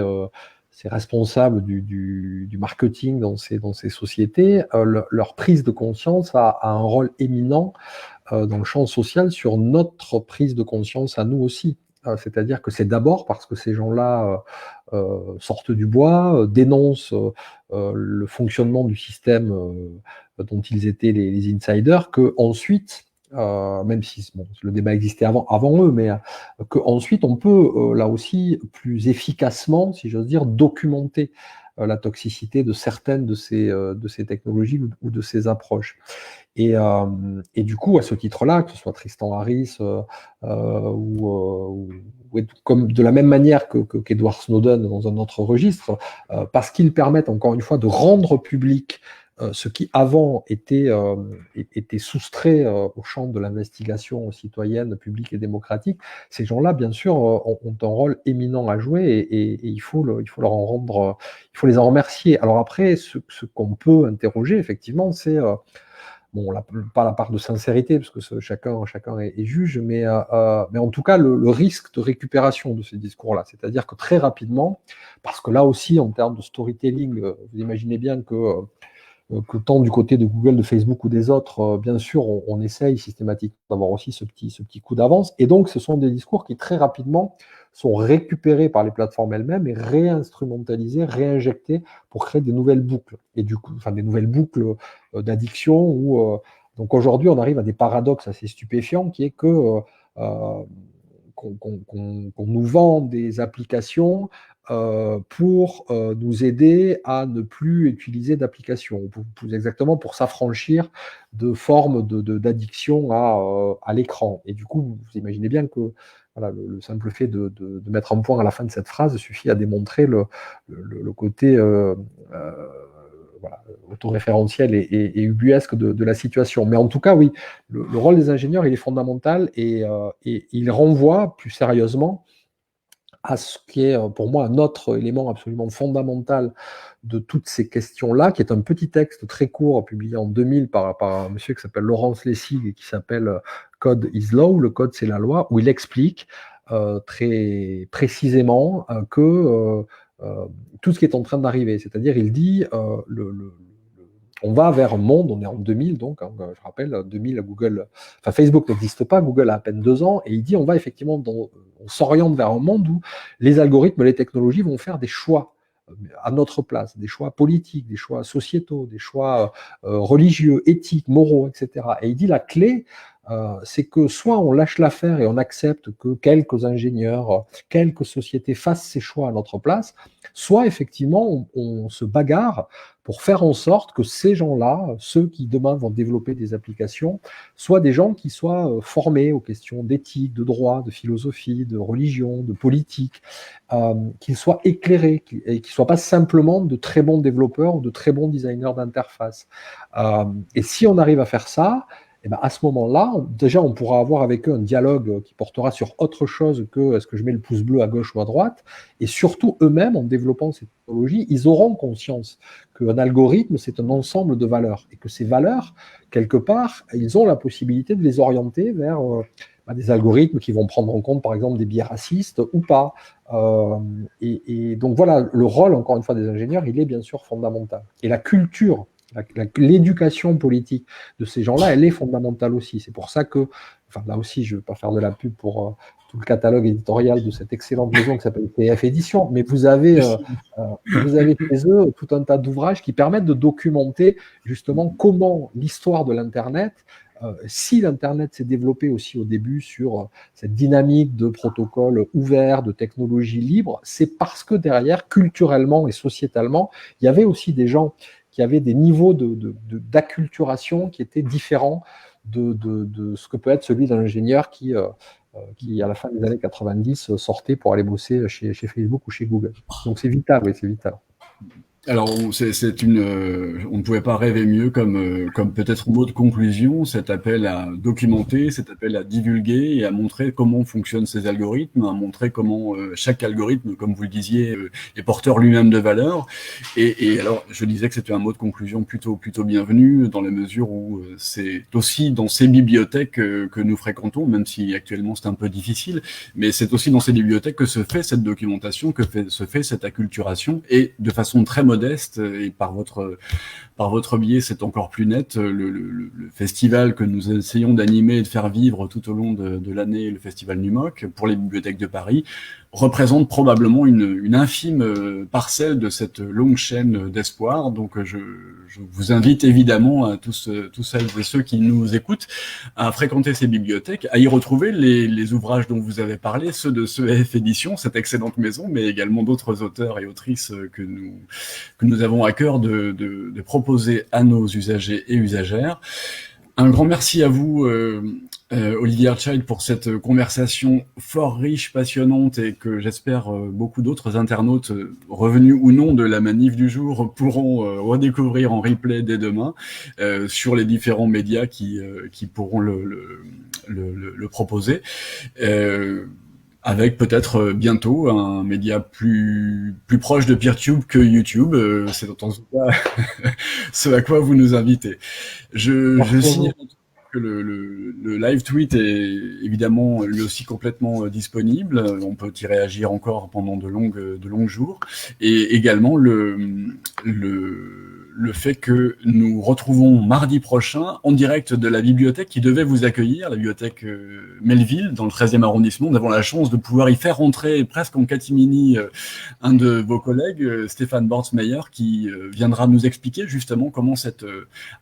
responsables du marketing dans ces sociétés, leur prise de conscience a un rôle éminent dans le champ social sur notre prise de conscience à nous aussi. C'est-à-dire que c'est d'abord parce que ces gens-là sortent du bois, dénoncent le fonctionnement du système dont ils étaient les insiders, que ensuite, même si le débat existait avant eux, mais qu'ensuite on peut là aussi plus efficacement, si j'ose dire, documenter la toxicité de certaines de ces technologies ou de ces approches. Et du coup, à ce titre-là, que ce soit Tristan Harris ou comme de la même manière qu'Edward Snowden dans un autre registre, parce qu'ils permettent encore une fois de rendre public ce qui avant était soustrait au champ de l'investigation citoyenne, publique et démocratique. Ces gens-là, bien sûr, ont un rôle éminent à jouer et il faut leur en rendre, il faut les en remercier. Alors après, ce qu'on peut interroger, effectivement, c'est bon, pas la part de sincérité, parce que chacun est juge, mais en tout cas, le risque de récupération de ces discours-là. C'est-à-dire que très rapidement, parce que là aussi, en termes de storytelling, vous imaginez bien que tant du côté de Google, de Facebook ou des autres, bien sûr, on essaye systématiquement d'avoir aussi ce petit coup d'avance. Et donc, ce sont des discours qui très rapidement sont récupérés par les plateformes elles-mêmes et réinstrumentalisés, réinjectés pour créer des nouvelles boucles. Et du coup, enfin, des nouvelles boucles d'addiction. Donc aujourd'hui, on arrive à des paradoxes assez stupéfiants, qui est que qu'on nous vend des applications pour nous aider à ne plus utiliser d'applications, plus exactement pour s'affranchir de formes d'addiction à l'écran. Et du coup, vous imaginez bien que voilà, le simple fait de mettre un point à la fin de cette phrase suffit à démontrer le côté voilà, autoréférentiel et ubuesque de la situation. Mais en tout cas, oui, le rôle des ingénieurs, il est fondamental et il renvoie plus sérieusement à ce qui est pour moi un autre élément absolument fondamental de toutes ces questions-là, qui est un petit texte très court publié en 2000 par un monsieur qui s'appelle Laurence Lessig et qui s'appelle Code is Law, le code c'est la loi, où il explique très précisément que tout ce qui est en train d'arriver, c'est-à-dire il dit on va vers un monde, on est en 2000 donc, hein, je rappelle, 2000 Google, enfin Facebook n'existe pas, Google a à peine 2 ans, et il dit on va effectivement, on s'oriente vers un monde où les algorithmes, les technologies vont faire des choix à notre place, des choix politiques, des choix sociétaux, des choix religieux, éthiques, moraux, etc. Et il dit la clé, c'est que soit on lâche l'affaire et on accepte que quelques ingénieurs, quelques sociétés fassent ces choix à notre place, soit effectivement on se bagarre pour faire en sorte que ces gens-là, ceux qui demain vont développer des applications, soient des gens qui soient formés aux questions d'éthique, de droit, de philosophie, de religion, de politique, qu'ils soient éclairés et qu'ils ne soient pas simplement de très bons développeurs ou de très bons designers d'interface. Et si on arrive à faire ça, et ben à ce moment-là, déjà, on pourra avoir avec eux un dialogue qui portera sur autre chose que est-ce que je mets le pouce bleu à gauche ou à droite. Et surtout, eux-mêmes, en développant ces technologies, ils auront conscience qu'un algorithme, c'est un ensemble de valeurs. Et que ces valeurs, quelque part, ils ont la possibilité de les orienter vers des algorithmes qui vont prendre en compte, par exemple, des biais racistes ou pas. Et donc voilà, le rôle, encore une fois, des ingénieurs, il est bien sûr fondamental. Et la culture, l'éducation politique de ces gens-là, elle est fondamentale aussi. C'est pour ça que, enfin là aussi, je ne veux pas faire de la pub pour tout le catalogue éditorial de cette excellente maison qui s'appelle TF Édition, mais vous avez chez eux tout un tas d'ouvrages qui permettent de documenter justement comment l'histoire de l'Internet, si l'Internet s'est développé aussi au début sur cette dynamique de protocoles ouverts, de technologies libres, c'est parce que derrière, culturellement et sociétalement, il y avait aussi des gens qui avaient des niveaux d'acculturation qui étaient différents de ce que peut être celui d'un ingénieur qui, à la fin des années 90, sortait pour aller bosser chez Facebook ou chez Google. Donc c'est vital, oui, c'est vital. Alors, on ne pouvait pas rêver mieux comme peut-être mot de conclusion, cet appel à documenter, cet appel à divulguer et à montrer comment fonctionnent ces algorithmes, à montrer comment chaque algorithme, comme vous le disiez, est porteur lui-même de valeur. Et alors, je disais que c'était un mot de conclusion plutôt bienvenu, dans la mesure où c'est aussi dans ces bibliothèques que nous fréquentons, même si actuellement c'est un peu difficile, mais c'est aussi dans ces bibliothèques que se fait cette documentation, se fait cette acculturation, et de façon très modeste, et par votre biais, c'est encore plus net. Le festival que nous essayons d'animer et de faire vivre tout au long de l'année, le festival NUMOC, pour les bibliothèques de Paris, représente probablement une infime parcelle de cette longue chaîne d'espoir. Donc, je vous invite évidemment à tous celles et ceux qui nous écoutent à fréquenter ces bibliothèques, à y retrouver les ouvrages dont vous avez parlé, ceux de CEF Édition, cette excellente maison, mais également d'autres auteurs et autrices que nous avons à cœur de proposer à nos usagers et usagères. Un grand merci à vous, Olivier Hartchild, pour cette conversation fort riche, passionnante, et que j'espère beaucoup d'autres internautes, revenus ou non de la manif du jour, pourront redécouvrir en replay dès demain sur les différents médias qui pourront le proposer. Avec peut-être bientôt un média plus proche de Peertube que YouTube. C'est en tout cas ce à quoi vous nous invitez. Je signale que le live tweet est évidemment lui aussi complètement disponible. On peut y réagir encore pendant de longs jours. Et également le fait que nous retrouvons mardi prochain en direct de la bibliothèque qui devait vous accueillir, la bibliothèque Melville, dans le 13e arrondissement. Nous avons la chance de pouvoir y faire entrer presque en catimini un de vos collègues, Stéphane Bortsmeyer, qui viendra nous expliquer justement comment cette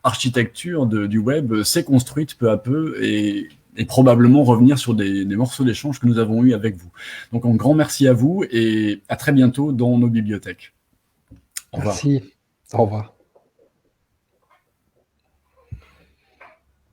architecture du web s'est construite peu à peu et probablement revenir sur des morceaux d'échange que nous avons eus avec vous. Donc un grand merci à vous et à très bientôt dans nos bibliothèques. Au revoir. Merci. Au revoir.